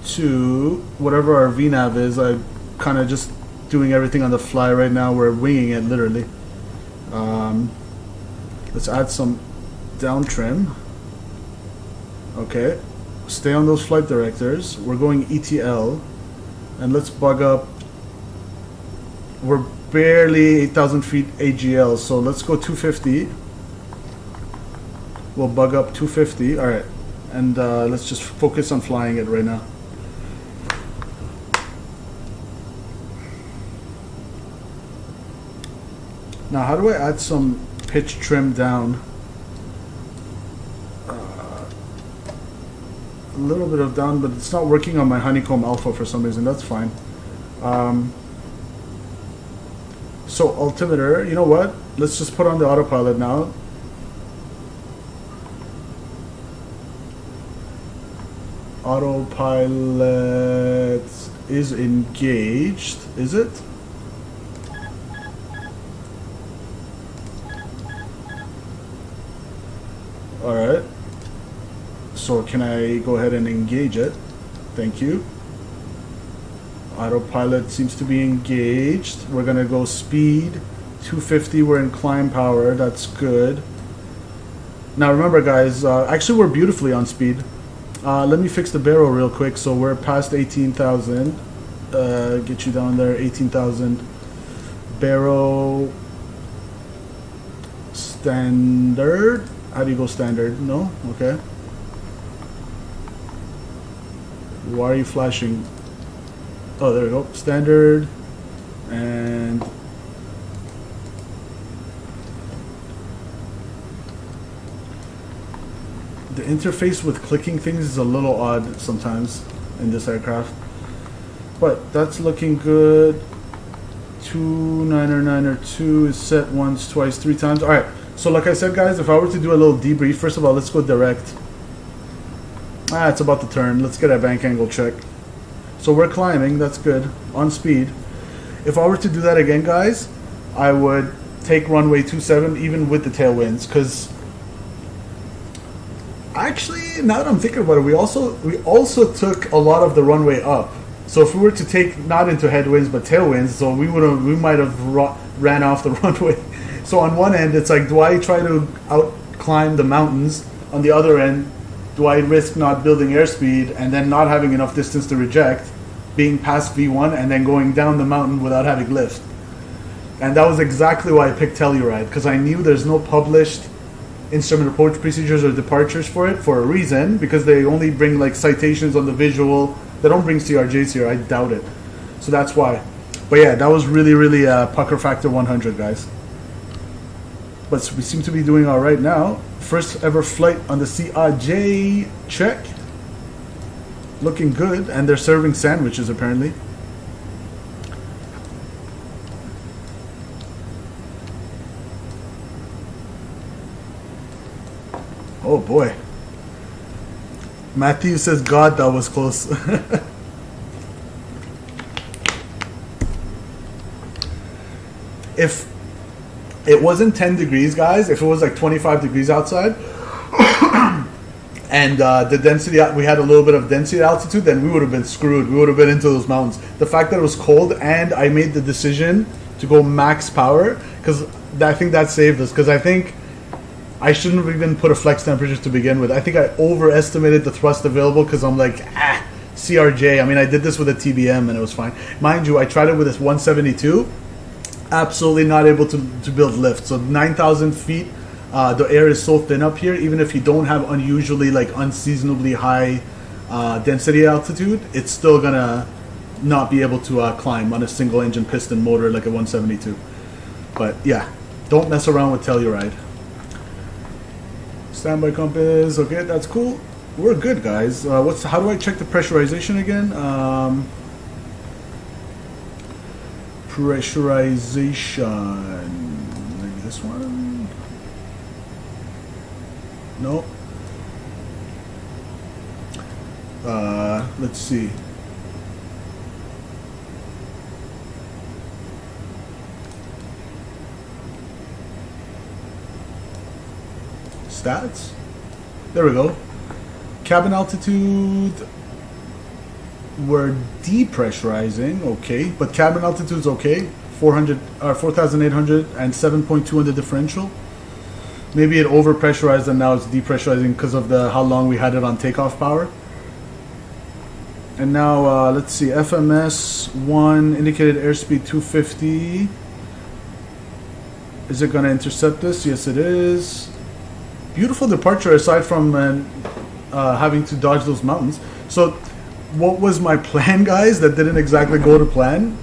to whatever our VNAV is. I'm kind of just doing everything on the fly right now. We're winging it literally. Let's add some down trim. Okay, stay on those flight directors. We're going ETL, and let's bug up. We're barely 8,000 feet AGL, so let's go 250. We'll bug up 250. All right, and let's just focus on flying it right now. Now, how do I add some pitch trim down? A little bit of down, but it's not working on my Honeycomb Alpha for some reason. That's fine. So altimeter, you know what? Let's just put on the autopilot now. Autopilot is engaged, is it? Alright. So can I go ahead and engage it? Thank you. Autopilot seems to be engaged. We're gonna go speed 250. We're in climb power. That's good. Now remember, guys, actually we're beautifully on speed. Let me fix the barrel real quick. So we're past 18,000. Get you down there. 18,000. Barrel standard. How do you go standard? No? Okay. Why are you flashing? Oh, there we go. Standard. And the interface with clicking things is a little odd sometimes in this aircraft. But that's looking good. 29902 is set once, twice, 3 times. Alright. So like I said, guys, if I were to do a little debrief, first of all, let's go direct. Ah, it's about to turn. Let's get a bank angle check. So we're climbing. That's good. On speed. If I were to do that again, guys, I would take runway 27 even with the tailwinds, because actually, now that I'm thinking about it, we also took a lot of the runway up. So if we were to take not into headwinds but tailwinds, so we might have ran off the runway. So on one end, it's like, do I try to out climb the mountains? On the other end, do I risk not building airspeed and then not having enough distance to reject, being past V1 and then going down the mountain without having lift? And that was exactly why I picked Telluride, because I knew there's no published instrument approach procedures or departures for it for a reason, because they only bring like citations on the visual. They don't bring CRJs here. I doubt it. So that's why. But yeah, that was really pucker factor 100, guys. But we seem to be doing all right now. First ever flight on the CRJ, check. Looking good, and they're serving sandwiches apparently. Oh boy. Matthew says, God, that was close. If it wasn't 10 degrees, guys, if it was like 25 degrees outside, and the density, we had a little bit of density altitude, then we would have been screwed. We would have been into those mountains. The fact that it was cold and I made the decision to go max power, because I think that saved us, because I think I shouldn't have even put a flex temperature to begin with. I think I overestimated the thrust available, because I'm like, CRJ. I mean, I did this with a TBM and it was fine. Mind you, I tried it with this 172. Absolutely not able to build lift. So 9,000 feet, the air is so thin up here, even if you don't have unusually, like unseasonably high density altitude, it's still gonna not be able to climb on a single engine piston motor like a 172. But yeah, don't mess around with Telluride. Standby compass, okay, that's cool. We're good, guys. How do I check the pressurization again? Pressurization, maybe this one. No. Let's see. Stats. There we go. Cabin altitude. We're depressurizing, okay, but cabin altitude's okay. 4,800 and 7.2 on the differential. Maybe it overpressurized and now it's depressurizing because of how long we had it on takeoff power. And now let's see, FMS 1 indicated airspeed 250. Is it going to intercept this? Yes, it is. Beautiful departure aside from having to dodge those mountains. So what was my plan, guys, that didn't exactly go to plan?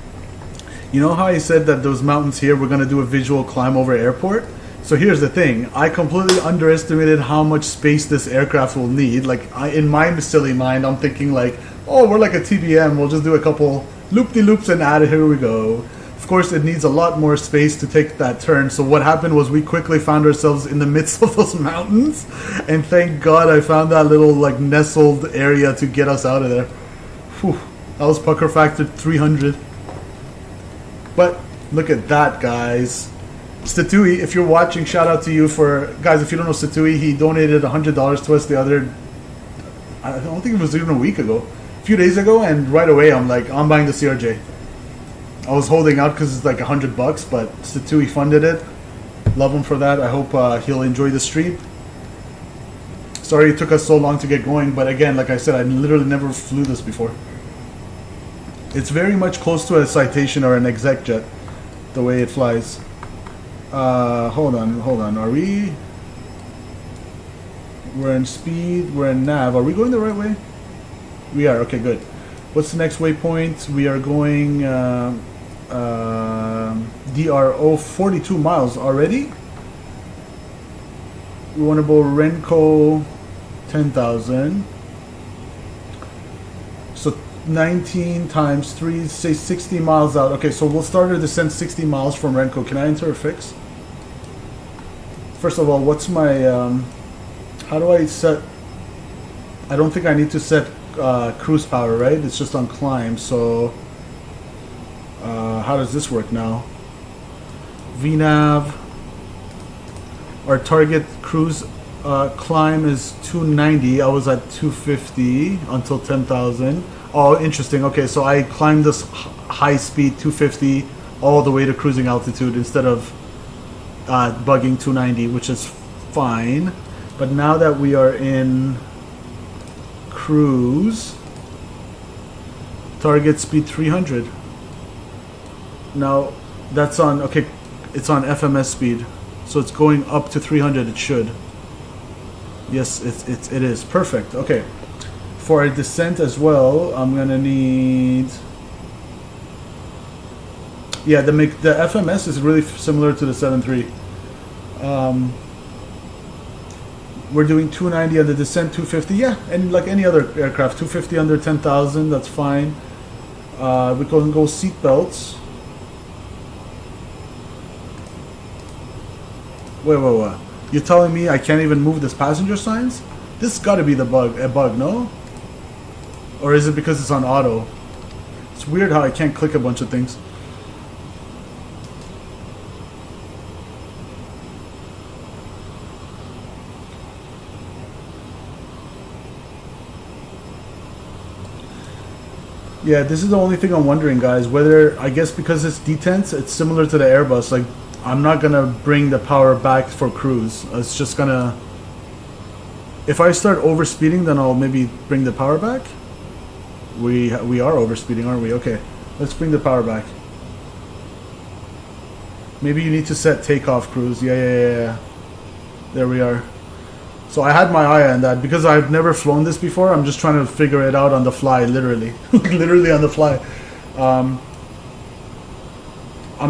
You know how I said that those mountains here, we're going to do a visual climb over airport? So here's the thing. I completely underestimated how much space this aircraft will need. Like, in my silly mind, I'm thinking like, oh, we're like a TBM. We'll just do a couple loop-de-loops and here we go. Of course, it needs a lot more space to take that turn. So what happened was we quickly found ourselves in the midst of those mountains. And thank God I found that little like nestled area to get us out of there. Whew, that was pucker factor 300. But look at that, guys. Statui, if you're watching, shout out to you for, guys, if you don't know Statui, he donated $100 to us the other, I don't think it was even a week ago, a few days ago, and right away I'm like, I'm buying the CRJ. I was holding out because it's like $100, but Statui funded it. Love him for that. I hope he'll enjoy the stream. Sorry it took us so long to get going, but again, like I said, I literally never flew this before. It's very much close to a citation or an exec jet, the way it flies. Hold on. We're in speed, we're in nav. Are we going the right way? We are, okay, good. What's the next waypoint? We are going DRO 42 miles already. We want to go Renko 10,000. So 19 times 3, say 60 miles out. Okay, so we'll start our descent 60 miles from Renko. Can I enter a fix? First of all, what's my, how do I set, I don't think I need to set cruise power, right? It's just on climb. So how does this work now? VNAV. Our target cruise climb is 290. I was at 250 until 10,000. Oh, interesting. Okay, so I climbed this high speed 250 all the way to cruising altitude instead of bugging 290, which is fine. But now that we are in cruise, target speed 300. Now that's on, okay, it's on FMS speed, so it's going up to 300. It should. Yes, it is perfect. Okay, for a descent as well, I'm gonna need. Yeah, the FMS is really similar to the 7.3. We're doing 290 on the descent, 250. Yeah, and like any other aircraft, 250 under 10,000. That's fine. We can go seat belts. Wait. You're telling me I can't even move this passenger signs? This got to be a bug, no? Or is it because it's on auto? It's weird how I can't click a bunch of things. Yeah, this is the only thing I'm wondering, guys. Whether, I guess because it's detents, it's similar to the Airbus. Like, I'm not gonna bring the power back for cruise. It's just gonna. If I start overspeeding, then I'll maybe bring the power back. We are overspeeding, aren't we? Okay, let's bring the power back. Maybe you need to set takeoff cruise. Yeah. There we are. So I had my eye on that because I've never flown this before. I'm just trying to figure it out on the fly, literally, literally on the fly. I'm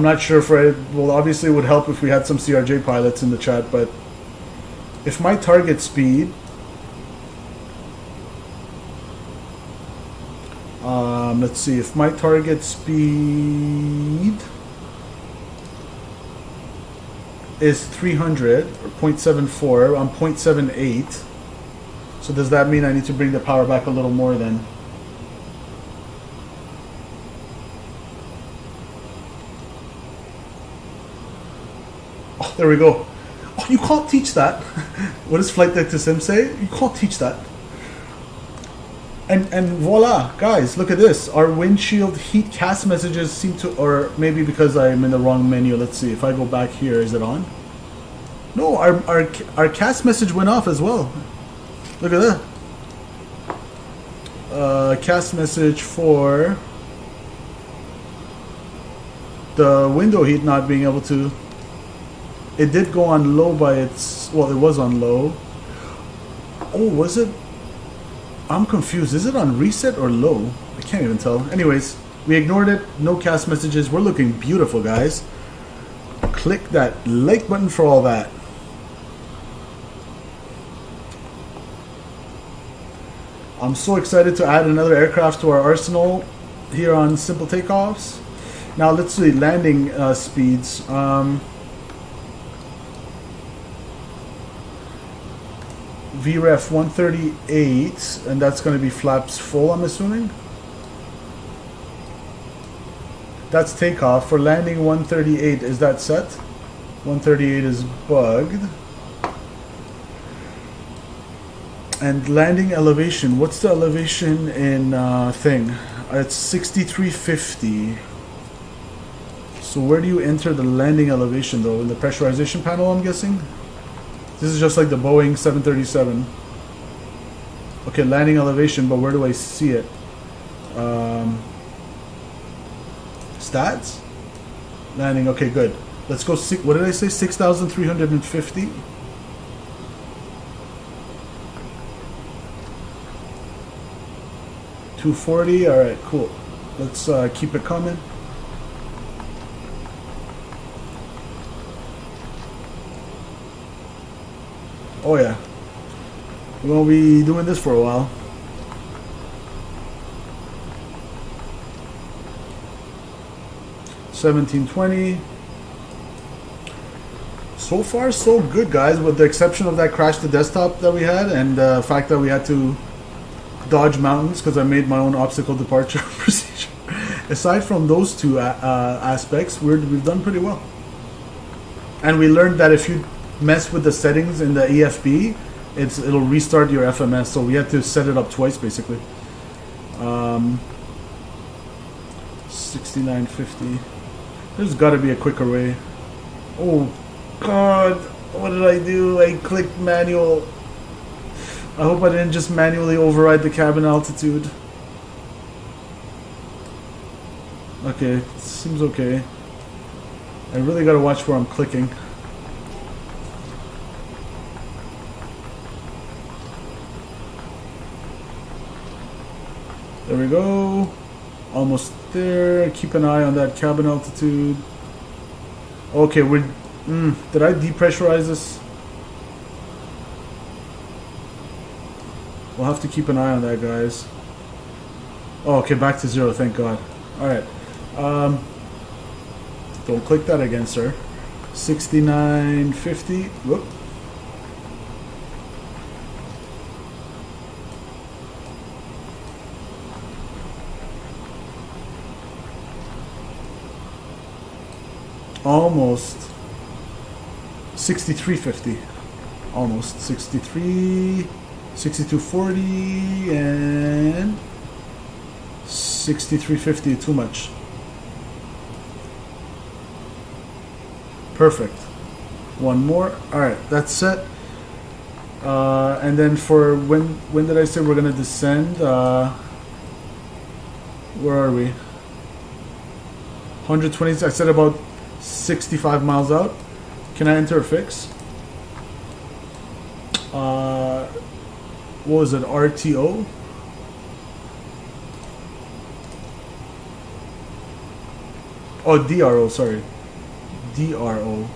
not sure for it. Well, obviously it would help if we had some CRJ pilots in the chat, but if my target speed, let's see, if my target speed is 300 or 0.74, I'm 0.78. So does that mean I need to bring the power back a little more then? Oh, there we go. Oh, you can't teach that. What does Flight Deck to Sim say? You can't teach that. And voila, guys, look at this. Our windshield heat cast messages seem to, or maybe because I'm in the wrong menu. Let's see. If I go back here, is it on? No, our cast message went off as well. Look at that. Cast message for the window heat not being able to. It did go on low by its. Well, it was on low. Oh, was it? I'm confused. Is it on reset or low? I can't even tell. Anyways, we ignored it. No cast messages. We're looking beautiful, guys. Click that like button for all that. I'm so excited to add another aircraft to our arsenal here on Simple Takeoffs. Now let's see landing speeds. VREF 138, and that's going to be flaps full, I'm assuming. That's takeoff. For landing 138, is that set? 138 is bugged. And landing elevation, what's the elevation in thing? It's 6350. So where do you enter the landing elevation though? In the pressurization panel, I'm guessing? This is just like the Boeing 737. Okay, landing elevation, but where do I see it? Stats? Landing, okay, good. Let's go, what did I say? 6,350? $240, alright, cool. Let's keep it coming. Oh yeah, we're gonna be doing this for a while. $17.20. So far, so good, guys. With the exception of that crash to desktop that we had, and the fact that we had to dodge mountains because I made my own obstacle departure procedure. Aside from those two aspects, we've done pretty well. And we learned that if you mess with the settings in the EFB, it'll restart your FMS. So we had to set it up twice, basically. 6950. There's got to be a quicker way. Oh, God. What did I do? I clicked manual. I hope I didn't just manually override the cabin altitude. Okay, seems okay. I really gotta watch where I'm clicking. There we go. Almost there. Keep an eye on that cabin altitude. Okay, we're... did I depressurize this? We'll have to keep an eye on that, guys. Oh, okay, back to 0, thank God. Alright. Don't click that again, sir. 6950. Whoop. Almost 6350. Almost 63, 6240, and 6350. Too much. Perfect. One more. Alright, that's set. And then for when did I say we're gonna descend? Where are we? 120. I said about 65 miles out. Can I enter a fix? What was it? RTO? Oh, DRO, sorry. DRO.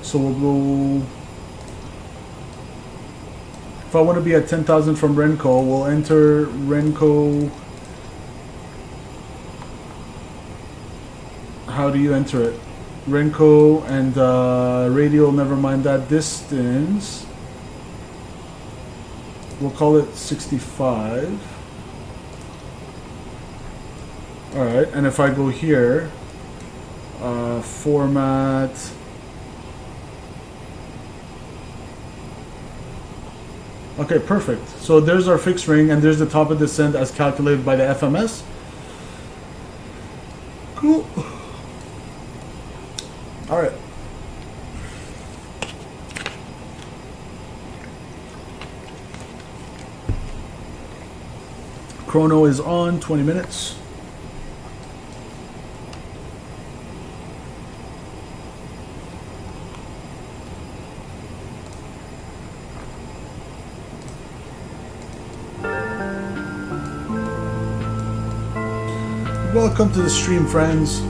So we'll go... If I want to be at 10,000 from Renko, we'll enter Renko... How do you enter it? Renko and radial, never mind that distance. We'll call it 65. Alright, and if I go here, format... Okay, perfect. So there's our fixed ring, and there's the top of descent as calculated by the FMS. Cool. Alright. Chrono is on, 20 minutes. Welcome to the stream, friends.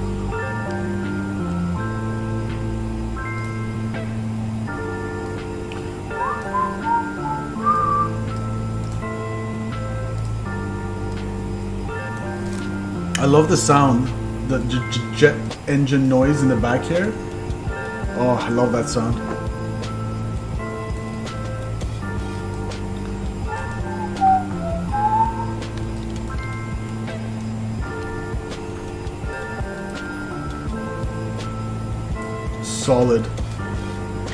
I love the sound, the jet engine noise in the back here. Oh, I love that sound. Solid.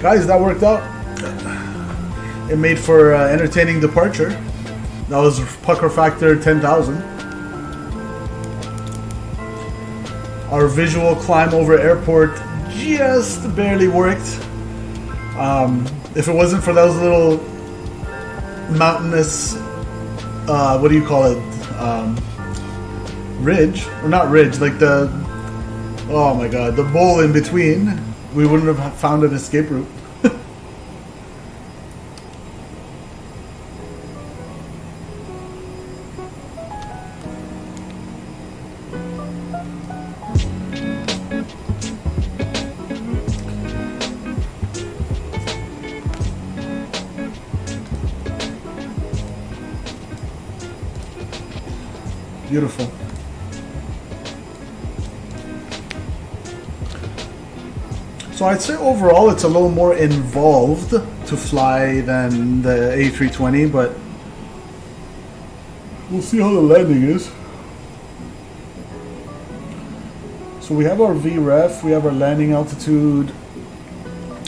Guys, that worked out. It made for entertaining departure. That was pucker factor 10,000. Our visual climb over airport just barely worked. If it wasn't for those little mountainous, what do you call it? Ridge, or not ridge, like the, oh my god, the bowl in between, we wouldn't have found an escape route. Beautiful. So I'd say overall it's a little more involved to fly than the A320, but We'll see how the landing is. So we have our VREF, we have our landing altitude.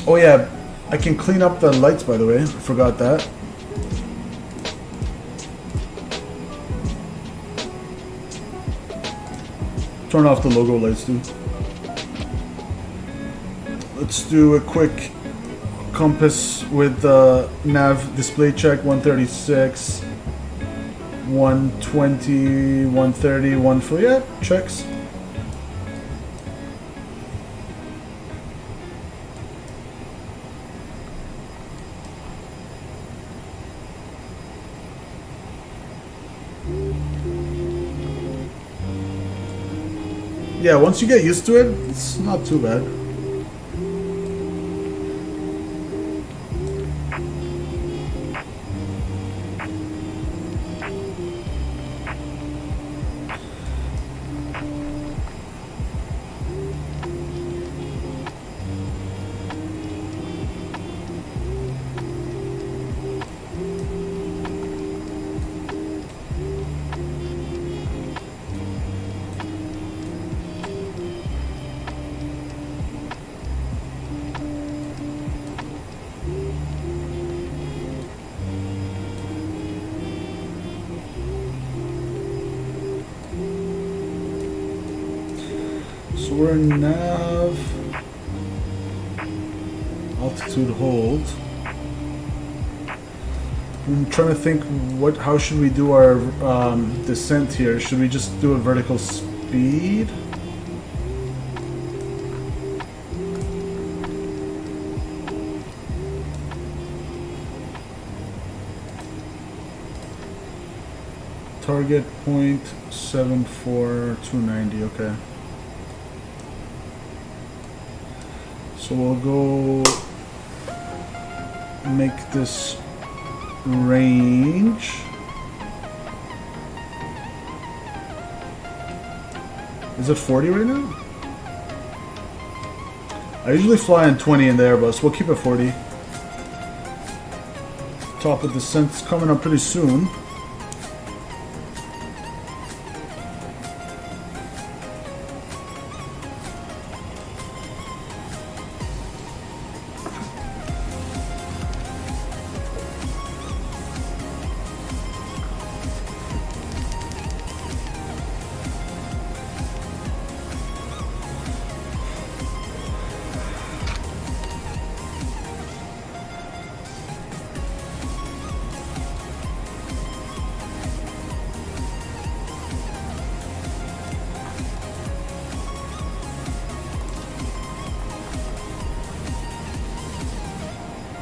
Oh yeah, I can clean up the lights, by the way. I forgot that. Turn off the logo lights too. Let's do a quick compass with the nav display check. 136, 120, 130, 140. Yeah, checks. Yeah, once you get used to it, it's not too bad. So we're in nav, altitude hold. I'm trying to think how should we do our descent here? Should we just do a vertical speed? Target point 74290. Okay. So we'll go make this range. Is it 40 right now? I usually fly in 20 in the Airbus. We'll keep it 40. Top of descent's coming up pretty soon.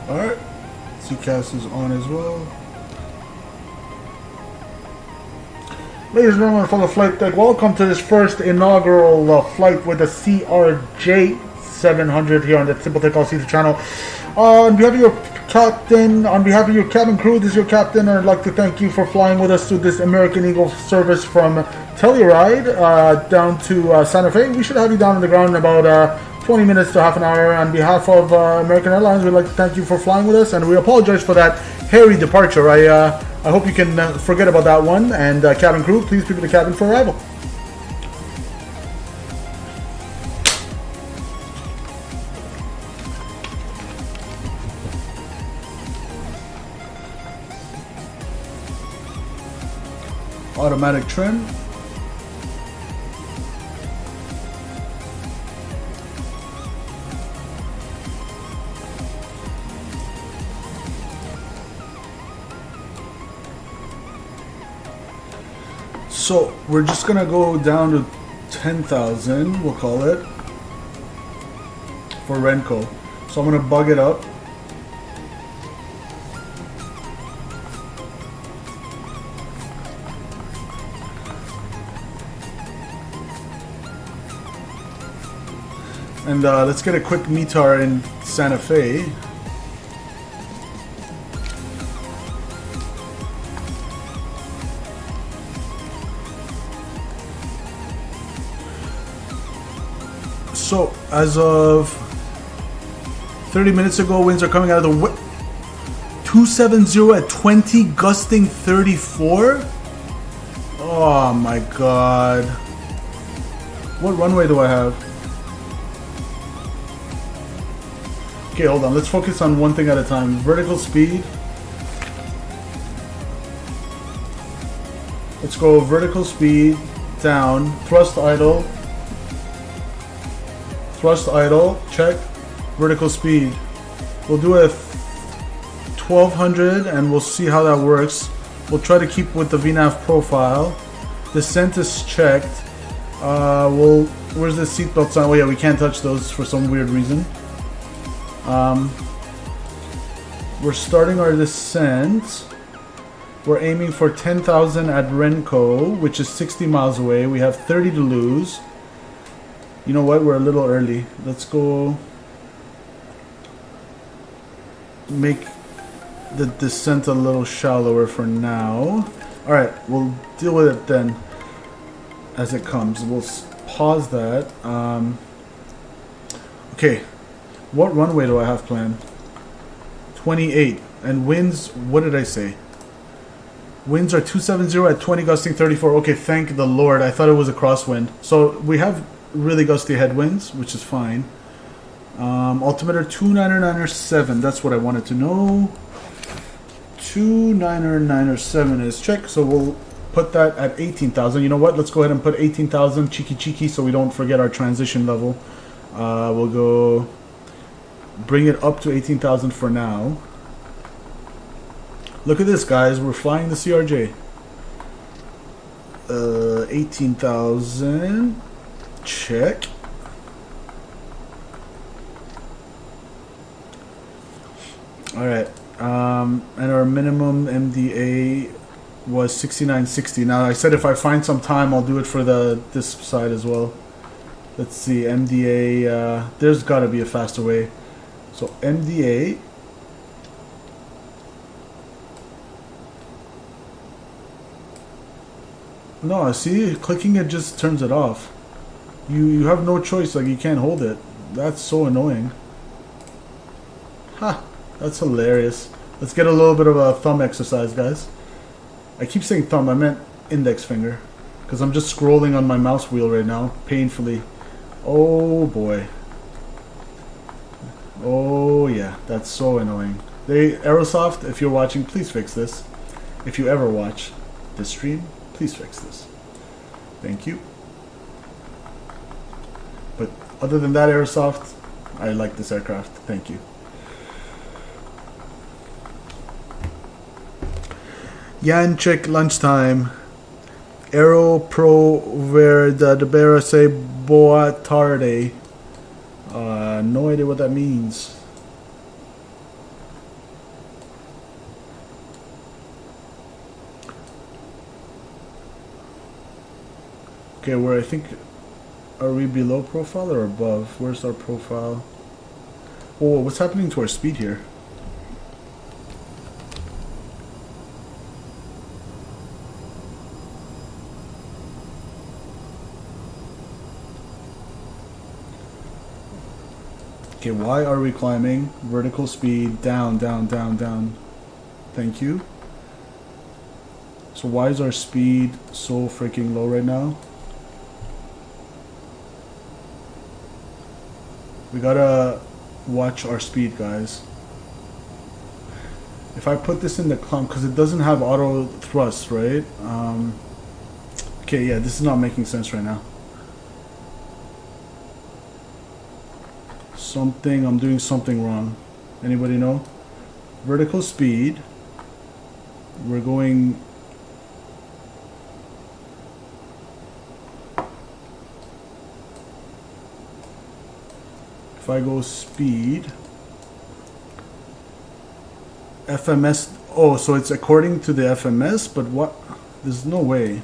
Alright, CCAS is on as well. Ladies and gentlemen, for the flight deck, welcome to this first inaugural flight with the CRJ 700 here on the Simple Takeoffs YouTube channel. On behalf of your captain, on behalf of your cabin crew, this is your captain, and I'd like to thank you for flying with us through this American Eagle service from Telluride down to Santa Fe. We should have you down on the ground in about 20 minutes to half an hour. On behalf of American Airlines, we'd like to thank you for flying with us, and we apologize for that hairy departure. I hope you can forget about that one. And cabin crew, please prepare the cabin for arrival. Automatic trim. So we're just gonna go down to 10,000, we'll call it, for Renko. So I'm gonna bug it up. And let's get a quick METAR in Santa Fe. So, as of 30 minutes ago, winds are coming out of the 270 at 20, gusting 34. Oh my god. What runway do I have? Okay, hold on. Let's focus on one thing at a time. Vertical speed. Let's go vertical speed, down, thrust idle. Thrust idle, check. Vertical speed. We'll do a 1200 and we'll see how that works. We'll try to keep with the VNAV profile. Descent is checked. Where's the seatbelt sign? Oh yeah, we can't touch those for some weird reason. We're starting our descent. We're aiming for 10,000 at Renko, which is 60 miles away. We have 30 to lose. You know what? We're a little early. Let's go make the descent a little shallower for now. Alright, we'll deal with it then as it comes. We'll pause that. Okay, what runway do I have planned? 28. And winds, what did I say? Winds are 270 at 20, gusting 34. Okay, thank the Lord. I thought it was a crosswind. So we have really gusty headwinds, which is fine. Altimeter 29907. That's what I wanted to know. 29907 is check. So we'll put that at 18,000. You know what? Let's go ahead and put 18,000 cheeky so we don't forget our transition level. We'll go bring it up to 18,000 for now. Look at this, guys. We're flying the CRJ. 18,000. Check. Alright. And our minimum MDA was 6960. Now, I said if I find some time, I'll do it for this side as well. Let's see. MDA. There's got to be a faster way. So, MDA. No, see, clicking it just turns it off. You have no choice, like you can't hold it. That's so annoying. Ha, that's hilarious. Let's get a little bit of a thumb exercise, guys. I keep saying thumb, I meant index finger. Because I'm just scrolling on my mouse wheel right now, painfully. Oh boy. Oh yeah, that's so annoying. Aerosoft, if you're watching, please fix this. If you ever watch this stream, please fix this. Thank you. But other than that, Aerosoft, I like this aircraft. Thank you. Janchik lunchtime. Aero Pro Verdadera say boa tarde. No idea what that means. Okay, where I think, are we below profile or above? Where's our profile? Oh, what's happening to our speed here? Okay, why are we climbing? Vertical speed, down, down, down, down. Thank you. So why is our speed so freaking low right now? We gotta watch our speed, guys. If I put this in the climb, because it doesn't have auto thrust, right? Okay, yeah, this is not making sense right now. I'm doing something wrong. Anybody know? Vertical speed. We're going... If I go speed... FMS... Oh, so it's according to the FMS, but what? There's no way.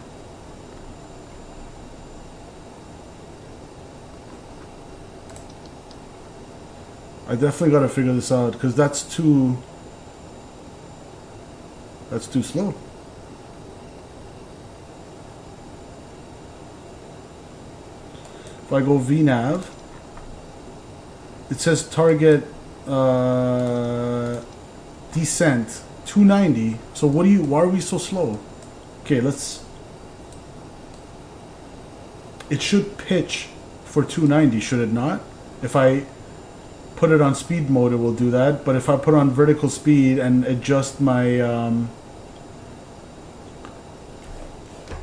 I definitely gotta figure this out, because that's too slow. If I go VNAV, it says target descent 290. So why are we so slow? Okay, let's it should pitch for 290, should it not? If I put it on speed mode, it will do that. But if I put on vertical speed and adjust my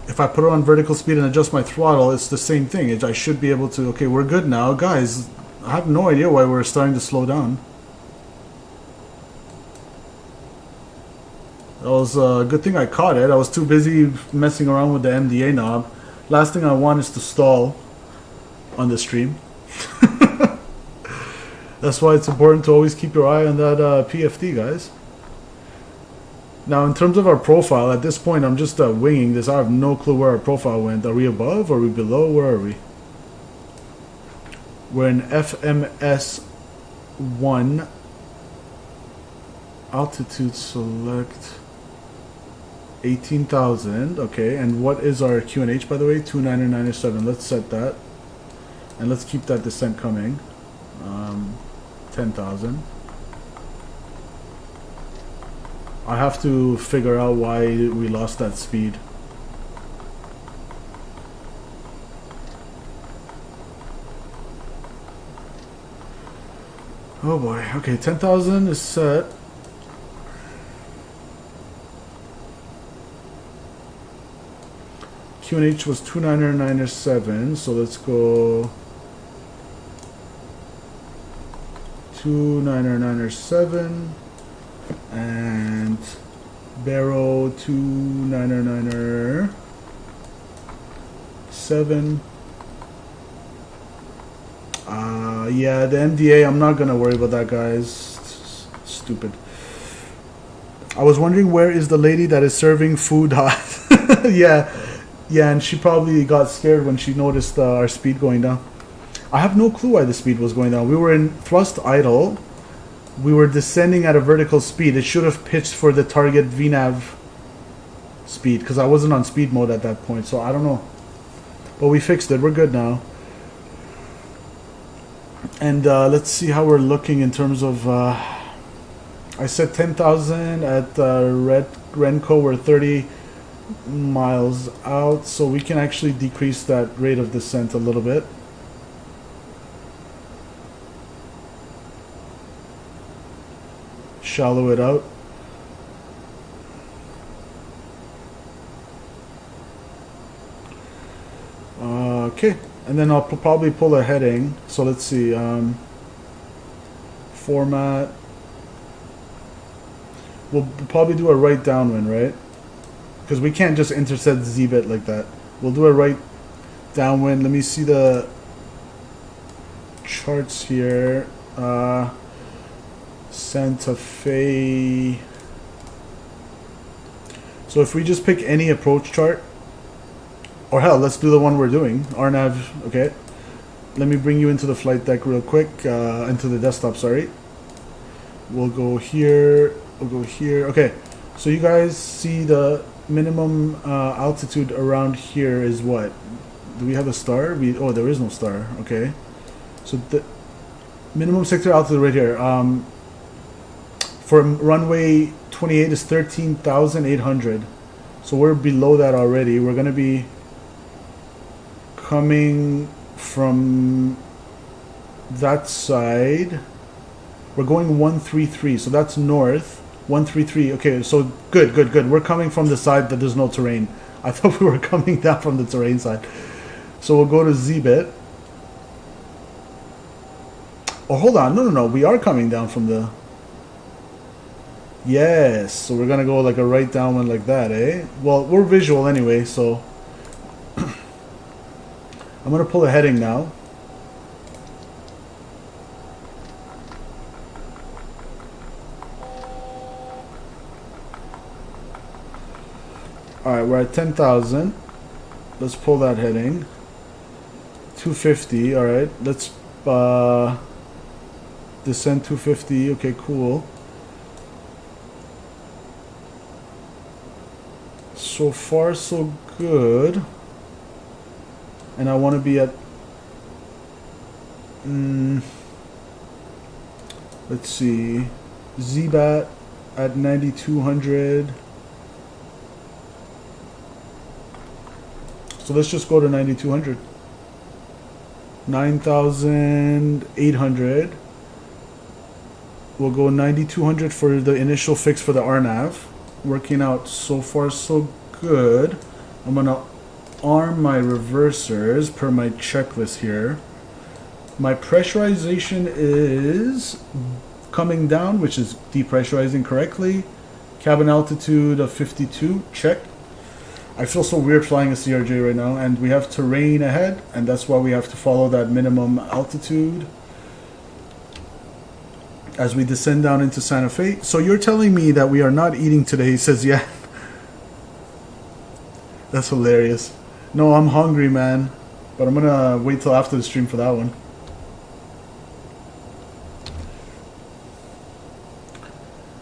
if I put it on vertical speed and adjust my throttle, it's the same thing. I should be able to. Okay, we're good now, guys. I have no idea why we're starting to slow down. That was a good thing I caught it. I was too busy messing around with the MDA knob. Last thing I want is to stall on the stream. That's why it's important to always keep your eye on that PFD, guys. Now, in terms of our profile, at this point, I'm just winging this. I have no clue where our profile went. Are we above? Are we below? Where are we? We're in FMS 1. Altitude select 18,000. Okay, and what is our QNH, by the way? 29907. Let's set that. And let's keep that descent coming. 10,000. I have to figure out why we lost that speed. Oh boy. Okay, 10,000 is set. QNH was 29907, so let's go 29907 and Barrow 29907. Yeah, the MDA, I'm not gonna worry about that, guys. It's stupid. I was wondering, where is the lady that is serving food hot? Yeah, and she probably got scared when she noticed our speed going down. I have no clue why the speed was going down. We were in thrust idle. We were descending at a vertical speed. It should have pitched for the target VNAV speed, because I wasn't on speed mode at that point, so I don't know. But we fixed it. We're good now. And let's see how we're looking in terms of... I said 10,000 at Renko. We're 30 miles out, so we can actually decrease that rate of descent a little bit. Shallow it out. Okay, and then I'll probably pull a heading. So let's see, format. We'll probably do a right downwind, right? Because we can't just intercept Z-bit like that. We'll do a right downwind. Let me see the charts here. Santa Fe. So if we just pick any approach chart, or hell, let's do the one we're doing, RNAV. Okay, let me bring you into the flight deck real quick, into the desktop, sorry. We'll go here, we'll go here. Okay, so you guys see the minimum altitude around here is what? Do we have a star? Oh, there is no star. Okay, so the minimum sector altitude right here. For runway 28 is 13,800. So we're below that already. We're going to be coming from that side. We're going 133. So that's north. 133. Okay, so good. We're coming from the side that there's no terrain. I thought we were coming down from the terrain side. So we'll go to Z-bit. Oh, hold on. No. We are coming down from the... Yes, so we're gonna go like a right downwind like that, eh? Well, we're visual anyway, so I'm gonna pull a heading now. Alright, we're at 10,000. Let's pull that heading. 250, alright. Let's descend 250. Okay, cool. So far, so good. And I want to be at... let's see. ZBAT at 9,200. So let's just go to 9,200. 9,800. We'll go 9,200 for the initial fix for the RNAV. Working out so far so good. I'm gonna arm my reversers per my checklist here. My pressurization is coming down, which is depressurizing correctly. Cabin altitude of 52, check. I feel so weird flying a CRJ right now, and we have terrain ahead, and that's why we have to follow that minimum altitude as we descend down into Santa Fe. So you're telling me that we are not eating today? He says, yeah. That's hilarious. No, I'm hungry, man, but I'm gonna wait till after the stream for that one.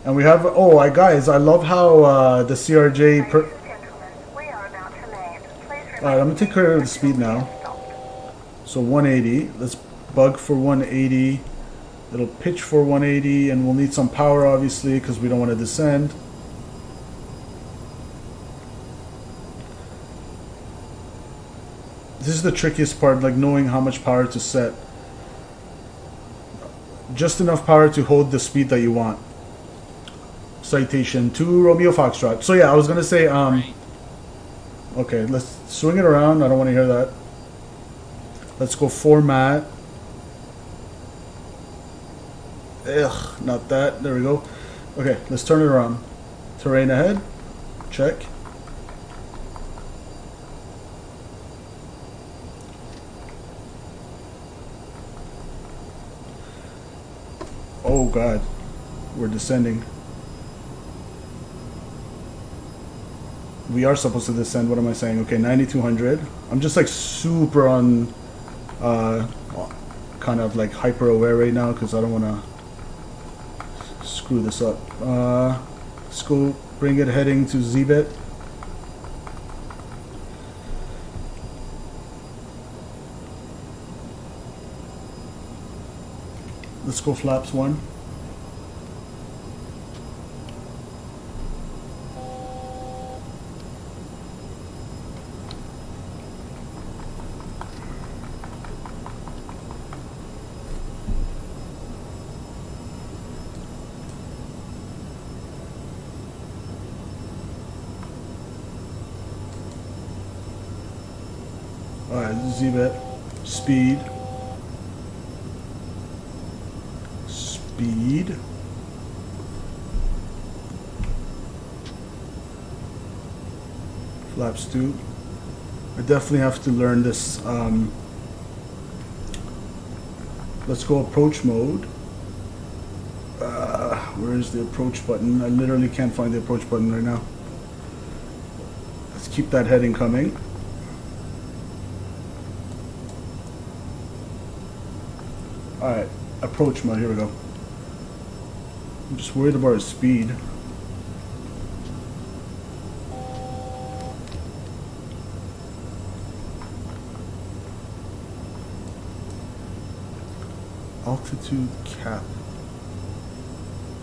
And we have, guys, I love how the CRJ... Alright, I'm going to take care of the speed now. So 180, let's bug for 180. It'll pitch for 180, and we'll need some power, obviously, because we don't want to descend. This is the trickiest part, like knowing how much power to set. Just enough power to hold the speed that you want. Citation 2 Romeo Foxtrot. So yeah, I was gonna say, okay, let's swing it around. I don't want to hear that. Let's go format. Ugh, not that. There we go. Okay, let's turn it around. Terrain ahead. Check. Oh God, we're descending. We are supposed to descend. What am I saying? Okay, 9,200. I'm just like super on, kind of like hyper aware right now because I don't want to screw this up. Let's go bring it heading to Z-bit. Let's go flaps 1. Alright, Z-bit. Speed. Speed. Flaps 2. I definitely have to learn this. Let's go approach mode. Where is the approach button? I literally can't find the approach button right now. Let's keep that heading coming. Alright, approach mode, here we go. I'm just worried about his speed. Altitude cap.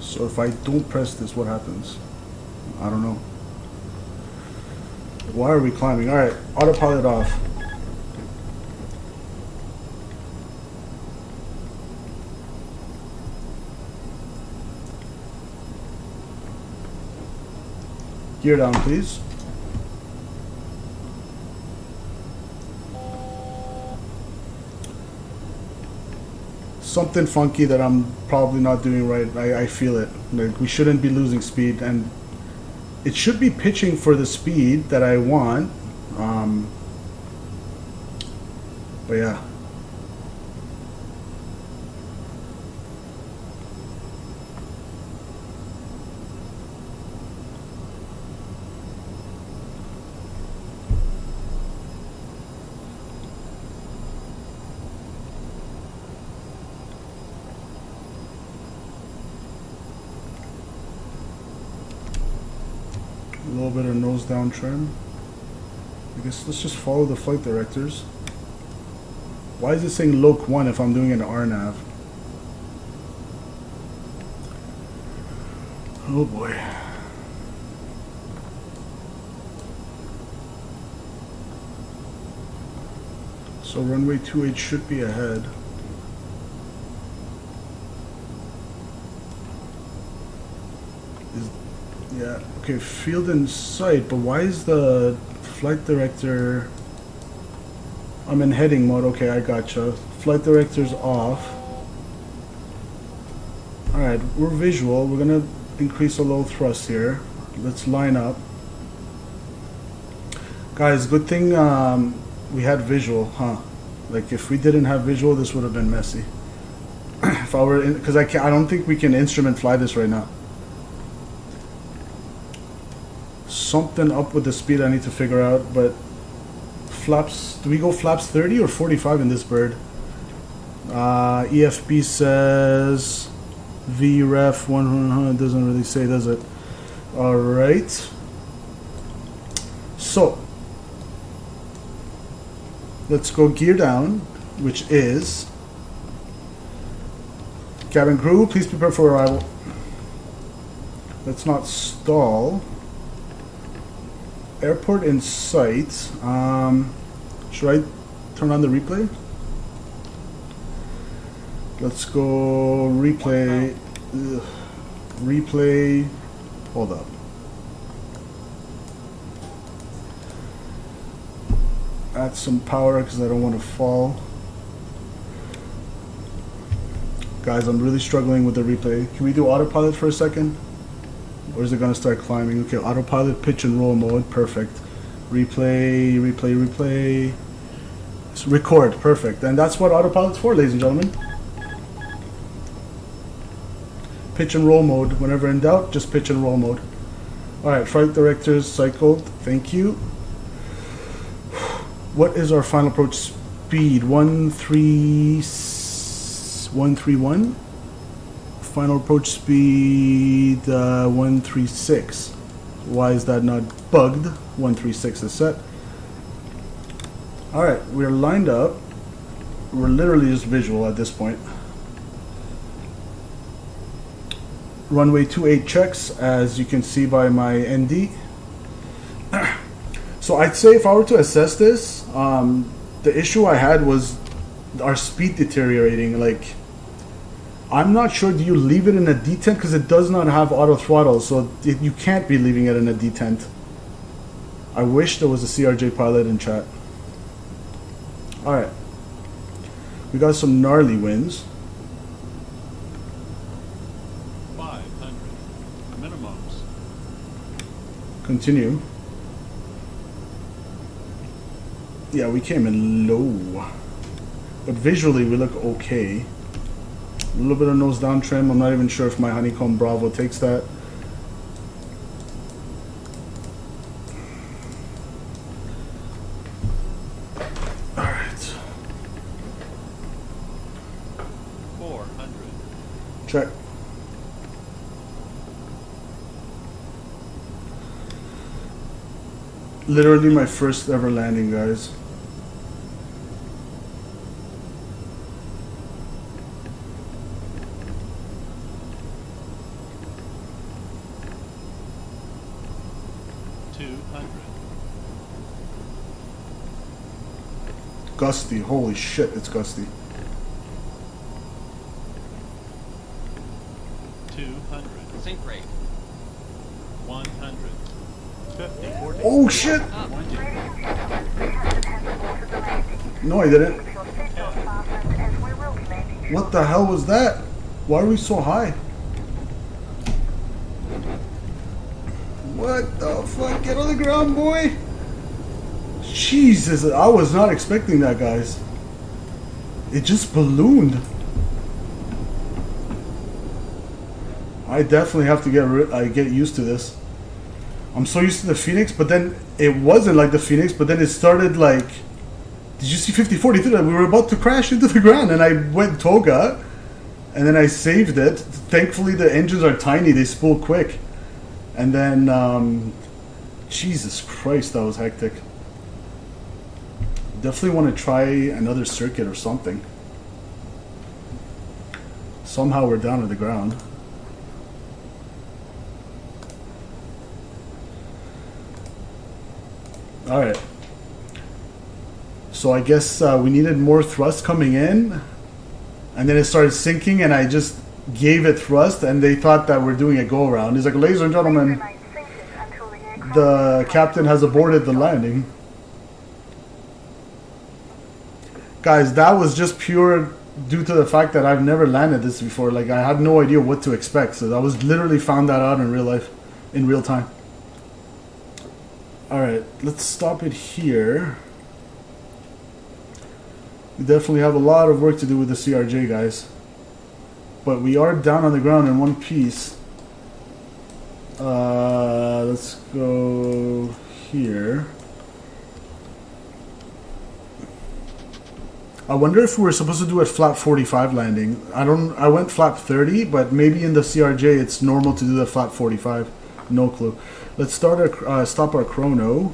So if I don't press this, what happens? I don't know. Why are we climbing? Alright, autopilot off. Gear down, please. Something funky that I'm probably not doing right. I feel it. Like, we shouldn't be losing speed, and it should be pitching for the speed that I want. But yeah. A little bit of nose down trim. I guess let's just follow the flight directors. Why is it saying Loc 1 if I'm doing an RNAV? Oh boy. So runway 28 should be ahead. Yeah, okay, field in sight, but why is the flight director... I'm in heading mode, okay, I gotcha. Flight director's off. Alright, we're visual, we're gonna increase the low thrust here. Let's line up. Guys, good thing we had visual, huh? Like, if we didn't have visual, this would have been messy. If I were in, because I don't think we can instrument fly this right now. Something up with the speed I need to figure out, but flaps, do we go flaps 30 or 45 in this bird? EFB says VREF 100, doesn't really say, does it? Alright. So, let's go gear down, which is cabin crew, please prepare for arrival. Let's not stall. Airport in sight. Should I turn on the replay? Let's go replay. Ugh. Replay. Hold up. Add some power because I don't want to fall. Guys, I'm really struggling with the replay. Can we do autopilot for a second? Or is it going to start climbing? Okay, autopilot, pitch and roll mode. Perfect. Replay, replay, replay. Record. Perfect. And that's what autopilot's for, ladies and gentlemen. Pitch and roll mode. Whenever in doubt, just pitch and roll mode. Alright, flight directors cycled. Thank you. What is our final approach speed? 131? Final approach speed 136. Why is that not bugged? 136 is set. Alright, we're lined up. We're literally just visual at this point. Runway 28 checks, as you can see by my ND. So I'd say if I were to assess this, the issue I had was our speed deteriorating. Like, I'm not sure, do you leave it in a detent? Because it does not have auto throttle, so you can't be leaving it in a detent. I wish there was a CRJ pilot in chat. Alright. We got some gnarly winds. 500 minimums. Continue. Yeah, we came in low. But visually we look okay. A little bit of nose down trim. I'm not even sure if my Honeycomb Bravo takes that. Alright. 400. Check. Literally my first ever landing, guys. Gusty, holy shit, it's gusty. 200. Sink rate. 100. 50. 40. Oh shit! No, I didn't. What the hell was that? Why are we so high? What the fuck? Get on the ground, boy! Jesus, I was not expecting that, guys. It just ballooned. I definitely have to get used to this. I'm so used to the Phoenix, but then it wasn't like the Phoenix, but then it started like... Did you see 50-40? We were about to crash into the ground, and I went toga, and then I saved it. Thankfully, the engines are tiny. They spool quick. And then... Jesus Christ, that was hectic. Definitely want to try another circuit or something. Somehow we're down to the ground. Alright. So I guess we needed more thrust coming in, and then it started sinking, and I just gave it thrust, and they thought that we're doing a go-around. He's like, ladies and gentlemen, Remain seated until the aircraft the is captain has aborted the landing. Guys, that was just pure due to the fact that I've never landed this before. Like, I had no idea what to expect, so I was literally found that out in real life, in real time. Alright, let's stop it here. We definitely have a lot of work to do with the CRJ, guys. But we are down on the ground in one piece. Let's go here. I wonder if we were supposed to do a flap 45 landing. I went flap 30, but maybe in the CRJ it's normal to do the flap 45. No clue. Let's start our stop our chrono.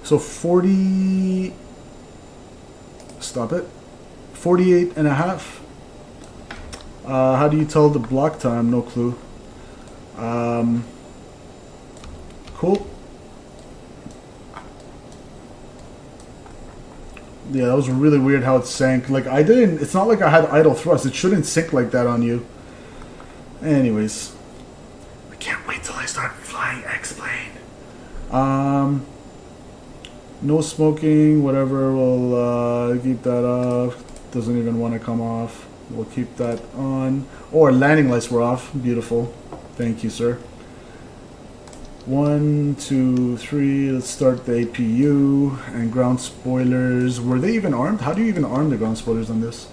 So 40. Stop it. 48 and a half. How do you tell the block time? No clue. Cool. Yeah, that was really weird how it sank. Like, I didn't... It's not like I had idle thrust. It shouldn't sink like that on you. Anyways. I can't wait till I start flying X-plane. No smoking, whatever. We'll keep that off. Doesn't even want to come off. We'll keep that on. Oh, our landing lights were off. Beautiful. Thank you, sir. 1, 2, 3. Let's start the APU and ground spoilers. Were they even armed? How do you even arm the ground spoilers on this?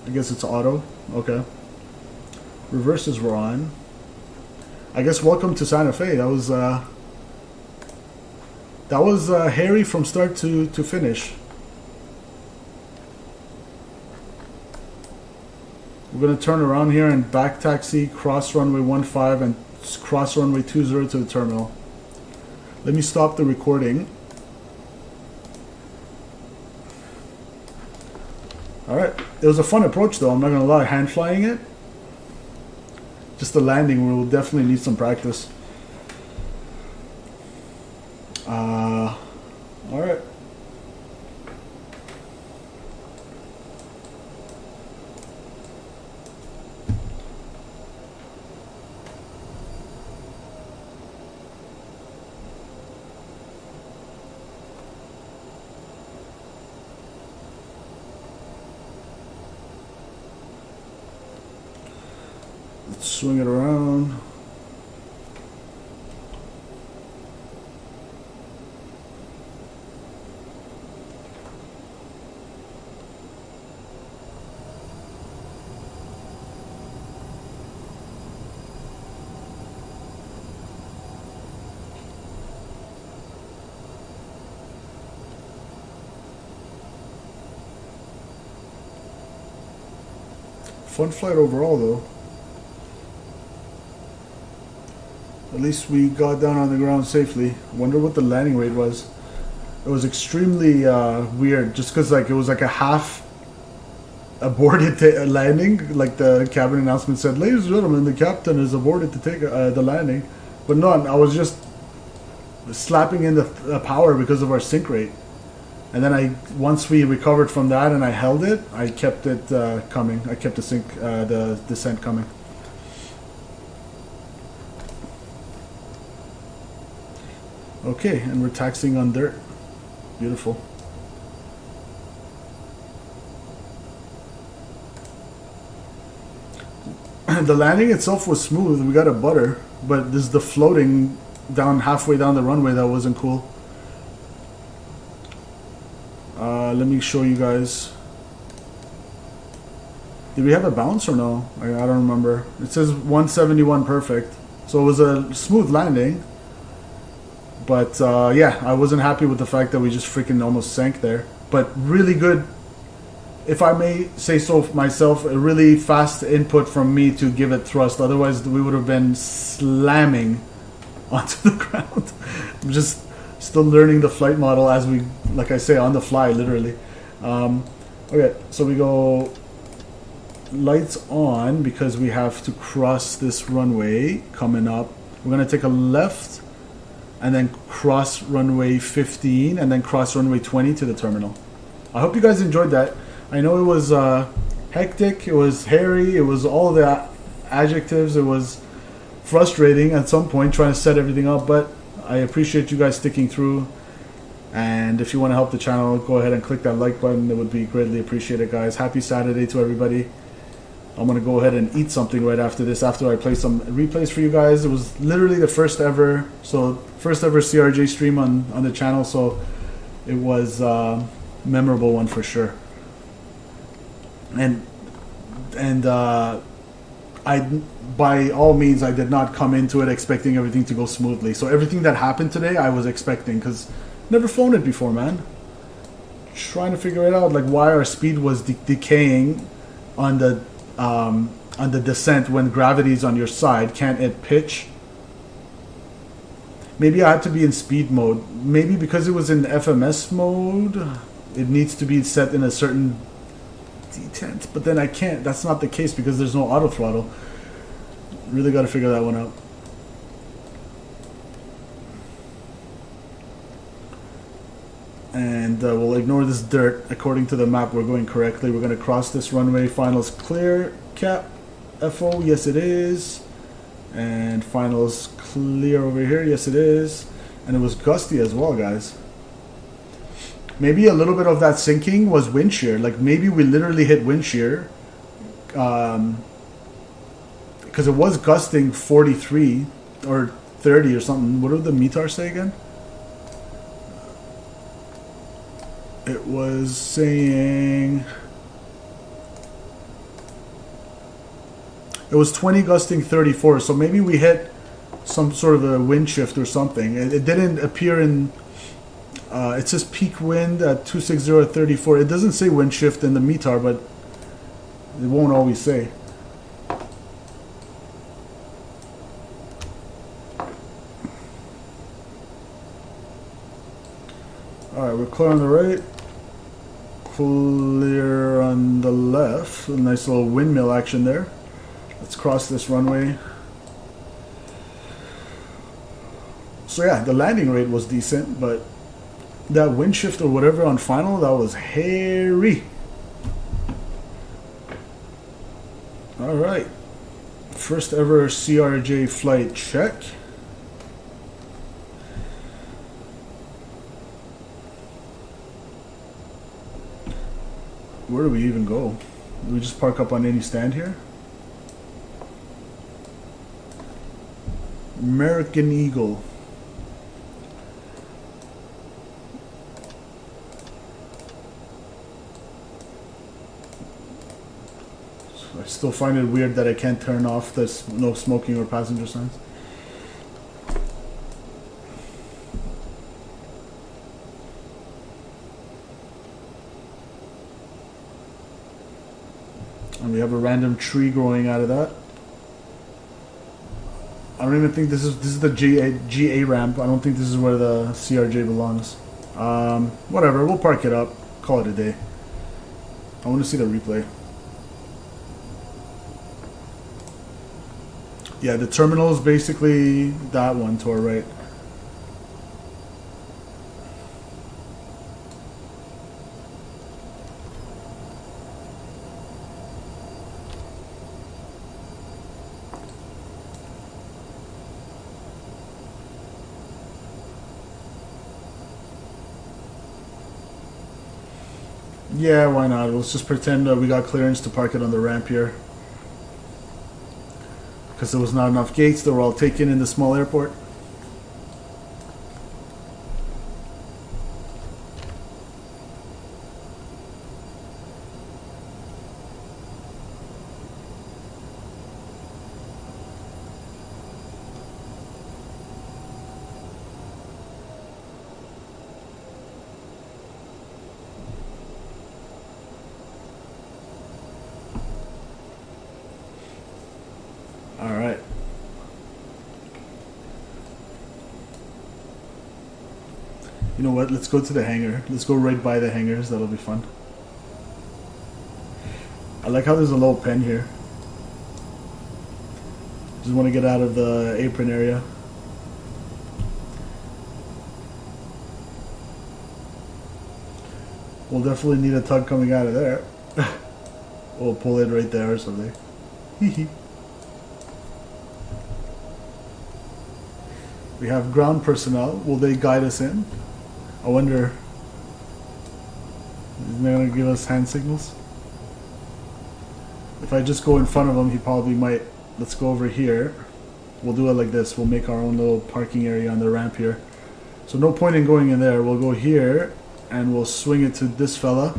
I guess it's auto. Okay. Reverses were on. I guess welcome to Santa Fe. That was hairy from start to finish. We're gonna turn around here and back taxi, cross runway 15 and cross runway 20 to the terminal. Let me stop the recording. Alright, it was a fun approach though, I'm not gonna lie, hand flying it. Just the landing, we will definitely need some practice. Alright. Let's swing it around. Fun flight overall though. At least we got down on the ground safely. Wonder what the landing rate was. It was extremely weird, just because like it was like a half aborted landing. Like the cabin announcement said, "Ladies and gentlemen, the captain is aborted to take the landing." But no, I was just slapping in the power because of our sink rate. And then once we recovered from that and I held it, I kept it coming. I kept the descent coming. Okay, and we're taxiing on dirt. Beautiful. The landing itself was smooth. We got a butter, but this is the floating down halfway down the runway that wasn't cool. Let me show you guys. Did we have a bounce or no? I don't remember. It says 171 perfect. So it was a smooth landing. But yeah, I wasn't happy with the fact that we just freaking almost sank there. But really good, if I may say so myself, a really fast input from me to give it thrust. Otherwise, we would have been slamming onto the ground. I'm just still learning the flight model as we, like I say, on the fly, literally. Okay, so we go lights on because we have to cross this runway coming up. We're going to take a left and then cross runway 15, and then cross runway 20 to the terminal. I hope you guys enjoyed that. I know it was hectic, it was hairy, it was all the adjectives, it was frustrating at some point trying to set everything up, but I appreciate you guys sticking through. And if you want to help the channel, go ahead and click that like button. It would be greatly appreciated, guys. Happy Saturday to everybody. I'm going to go ahead and eat something right after this, after I play some replays for you guys. It was literally the first ever CRJ stream on the channel, so it was a memorable one for sure. And I, by all means, I did not come into it expecting everything to go smoothly. So everything that happened today, I was expecting, because never flown it before, man. Trying to figure it out, like why our speed was decaying on the descent when gravity is on your side. Can't it pitch? Maybe I had to be in speed mode. Maybe because it was in FMS mode, it needs to be set in a certain detent. But then I can't. That's not the case because there's no auto throttle. Really got to figure that one out. And we'll ignore this dirt. According to the map, we're going correctly. We're going to cross this runway. Finals clear. Cap. FO. Yes, it is. And finals clear over here. Yes, it is. And it was gusty as well, guys. Maybe a little bit of that sinking was wind shear. Like maybe we literally hit wind shear. Because it was gusting 43 or 30 or something. What did the METAR say again? It was saying it was 20 gusting 34, so maybe we hit some sort of a wind shift or something. It didn't appear in it says peak wind at 260 at 34. It doesn't say wind shift in the METAR, but it won't always say. Alright, we're clear on the right. Clear on the left. A nice little windmill action there. Let's cross this runway. So yeah, the landing rate was decent, but that wind shift or whatever on final, that was hairy. Alright. First ever CRJ flight check. Where do we even go? Do we just park up on any stand here? American Eagle. I still find it weird that I can't turn off this no smoking or passenger signs. And we have a random tree growing out of that. I don't even think this is the GA ramp. I don't think this is where the CRJ belongs. Whatever, we'll park it up. Call it a day. I want to see the replay. Yeah, the terminal is basically that one to our right. Yeah, why not? Let's just pretend we got clearance to park it on the ramp here. Because there was not enough gates, they were all taken in the small airport. Alright. You know what? Let's go to the hangar. Let's go right by the hangars. That'll be fun. I like how there's a little pen here. Just want to get out of the apron area. We'll definitely need a tug coming out of there. We'll pull it right there or something. We have ground personnel. Will they guide us in? I wonder. Isn't they going to give us hand signals? If I just go in front of him, he probably might. Let's go over here. We'll do it like this. We'll make our own little parking area on the ramp here. So no point in going in there. We'll go here and we'll swing it to this fella.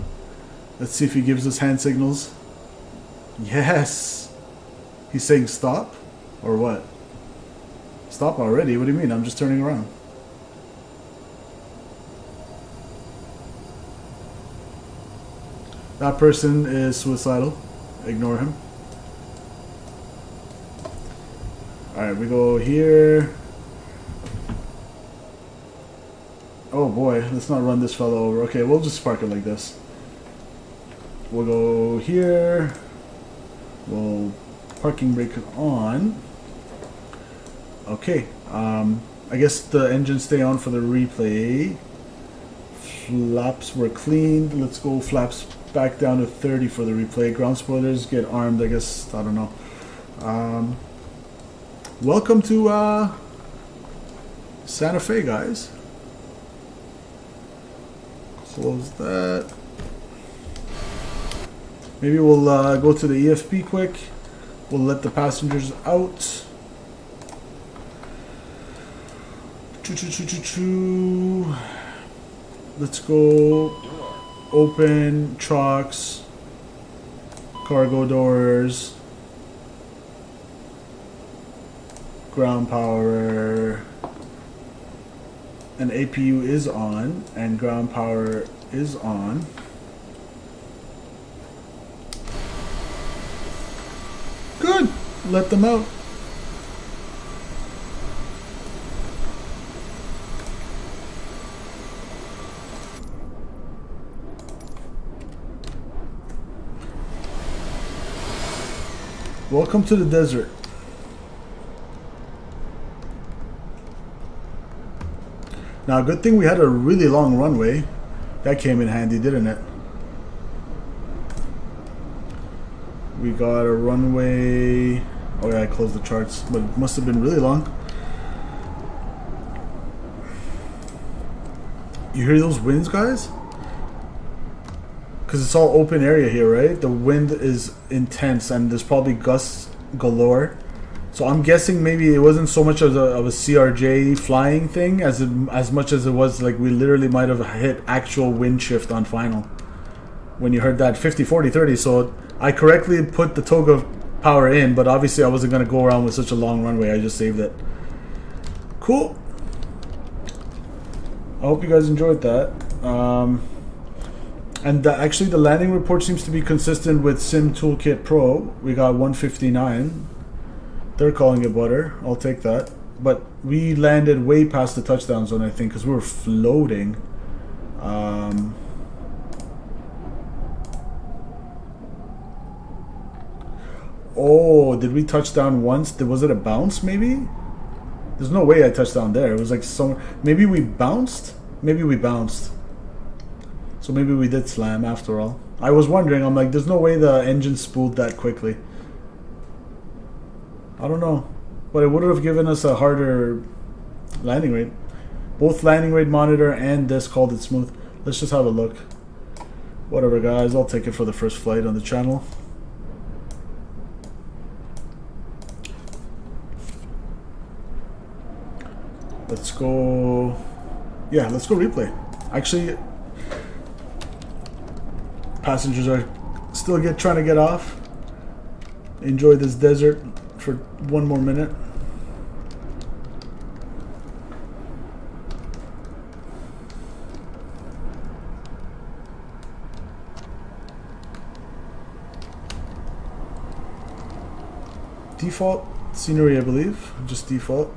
Let's see if he gives us hand signals. Yes! He's saying stop? Or what? Stop already? What do you mean? I'm just turning around. That person is suicidal. Ignore him. Alright, we go here. Oh boy, let's not run this fellow over. Okay, we'll just park it like this. We'll go here. We'll parking brake on. Okay, I guess the engines stay on for the replay. Flaps were cleaned. Let's go flaps back down to 30 for the replay. Ground spoilers get armed, I guess. I don't know. Welcome to Santa Fe, guys. Close that. Maybe we'll go to the EFP quick. We'll let the passengers out. Let's go. Open trucks, cargo doors, ground power, and APU is on, and ground power is on. Good! Let them out. Welcome to the desert. Now, good thing we had a really long runway. That came in handy, didn't it? We got a runway. Oh yeah, I closed the charts, but it must have been really long. You hear those winds, guys? Because it's all open area here, right? The wind is intense and there's probably gusts galore. So I'm guessing maybe it wasn't so much of a CRJ flying thing as much as it was like we literally might have hit actual wind shift on final. When you heard that 50, 40, 30. So I correctly put the toga power in, but obviously I wasn't going to go around with such a long runway. I just saved it. Cool. I hope you guys enjoyed that. And actually the landing report seems to be consistent with Sim Toolkit Pro. We got 159. They're calling it butter. I'll take that. But we landed way past the touchdown zone, I think, because we were floating. Oh, did we touch down once? Was it a bounce, maybe? There's no way I touched down there. It was like somewhere. Maybe we bounced? Maybe we bounced. So maybe we did slam after all. I was wondering, I'm like, there's no way the engine spooled that quickly. I don't know. But it would have given us a harder landing rate. Both landing rate monitor and this called it smooth. Let's just have a look. Whatever, guys. I'll take it for the first flight on the channel. Let's go. Yeah, let's go replay. Actually, passengers are still trying to get off. Enjoy this desert for one more minute. Default scenery, I believe. Just default.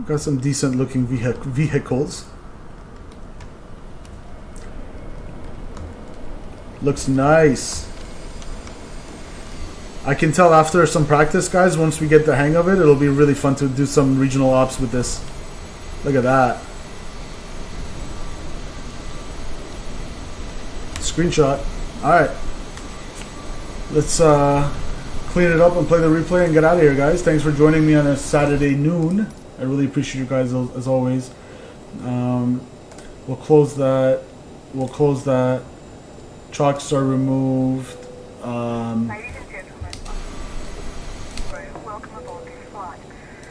Got some decent looking vehicles. Looks nice. I can tell after some practice, guys, once we get the hang of it, it'll be really fun to do some regional ops with this. Look at that. Screenshot. Alright. Let's clean it up and play the replay and get out of here, guys. Thanks for joining me on a Saturday noon. I really appreciate you guys as always. We'll close that. We'll close that. Chocks are removed. Ladies and gentlemen, welcome aboard this flight.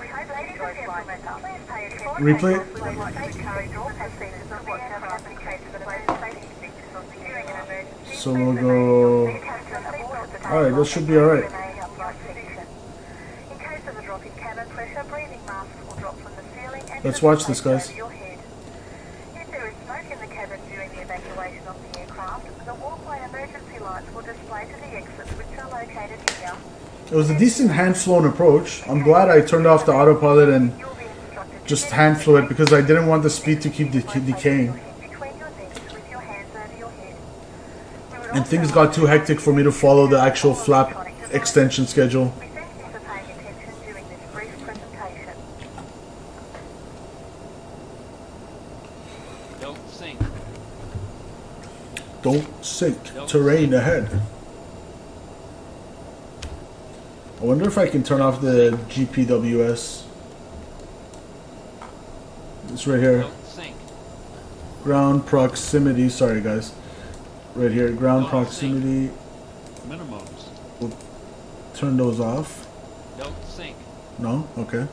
We hope ladies and gentlemen, please pay attention. Replay. We would like to encourage all passengers of the aircraft in case of safety features or during an emergency. So we'll go. Alright, that should be alright. In case of a drop in cabin pressure, breathing masks will drop from the ceiling and Let's watch this, guys. over your head. If there is smoke in the cabin during the evacuation of the aircraft, the walkway emergency lights will display to the exits which are located here. It was a decent hand-flown approach. I'm glad I turned off the autopilot and You'll be instructed to just get hand flew it because I didn't want the speed to keep decaying. between your knees with your hands over your head. We would And also things got too hectic for me to follow the actual flap extension schedule. We thank you for paying attention during this brief presentation. Don't sink. Don't sink. Terrain ahead. I wonder if I can turn off the GPWS. It's right here. Don't sink. Ground proximity. Sorry, guys. Right here. Ground proximity. Minimums. We'll turn those off. Don't sink. No? Okay.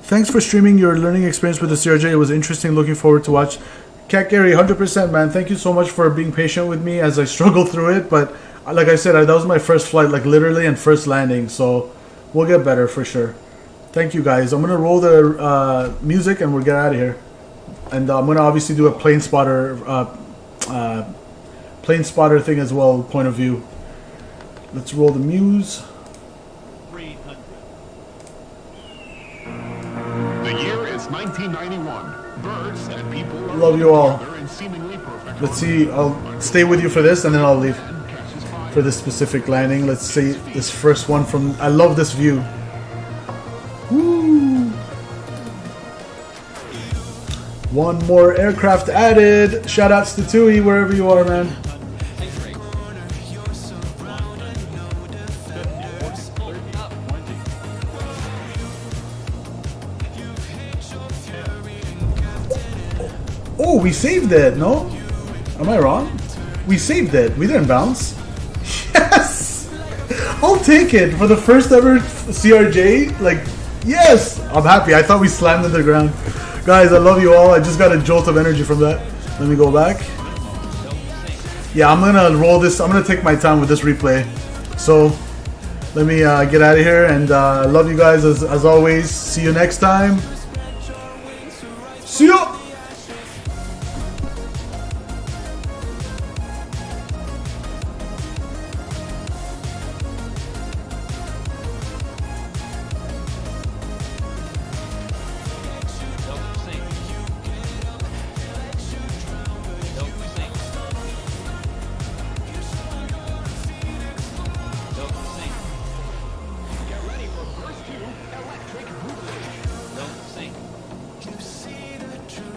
Thanks for streaming your learning experience with the CRJ. It was interesting. Looking forward to watch. Cat Gary, 100%, man. Thank you so much for being patient with me as I struggle through it. But like I said, that was my first flight, like literally, and first landing. So we'll get better for sure. Thank you, guys. I'm going to roll the music and we'll get out of here. And I'm going to obviously do a plane spotter thing as well, point of view. Let's roll the muse. 300. The year is 1991. Birds and people are Love you all. together in seemingly perfect Let's see. I'll stay with you for this and then I'll leave for this specific landing. Let's see this first one from. I love this view. Woo! One more aircraft added. Shout outs to Tui wherever you are, man. Sink rate. 50, 40, 20. Oh, we saved it. No? Am I wrong? We saved it. We didn't bounce. Yes! I'll take it for the first ever CRJ. Like, yes! I'm happy. I thought we slammed into the ground. Guys, I love you all. I just got a jolt of energy from that. Let me go back. Yeah, I'm gonna roll this. I'm gonna take my time with this replay. So, let me get out of here. And love you guys as always. See you next time. See ya! Don't sink. Don't sink. Don't sink. Get ready for burst 2 electric boost. Don't sink. You see the truth.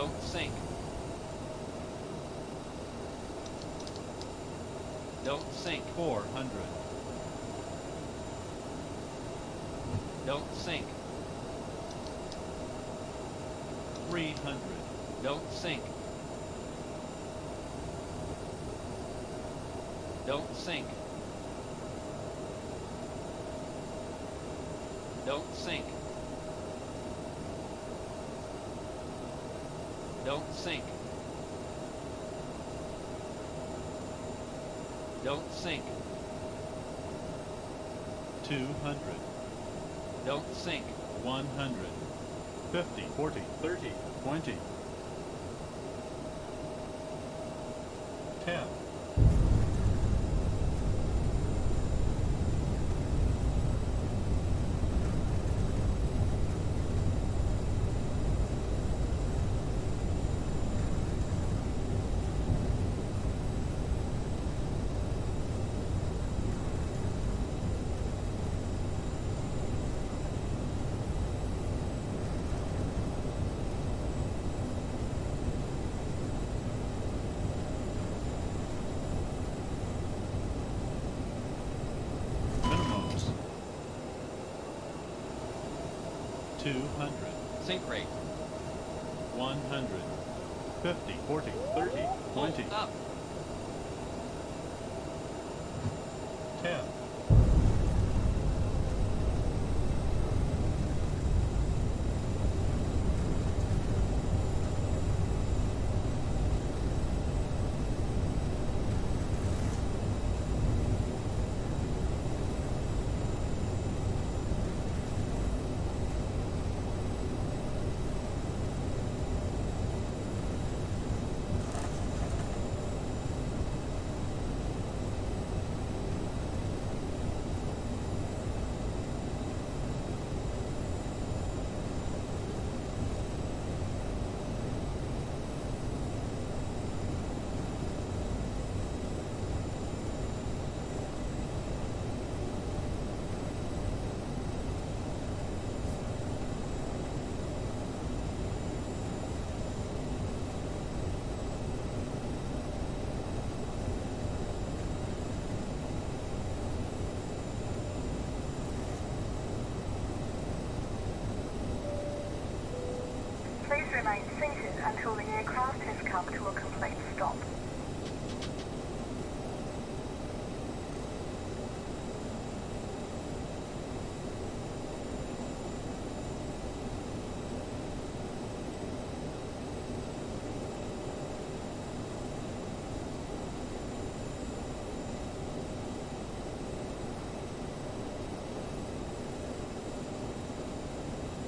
Don't sink. Don't sink. 400. Don't sink. 300. Don't sink. Don't sink. Don't sink. Don't sink. Don't sink. 200. Don't sink. 100. 50. 40. 30. 20. 10. Minimums. 200. Sink rate. 100. 50. 40. 30. 20. Up. 10. Please remain seated until the aircraft has come to a complete stop.